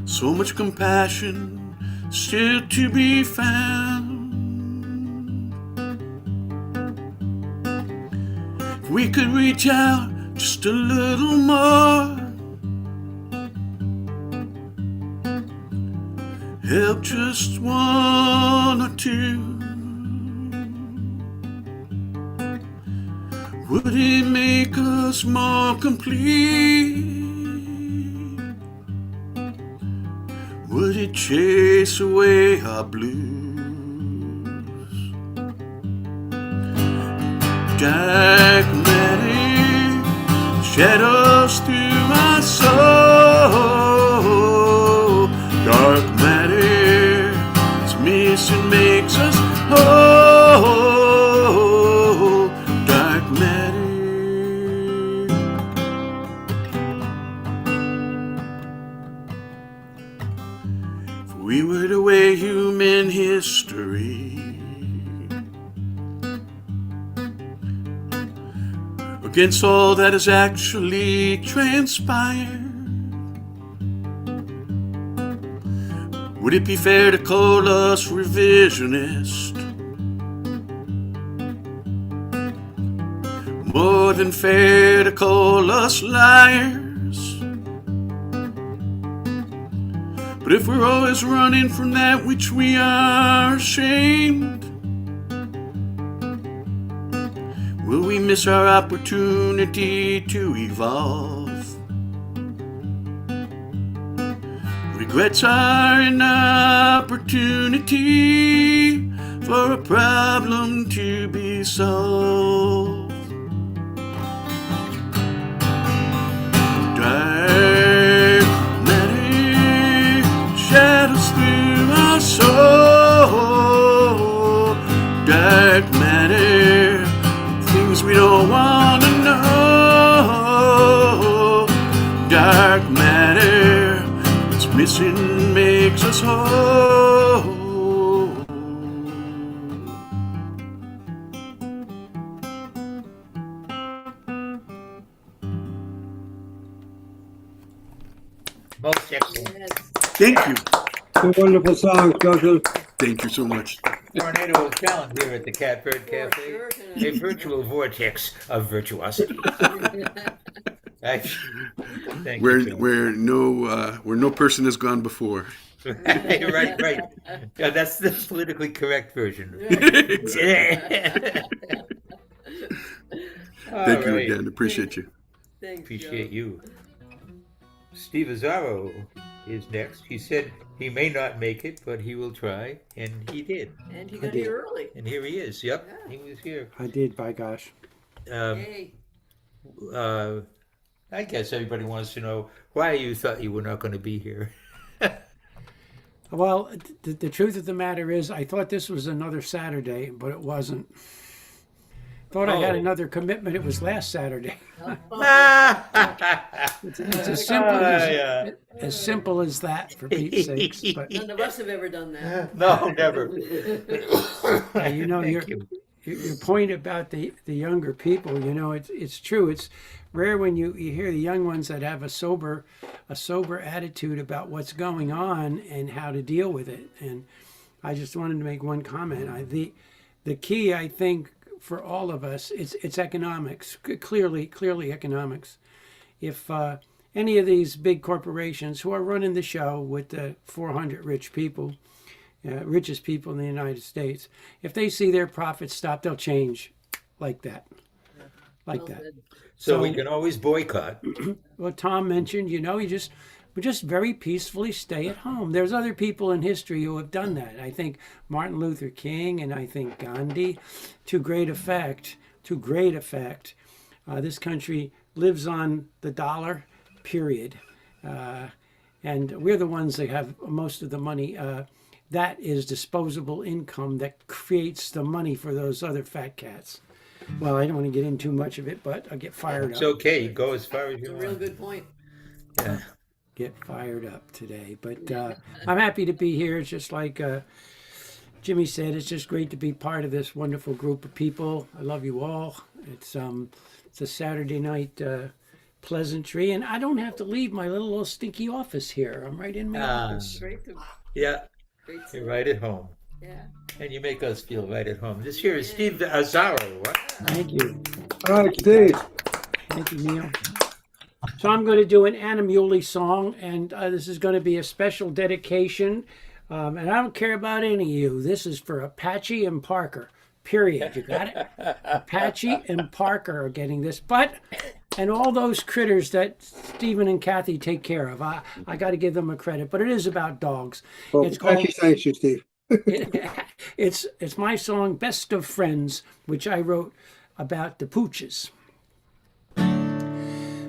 so much compassion still to be found. If we could reach out just a little more, help just one or two, would it make us more complete? Would it chase away our blues? Dark matter shadows through my soul. Dark matter, it's missing makes us whole. Dark matter. If we were to weigh human history against all that has actually transpired, would it be fair to call us revisionist? More than fair to call us liars? But if we're always running from that which we are ashamed, will we miss our opportunity to evolve? Regrets are an opportunity for a problem to be solved. Dark matter shadows through our soul. Dark matter, things we don't want to know. Dark matter, what's missing makes us whole. Most excellent. Yes. Thank you. Two wonderful songs, Joseph. Thank you so much. Tornado of talent here at the Catbird Cafe. Sure. A virtual vortex of virtuosity. Thank you. Where no person has gone before. right. Yeah, that's the politically correct version. Exactly. Thank you right. again. Appreciate you. Thanks, Appreciate Joe. you. Steve Azzaro is next. He said he may not make it, but he will try, and he did. And he got here early. And here he is. Yep, Yeah. he was here. I did, by gosh. Hey. I guess everybody wants to know why you thought you were not going to be here. Well, the truth of the matter is, I thought this was another Saturday, but it wasn't. Thought I had Oh. another commitment. It was last Saturday. It's Yeah. as simple as that, for Pete's sakes. But None of us have ever done that. No, never. you know, Thank you. your point about the younger people, you know, it's true. It's rare when you hear the young ones that have a sober attitude about what's going on and how to deal with it. And I just wanted to make one comment. The key, I think, for all of us, it's economics. Clearly economics. If any of these big corporations who are running the show with the 400 richest people in the United States, if they see their profits stop, they'll change like that. Like that. So we can always boycott. Well, Tom mentioned, you know, we just very peacefully stay at home. There's other people in history who have done that. I think Martin Luther King and I think Gandhi, to great effect. This country lives on the dollar, period. And we're the ones that have most of the money. That is disposable income that creates the money for those other fat cats. Well, I don't want to get into too much of it, but I'll get fired up. It's okay. Go as far as you It's a want. real good point. Yeah. Get fired up today. But I'm happy to be here. It's just like Jimmy said, it's just great to be part of this wonderful group of people. I love you all. It's a Saturday night pleasantry, and I don't have to leave my little stinky office here. I'm right in my office. Great to, Yeah. great to, You're right at home. yeah. And you make us feel right at home. This here is Steve Azzaro. What? Thank you. All right, Steve. Thank you, Neil. So I'm going to do an Anna Muley song, and this is going to be a special dedication. And I don't care about any of you. This is for Apache and Parker. Period. You got it? Apache and Parker are getting this. And all those critters that Stephen and Kathy take care of. I got to give them a credit. But it is about dogs. Well, It's called... Apache thanks you, Steve. It's my song, Best of Friends, which I wrote about the pooches.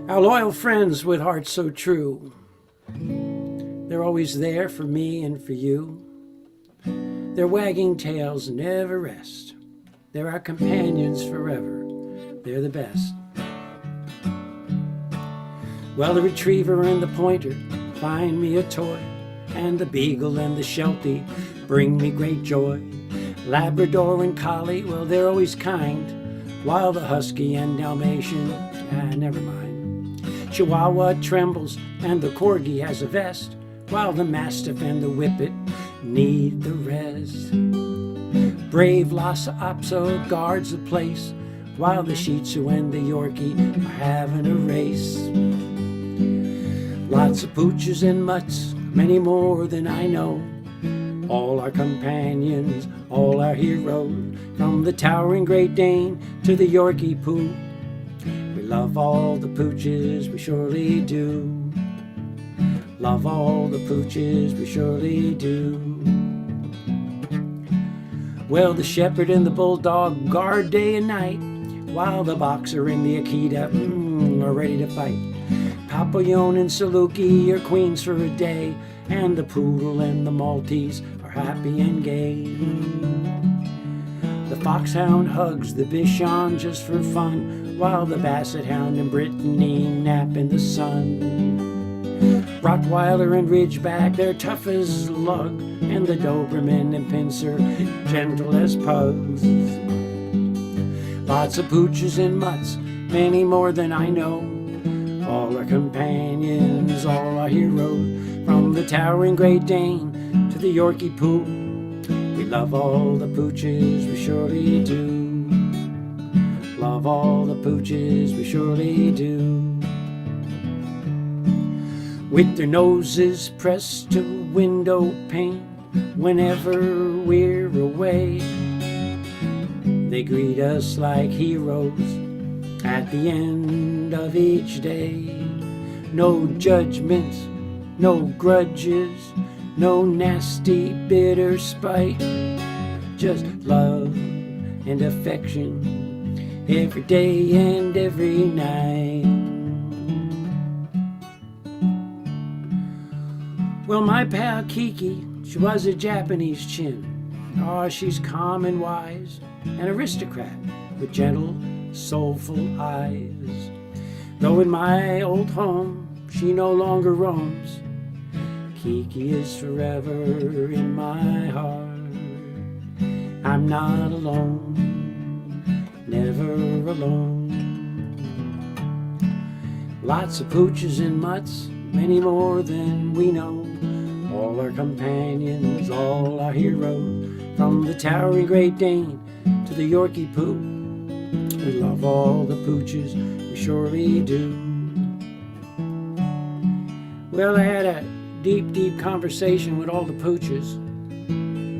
Our loyal friends with hearts so true. They're always there for me and for you. Their wagging tails never rest. They're our companions forever. They're the best. Well, the retriever and the pointer find me a toy, and the beagle and the sheltie bring me great joy. Labrador and collie, well, they're always kind, while the husky and Dalmatian, never mind. Chihuahua trembles and the corgi has a vest, while the mastiff and the whippet need the rest. Brave Lhasa Apso guards the place, while the Shih Tzu and the Yorkie are having a race. Lots of pooches and mutts, many more than I know. All our companions, all our heroes, from the towering Great Dane to the Yorkie Poo. We love all the pooches, we surely do. Love all the pooches, we surely do. Well, the shepherd and the bulldog guard day and night, while the boxer and the Akita are ready to fight. Papillon and Saluki are queens for a day, and the poodle and the Maltese are happy and gay. The foxhound hugs the Bichon just for fun, while the basset hound and Brittany nap in the sun. Rottweiler and Ridgeback, they're tough as lug, and the Doberman and Pinscher gentle as pugs. Lots of pooches and mutts, many more than I know. All our companions, all our heroes, from the towering Great Dane to the Yorkie Poo. We love all the pooches, we surely do. Love all the pooches, we surely do. With their noses pressed to window pane, whenever we're away, they greet us like heroes at the end of each day. No judgments, no grudges, no nasty bitter spite, just love and affection every day and every night. Well, my pal Kiki, she was a Japanese chin. Oh, she's calm and wise, an aristocrat, with gentle, soulful eyes. Though in my old home she no longer roams, Kiki is forever in my heart. I'm not alone, never alone. Lots of pooches and mutts, many more than we know. All our companions, all our heroes, from the towering Great Dane to the Yorkie Poo. We love all the pooches, we surely do. Well, I had a deep, deep conversation with all the pooches,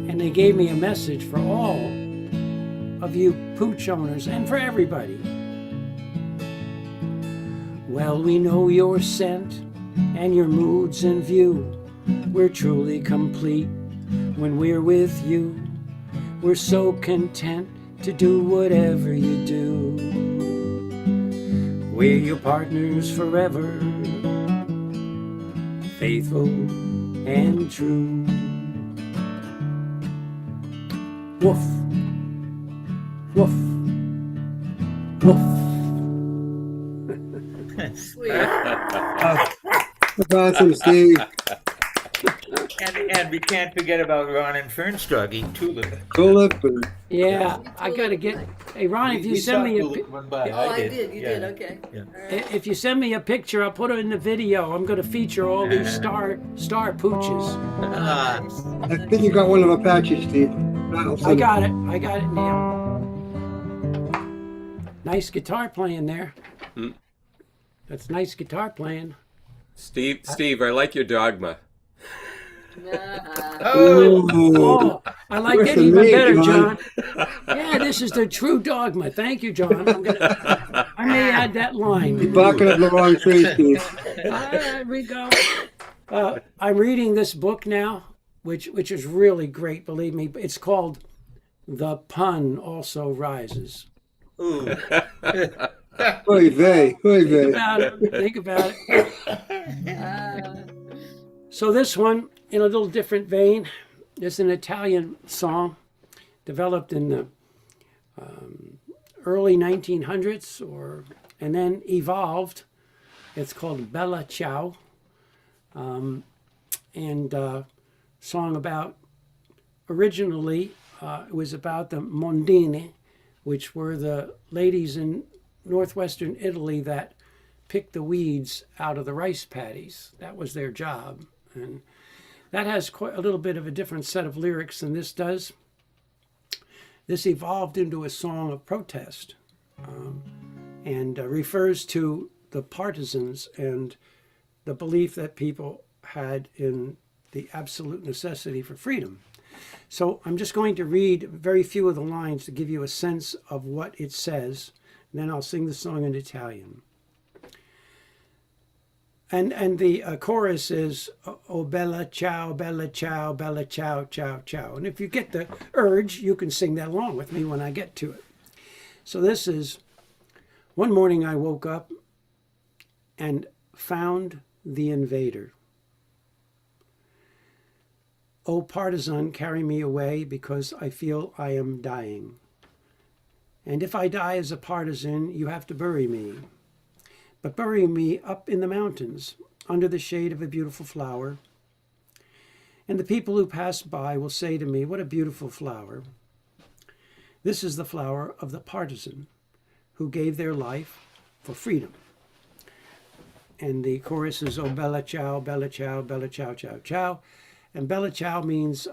and they gave me a message for all of you pooch owners and for everybody. Well, we know your scent and your moods in view. We're truly complete when we're with you. We're so content to do whatever you do. We're your partners forever, faithful and true. Woof, woof, woof. Sweet. That's awesome, Steve. And we can't forget about Ron and Fernstroggy, Tulip. Tulip. Yeah, I gotta get. Hey, Ron, if you send me a I did. You did. Okay. Yeah. if you send me a picture, I'll put it in the video. I'm gonna feature all these star pooches. I think you got one of Apache, Steve. I got it, Neil. Nice guitar playing there. That's nice guitar playing. Steve, I like your dogma. Oh, I like that Listen, even me, better, John. John. Yeah, this is the true dogma. Thank you, John. I may add that line. You're barking up the wrong tree, Steve. There we go. I'm reading this book now, which is really great, believe me. It's called The Pun Also Rises. Ooh. Oy vey, oy vey. Think about it. So this one, in a little different vein, is an Italian song developed in the early 1900s, and then evolved. It's called Bella Ciao, and song about, originally it was about the mondine, which were the ladies in northwestern Italy that picked the weeds out of the rice paddies. That was their job. And that has quite a little bit of a different set of lyrics than this does. This evolved into a song of protest and refers to the partisans and the belief that people had in the absolute necessity for freedom. So I'm just going to read very few of the lines to give you a sense of what it says. And then I'll sing the song in Italian. And the chorus is, oh, bella ciao, bella ciao, bella ciao, ciao, ciao. And if you get the urge, you can sing that along with me when I get to it. So this is, one morning I woke up and found the invader. Oh, partisan, carry me away because I feel I am dying. And if I die as a partisan, you have to bury me. But bury me up in the mountains, under the shade of a beautiful flower. And the people who pass by will say to me, what a beautiful flower. This is the flower of the partisan who gave their life for freedom. And the chorus is, oh, bella ciao, bella ciao, bella ciao, ciao, ciao. And bella ciao means,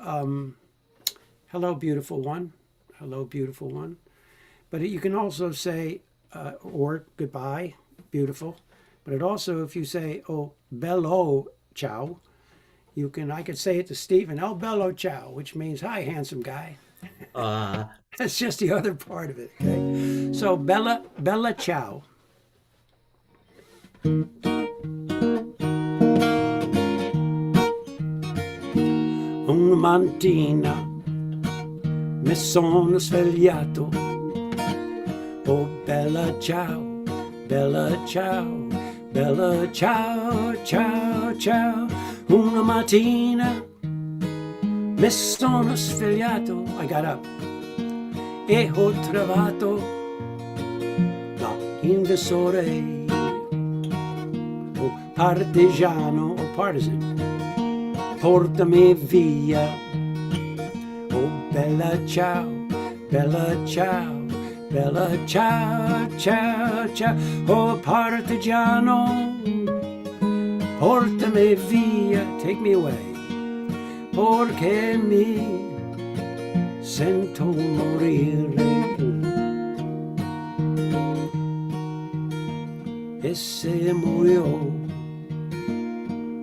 hello, beautiful one. Hello, beautiful one. But you can also say, or goodbye, beautiful. But it also, if you say, oh, bello ciao, I could say it to Stephen, oh, bello ciao, which means, hi, handsome guy. That's just the other part of it, okay? So, bella ciao. Una mattina mi sono svegliato. Oh, bella ciao, bella ciao, bella ciao, ciao, ciao. Una mattina mi sono svegliato. I got up e ho trovato invasore, oh partigiano, oh partisan, portami via, oh bella ciao, bella ciao, bella ciao, ciao, ciao, oh partigiano, portami via, take me away, porque mi sento morire. E se muoio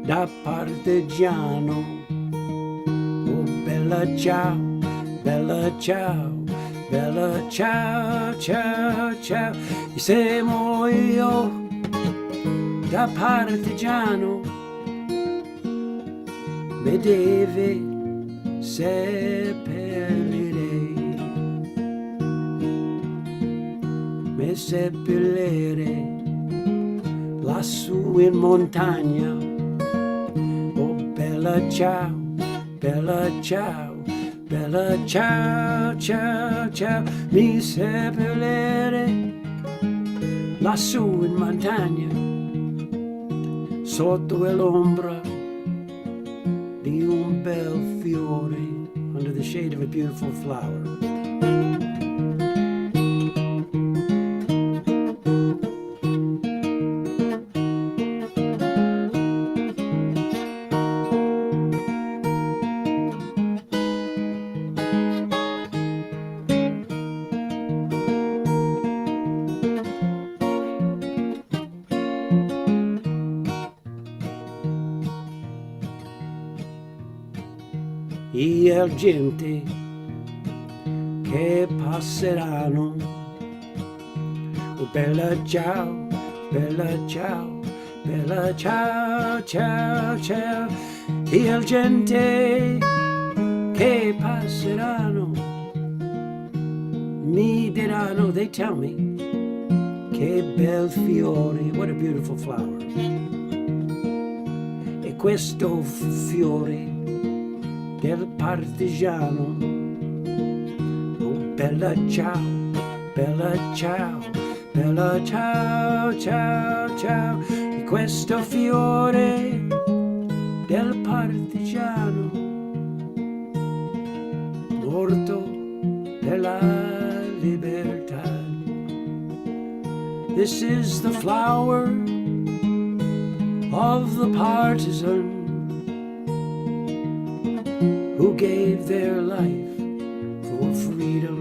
da partigiano, oh bella ciao, bella ciao, bella ciao, ciao, ciao. E se muoio da partigiano, mi deve seppellire, mi seppellire lassù in montagna, oh bella ciao, bella ciao, bella ciao, ciao, ciao, mi seppellire lassù in montagna, sotto l'ombra di un bel fiore, under the shade of a beautiful flower. E gente che passeranno, oh bella ciao, bella ciao, bella ciao, ciao, ciao, e gente che passeranno, mi diranno, they tell me, che bel fiore, what a beautiful flower, e questo fiore del partigiano, oh bella ciao, bella ciao, bella ciao, ciao, ciao, e questo fiore del partigiano, morto della libertà. This is the flower of the partisan who gave their life for freedom.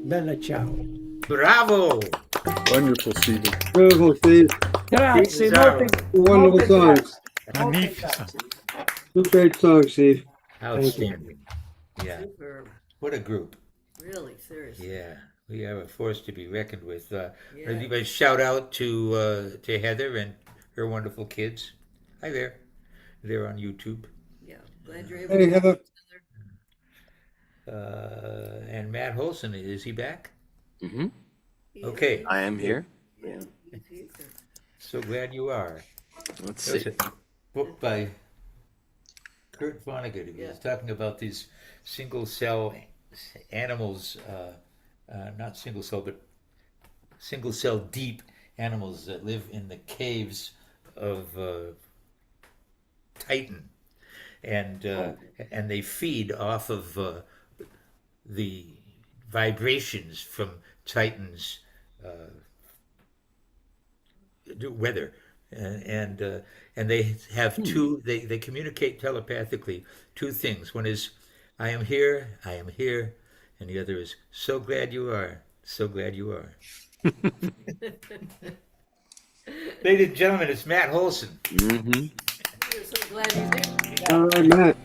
Bella ciao. Bravo! Wonderful, Stephen. Beautiful, Steve. Grazie, Wonderful songs. Magnificent. Two great songs, Steve. Outstanding. Yeah. Superb. What a group. Really, seriously. Yeah. We are a force to be reckoned with. A shout out to Heather and her wonderful kids. Hi there. They're on YouTube. Yeah, glad you're able Hey, to Heather. And Matt Holson, is he back? Mm-hmm. Okay. I am here. Yeah. So glad you are. Let's There's see. a book by Kurt Vonnegut. He was talking about these single cell animals, not single cell, but single cell deep animals that live in the caves of Titan, and they feed off of the vibrations from Titan's weather, and they have two. They communicate telepathically two things. One is, "I am here, and the other is, "So glad you are, so glad you are." Ladies and gentlemen, it's Matt Holson. Mm-hmm. We're so glad he's here. All right, Matt.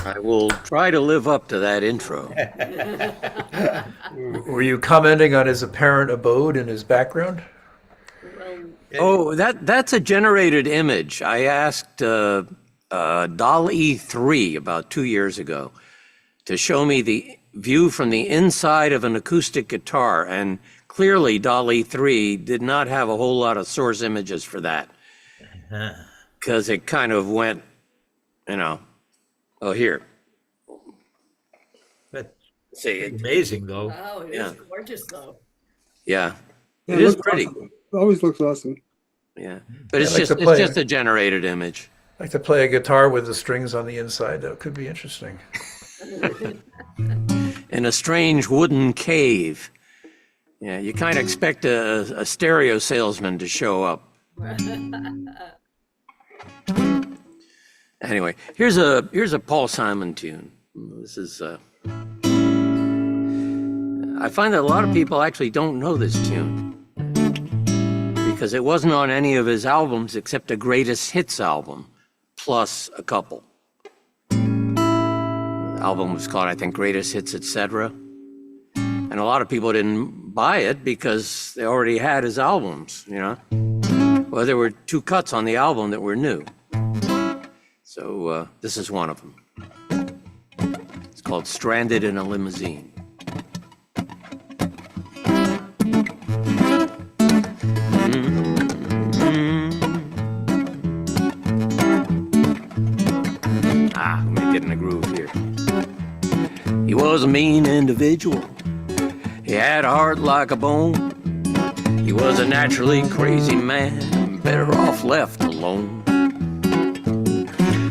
I will try to live up to that intro. Were you commenting on his apparent abode and his background? Oh, that's a generated image. I asked DALL-E 3 about 2 years ago to show me the view from the inside of an acoustic guitar, and clearly Dolly 3 did not have a whole lot of source images for that. Because it kind of went, here. That's See, amazing, though. Wow, it is gorgeous, though. Yeah, Yeah, it is looks pretty. awesome. It always looks awesome. Yeah, but Yeah, it's I like just to play it's just a generated image. like to play a guitar with the strings on the inside. That could be interesting. In a strange wooden cave. Yeah, you kind of expect a stereo salesman to show up. Anyway, here's a Paul Simon tune. This is I find that a lot of people actually don't know this tune because it wasn't on any of his albums except a greatest hits album, plus a couple. The album was called, I think, Greatest Hits, Etc. And a lot of people didn't buy it because they already had his albums, Well, there were 2 cuts on the album that were new. So this is one of them. It's called Stranded in a Limousine. Let me get in the groove here. He was a mean individual. He had a heart like a bone. He was a naturally crazy man, better off left alone.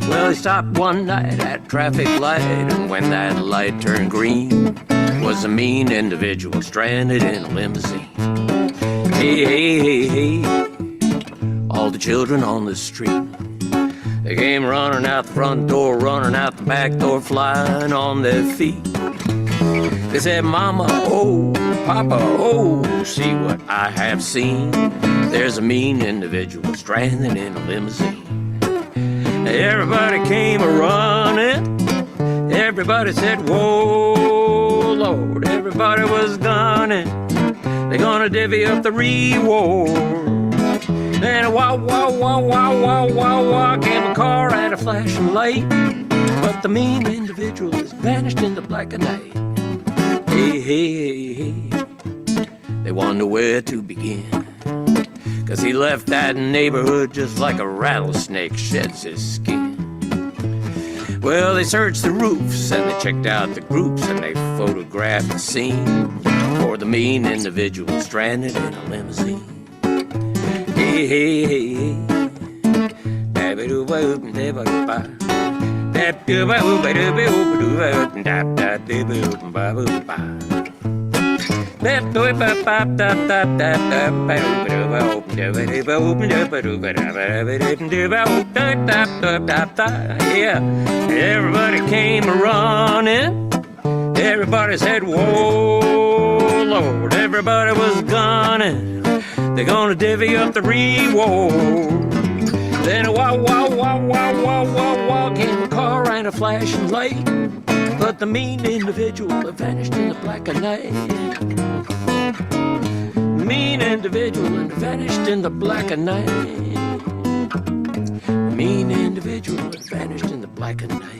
Well, he stopped one night at a traffic light, and when that light turned green, was a mean individual stranded in a limousine. Hey, hey, hey, hey, all the children on the street, they came running out the front door, running out the back door, flying on their feet. They said, Mama, oh, Papa, oh, see what I have seen. There's a mean individual stranded in a limousine. Everybody came a-running. Everybody said, whoa, Lord. Everybody was gunning. They're gonna divvy up the reward. Then wah, wah, wah, wah, wah, wah, wah, came a car and a flashing light. But the mean individual has vanished in the black of night. Hey, hey, hey, hey, they wonder where to begin. 'Cause he left that neighborhood just like a rattlesnake sheds his skin. Well, they searched the roofs and they checked out the groups and they photographed the scene for the mean individual stranded in a limousine. Hey, hey, hey, hey. Yeah, everybody came a-running. Everybody said, whoa, Lord. Everybody was gunning. They're gonna divvy up the reward. Then wah, wah, wah, wah, wah, wah, wah, came a car and a flashing light. But the mean individual had vanished in the black of night. The mean individual had vanished in the black of night. The mean individual had vanished in the black of night.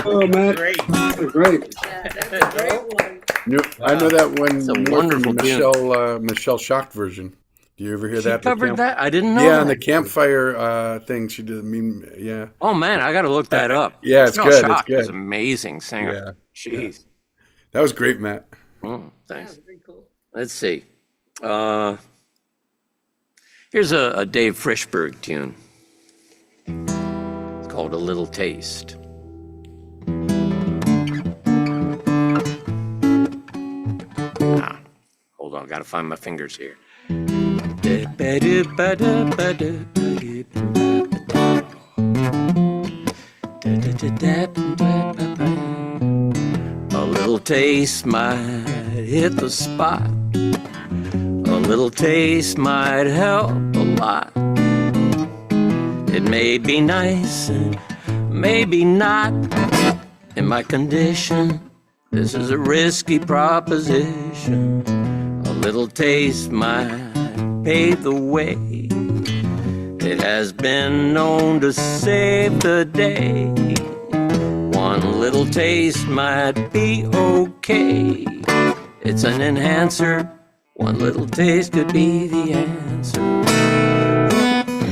Oh, man. Great. Great. Yeah, that's a great one. I know that one. It's a more from wonderful tune. Michelle Schacht version. Do you ever hear She that? covered that? I didn't know Yeah, that. on the campfire thing, she did. Yeah. Oh man, I got to look that up. Yeah, it's Michelle good. It's Schacht good. is an amazing singer. Yeah. Jeez. That was great, Matt. Oh, thanks. Very cool. Let's see. Here's a Dave Frischberg tune. It's called A Little Taste. Hold on, gotta find my fingers here. A little taste might hit the spot. A little taste might help a lot. It may be nice and maybe not. In my condition, this is a risky proposition. A little taste might pave the way. It has been known to save the day. One little taste might be okay. It's an enhancer. One little taste could be the answer.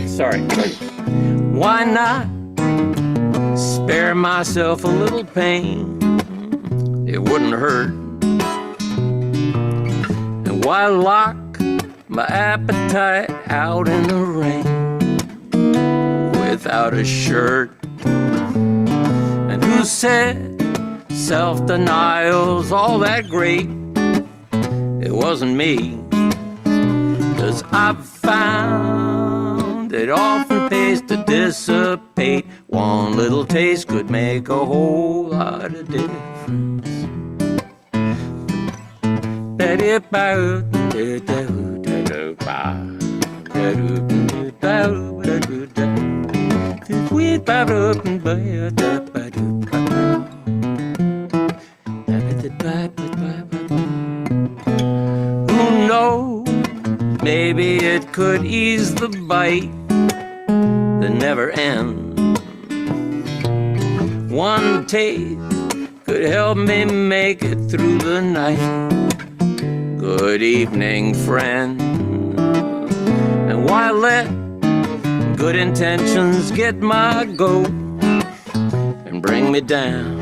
Sorry. Why not spare myself a little pain? It wouldn't hurt. And why lock my appetite out in the rain without a shirt? And who said self-denial's all that great? It wasn't me, 'cause I've found it often pays to dissipate. One little taste could make a whole lot of difference. Who knows? Maybe it could ease the bite that never ends. One taste could help me make it through the night. Good evening, friend. And why let good intentions get my goat and bring me down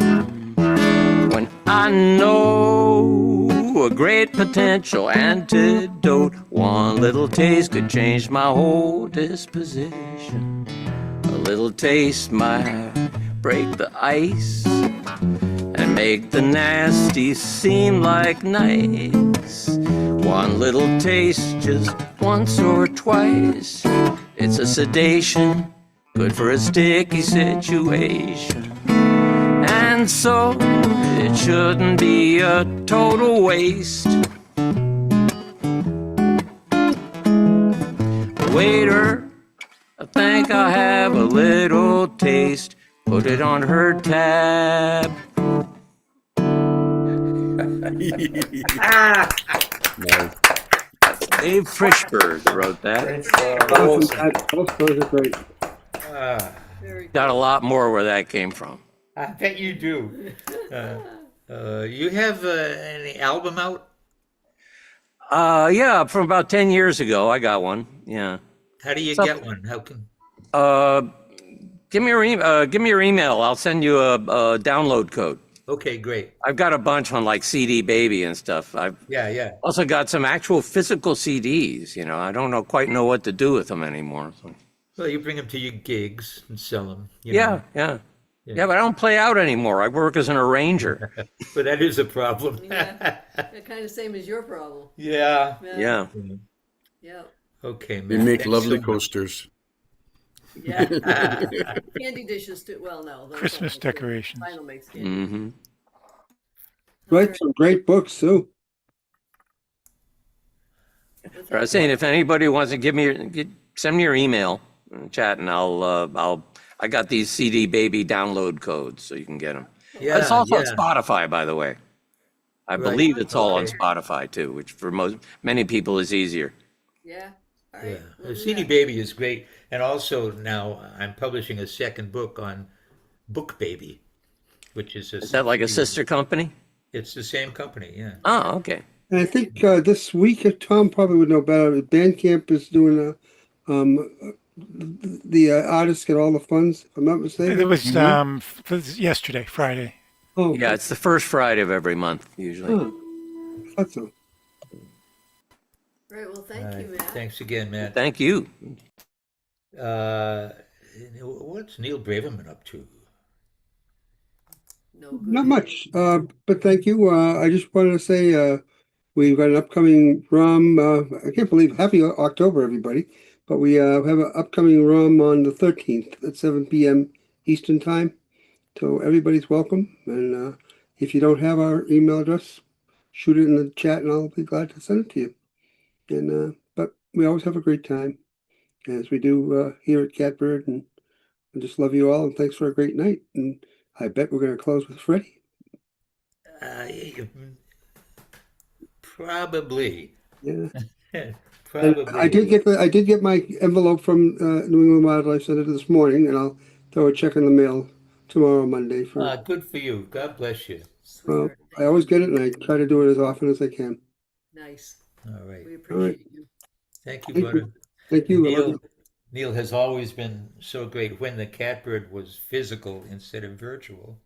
when I know a great potential antidote? One little taste could change my whole disposition. A little taste might break the ice and make the nasty seem like nice. One little taste just once or twice. It's a sedation, good for a sticky situation. And so it shouldn't be a total waste. Waiter, I think I'll have a little taste. Put it on her tab. Dave Frischberg wrote that. Both those are great. Got a lot more where that came from. I bet you do. You have an album out? Yeah, from about 10 years ago, I got one. Yeah. How do you get one? How can? Give me your email. I'll send you a download code. Okay, great. I've got a bunch on like CD Baby and stuff. I've Yeah. also got some actual physical CDs. You know, I don't quite know what to do with them anymore. So. Well, you bring them to your gigs and sell them. Yeah, but I don't play out anymore. I work as an arranger. But that is a problem. Yeah, kind of same as your problem. Yeah. Yeah. Okay, man. We make Thanks lovely so much. coasters. Yeah. Candy dishes too. Well, no. those Christmas don't make it. decorations. Vinyl makes candy. Mm-hmm. Right, some great books too. I was saying, if anybody wants to send me your email in chat, and I got these CD Baby download codes, so you can get them. Yeah, It's also on yeah. Spotify, by the way. I Right. believe it's all on Okay. Spotify too, which for many people is easier. Yeah. All Yeah, right. we'll do CD that. Baby is great, and also now I'm publishing a second book on Book Baby, which is Is that like a sister company? It's the same company, yeah. Oh, okay. And I think this week, Tom probably would know better. Bandcamp is doing the artists get all the funds. If I'm not mistaken. It was yesterday, Friday. Oh, Yeah, it's the first Friday of every month usually. I thought so. Right. Well, thank you, Matt. Thanks again, Matt. Thank you. What's Neil Braverman up to? No good. Not much, but thank you. I just wanted to say we've got an upcoming ROM. I can't believe happy October, everybody. But we have an upcoming ROM on the 13th at 7 p.m. Eastern Time. So everybody's welcome. And if you don't have our email address, shoot it in the chat and I'll be glad to send it to you. And but we always have a great time, as we do here at Catbird. And I just love you all and thanks for a great night. And I bet we're going to close with Freddie. Probably. Yeah. And I Probably. did get my envelope from New England Wildlife Center this morning, and I'll throw a check in the mail tomorrow, Monday. Good for you. God bless you. Sweetheart. I always get it, and I try to do it as often as I can. Nice. All right. We All right. appreciate you. Thank you, Thank brother. you. Thank And you. I love you. Neil has always been so great. When the Catbird was physical instead of virtual,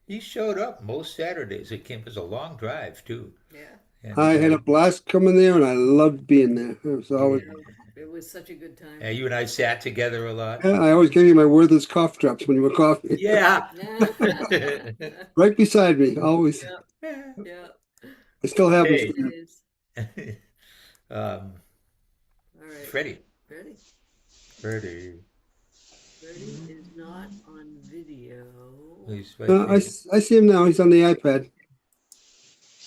he showed up most Saturdays. It was a long drive too. Yeah. And I had a blast coming there, and I loved being there. It was always. It was such a good time. you and I sat together a lot. Yeah, I always gave you my Werther's cough drops when you were coughing. Yeah. Right beside me, always. Yeah. I still have Hey. them. All right. Freddie. Freddie. Freddie. Freddie is not on video. He's I see him now. He's on the iPad.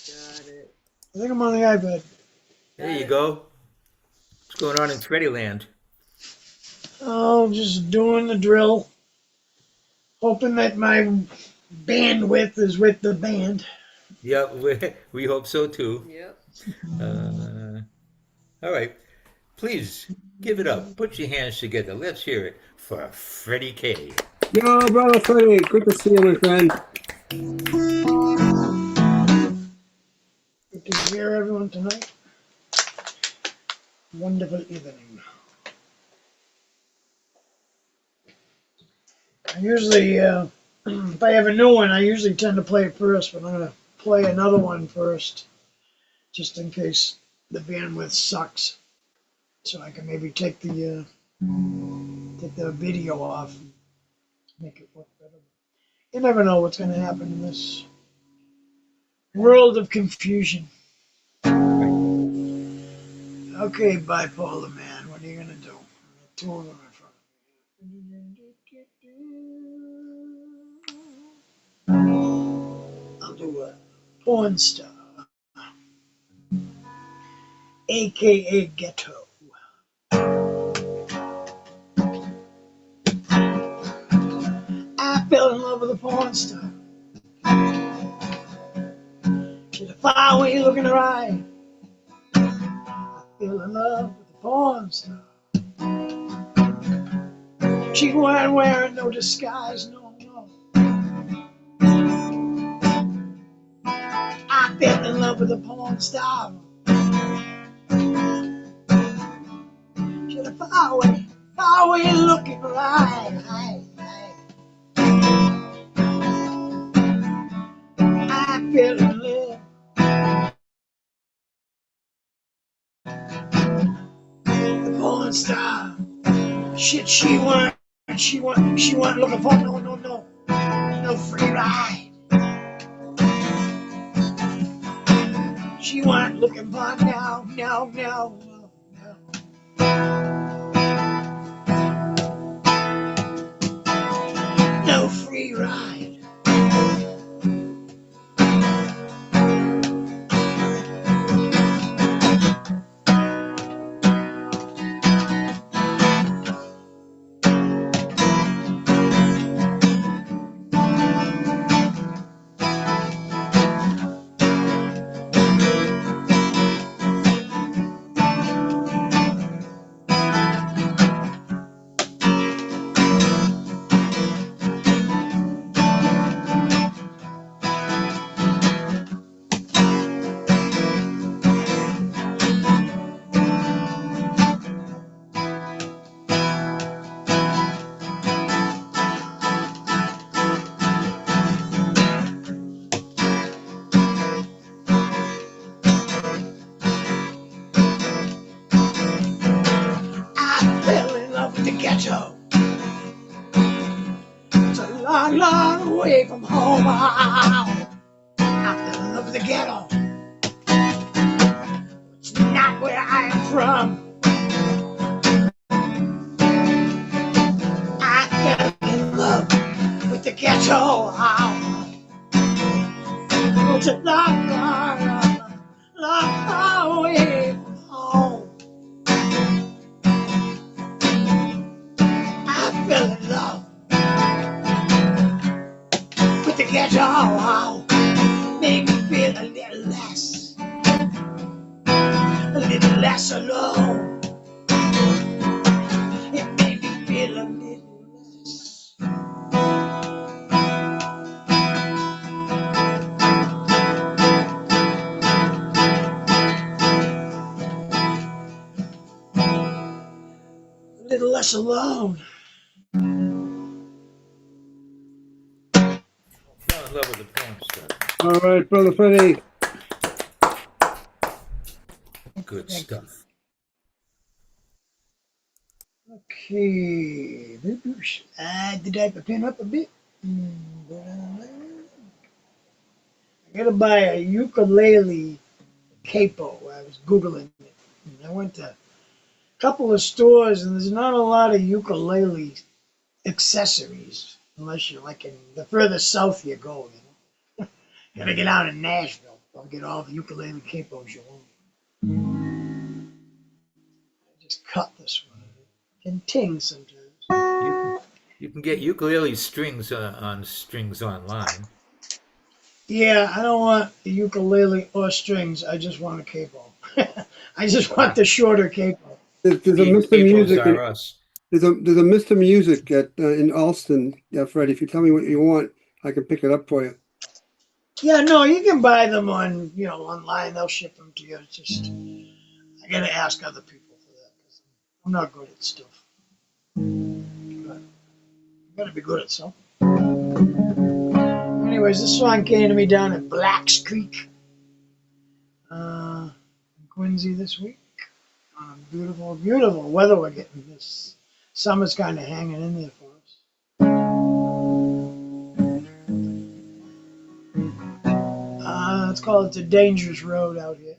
Got it. I think I'm on the iPad. There you go. What's going on in Freddie land? Oh, just doing the drill. Hoping that my bandwidth is with the band. Yeah, we hope so too. Yep. All right. Please give it up. Put your hands together. Let's hear it for Freddie K. Yo, brother Freddie. Good to see you, my friend. Good to hear everyone tonight. Wonderful evening. I usually, if I have a new one, I usually tend to play it first, but I'm going to play another one first, just in case the bandwidth sucks. So I can maybe take the video off and make it work better. You never know what's going to happen in this world of confusion. Okay, bipolar man, what are you going to do? Two of them in front of me. I'll do a porn star, aka ghetto. I fell in love with a porn star. She's a faraway look in her eye. I fell in love with a porn star. She wasn't wearing no disguise, no. I fell in love with a porn star. She had a faraway look in her eye. I fell in love. The porn star. Shit, she wasn't looking for no free ride. She wasn't looking for no free ride. It's a long, long way from home. I fell in love with the ghetto. It's not where I am from. I fell in love with the ghetto. It's a long, long way from home. I fell in love with the ghetto. Made me feel a little less little less alone. Fell in love with the poem stuff. All right, Brother Freddie. Good stuff. Okay. Did I pin up a bit? I gotta buy a ukulele capo. I was Googling it. And I went to a couple of stores and there's not a lot of ukulele accessories unless you're like in the further south you go, you know. Gotta get out in Nashville. I'll get all the ukulele capos you want. I just cut this one. It can ting sometimes. You can get ukulele strings on strings online. Yeah, I don't want a ukulele or strings. I just want a capo. I just want the shorter capo. There's a Mr. Music. There's a Mr. Music at in Alston, Freddie. If you tell me what you want, I can pick it up for you. Yeah, no, you can buy them on online. They'll ship them to you. It's just I gotta ask other people for that because I'm not good at stuff. But you gotta be good at something. Anyways, this song came to me down at Blacks Creek, in Quincy this week. Beautiful, beautiful weather we're getting. This summer's kind of hanging in there for us. Let's call it the dangerous road out here.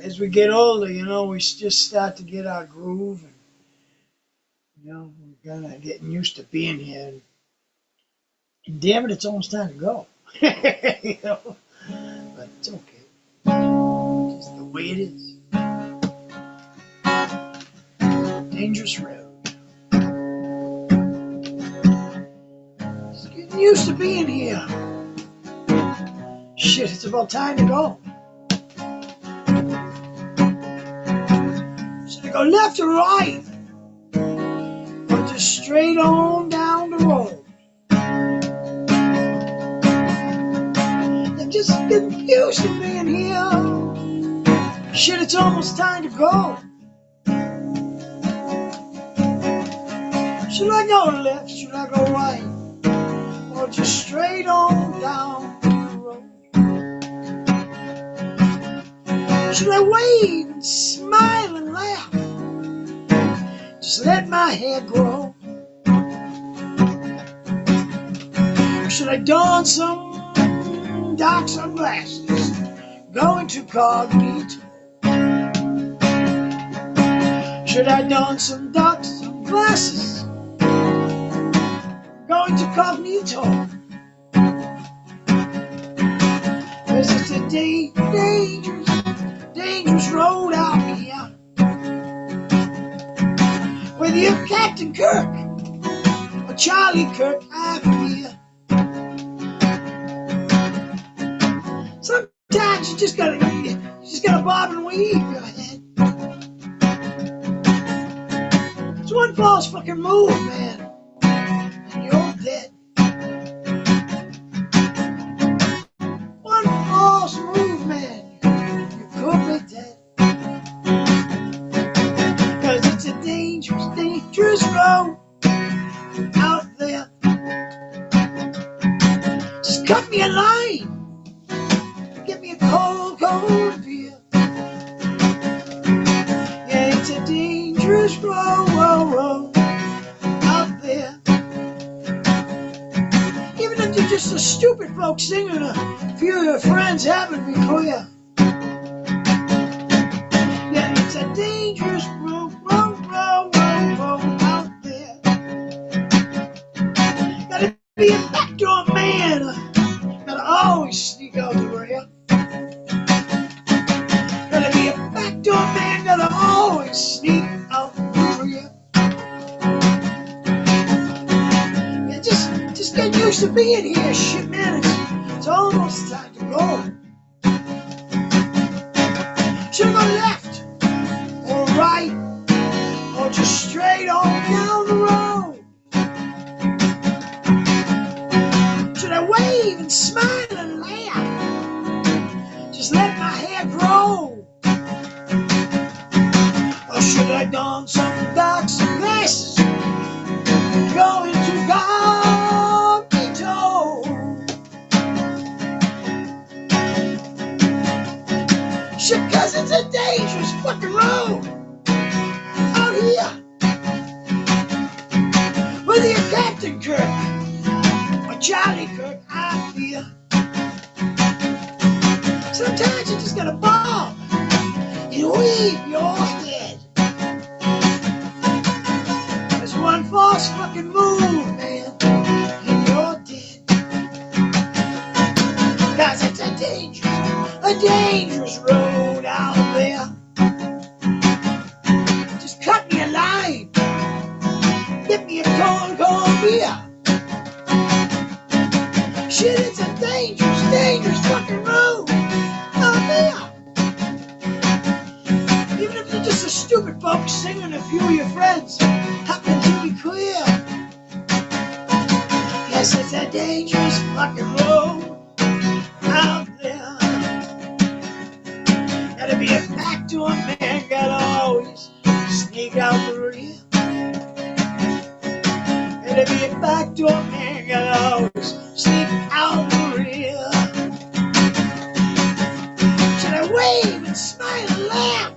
As we get older, we just start to get our groove, and we're kind of getting used to being here. And damn it, it's almost time to go. But it's okay. Just the way it is. Dangerous road. Just getting used to being here. Shit, it's about time to go. Should I go left or right? Or just straight on down the road? I'm just getting used to being here. Shit, it's almost time to go. Should I go left? Should I go right? Or just straight on down the road? Should I wave and smile and laugh? Just let my hair grow? Or should I don some dark sunglasses, go into cognito? Should I don some dark sunglasses, go into cognito? 'Cause it's a dangerous, dangerous road out here. Whether you're Captain Kirk or Charlie Kirk, I fear. Sometimes you just gotta bob and weave your head. It's one false fucking move, man, and you're dead. One false move, man, you could be dead. 'Cause it's a dangerous, dangerous road out there. Just cut me a line. Get me a cold, cold beer. Yeah, it's a dangerous road out there. Even if you're just a stupid folk singing, a few of your friends haven't been clear. Yeah, it's a dangerous road out there. Gotta be a backdoor man. Gotta always sneak out the rear. Gotta be a backdoor man, gotta always sneak out the rear. Yeah, just get used to being here, shit, man. It's almost time to go. Should I go left or right or just straight on down the road? Should I wave and smile and laugh? Just let my hair grow? Should I don some dark sunglasses? Going to Garbito. Shit, cause it's a dangerous fucking road out here. Whether you're Captain Kirk or Charlie Kirk, I fear. Sometimes you just gotta bob and weave your head. There's one false fucking move, man, and you're dead. Cause it's a dangerous road out there. Just cut me a line, get me a cold beer. Shit, it's a dangerous fucking road out there. Even if you're just a stupid folk singing a few of your friends happen to be queer. Yes, it's a dangerous fucking road out there. Gotta be a backdoor man, gotta always sneak out the rear. Gotta be a backdoor man, gotta always sneak out the rear. Should I wave and smile and laugh?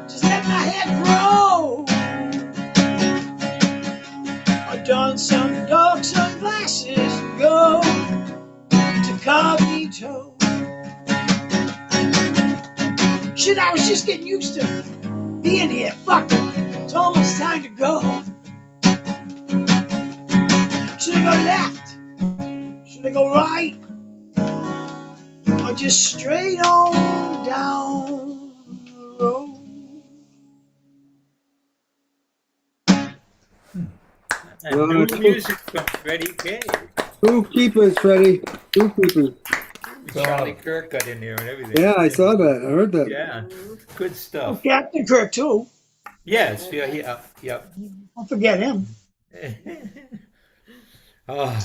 Just let my hair grow. Or don some dark sunglasses and go to Cognito. Shit, I was just getting used to being here. Fuck it. It's almost time to go. Should I go left? Should I go right? Or just straight on down the road? And new music from Freddie K. Two keepers, Freddie. Two keepers. Charlie Kirk got in there and everything. Yeah, I saw that. I heard that. Yeah, good stuff. Captain Kirk, too. Yes, yeah. Don't forget him. Oh,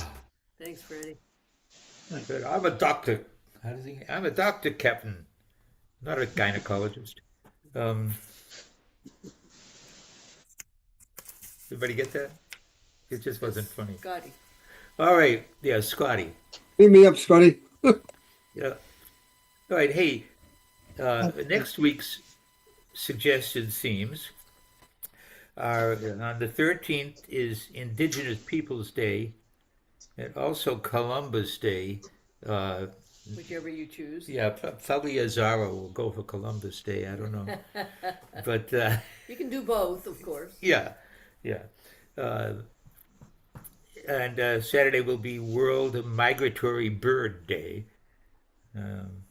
Thanks, Freddie. I'm a doctor. I'm a doctor, Captain. Not a gynecologist. Everybody get that? It just wasn't funny. Scotty. All right. Yeah, Scotty. Beat me up, Scotty. Yeah. All right. Hey, next week's suggested themes are on the 13th is Indigenous Peoples Day and also Columbus Day. Whichever you choose. Yeah, probably Azara will go for Columbus Day. I don't know. But you can do both, of course. yeah. And Saturday will be World Migratory Bird Day. And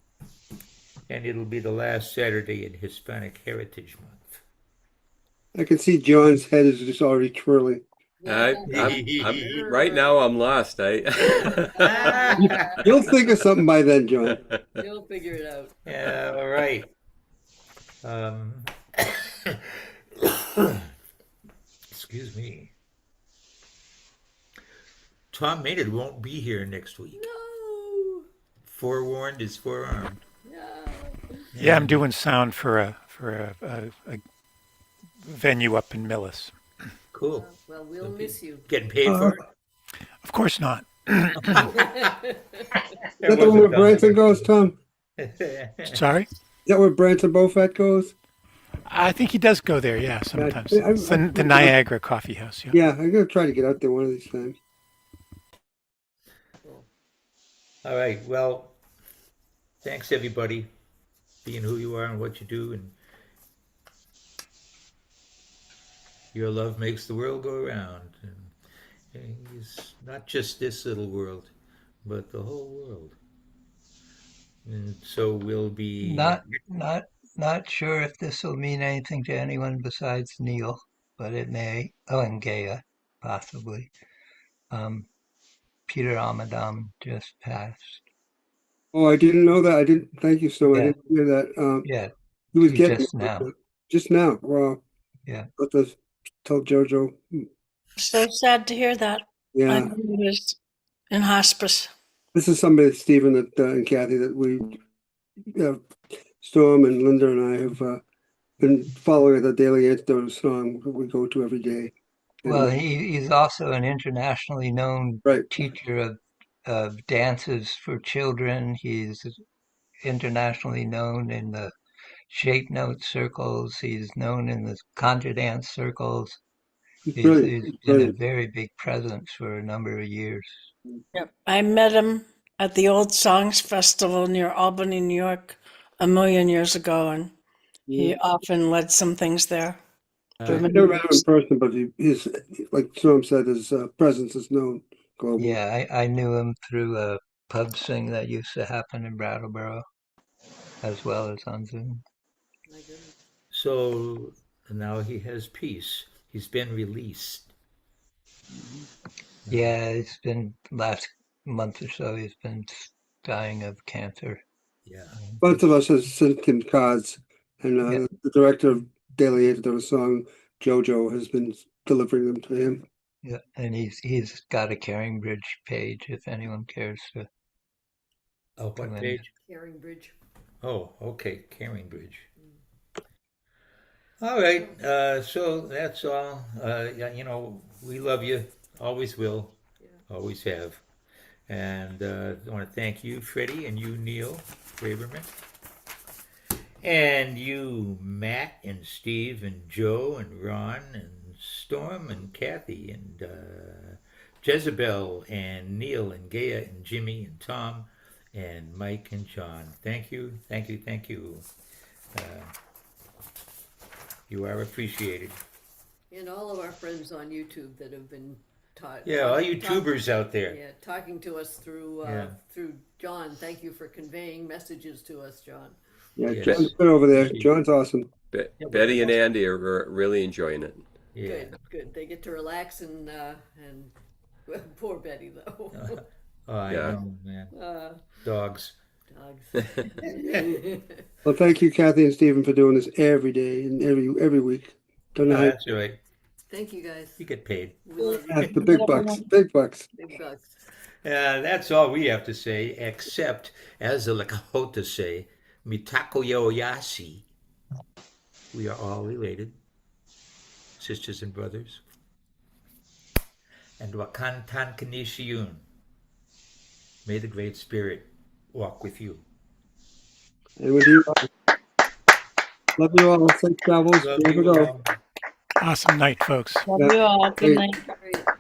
it'll be the last Saturday in Hispanic Heritage Month. I can see John's head is just already twirling. I'm right now. I'm lost. You'll think of something by then, John. You'll figure it out. Yeah. All right. Excuse me. Tom Maynard won't be here next week. No. Forewarned is forearmed. No. Yeah, I'm doing sound for a venue up in Millis. Cool. Well, we'll miss you. Getting paid for it? Of course not. Is that the one where Branson goes, Tom? Sorry? Is that where Branson Bofat goes? I think he does go there, yeah, sometimes. Yeah, It's the Niagara Coffee House, yeah. Yeah, I'm going to try to get out there one of these times. All right. Well, thanks everybody, being who you are and what you do, and your love makes the world go around. And it's not just this little world, but the whole world. And so we'll be Not sure if this will mean anything to anyone besides Neil, but it may. Oh, and Gaia, possibly. Peter Amadam just passed. Oh, I didn't know that. I didn't. Thank you, Snow. I didn't hear that. Yeah, he was getting just now. Just now. Wow. Yeah. I'll have to tell Jojo. So sad to hear that. Yeah. I knew he was in hospice. This is somebody, Stephen, that and Kathy, that we, Storm and Linda and I have been following the Daily Antidote song we go to every day. Well, he's also an internationally known teacher of dances for children. He's internationally known in the shape note circles. He's known in the contra dance circles. He's been a very big presence for a number of years. Yep. I met him at the Old Songs Festival near Albany, New York, a million years ago, and he often led some things there. I never met him in person, but he's, like Storm said, his presence is known globally. Yeah, I knew him through a pub sing that used to happen in Brattleboro, as well as on Zoom. So now he has peace. He's been released. Yeah, it's been last month or so. He's been dying of cancer. Yeah. Both of us has sent him cards, and the director of Daily Antidote song, JoJo, has been delivering them to him. Yeah, and he's got a Caring Bridge page if anyone cares to. Oh, what page? Caring Bridge. Oh, okay, Caring Bridge. All right, so that's all. You know, we love you, always will, always have. And I want to thank you, Freddie, and you, Neil Braverman. And you, Matt, and Steve, and Joe, and Ron, and Storm, and Kathy, and Jezebel, and Neil, and Gaia, and Jimmy, and Tom, and Mike, and John. Thank you, thank you, thank you. You are appreciated. And all of our friends on YouTube that have been taught. Yeah, all you tubers out there. Yeah, talking to us through through John. Thank you for conveying messages to us, John. Yeah, John's good over there. John's awesome. Betty and Andy are really enjoying it. Yeah. Good, good. They get to relax and poor Betty though. I know, man. Dogs. Dogs. Well, thank you, Kathy and Stephen, for doing this every day and every week. Don't know how That's right. Thank you guys. You get paid. We love you. that's the big bucks. Big bucks. Big bucks. That's all we have to say, except, as the Lakota say, Mitako Yoyasi. We are all related, sisters and brothers. And Wakantan Kanishiyun. May the Great Spirit walk with you. And with you, love you all. Safe travels. Love Here we you go. all. Awesome night, folks. Love you all. Good night.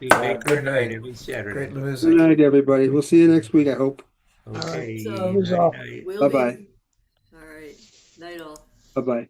We make good night every Saturday. Great Good music. night, everybody. We'll see you next week, I hope. Okay. So, Night, night. we'll Bye-bye. All right. Night all. Bye-bye.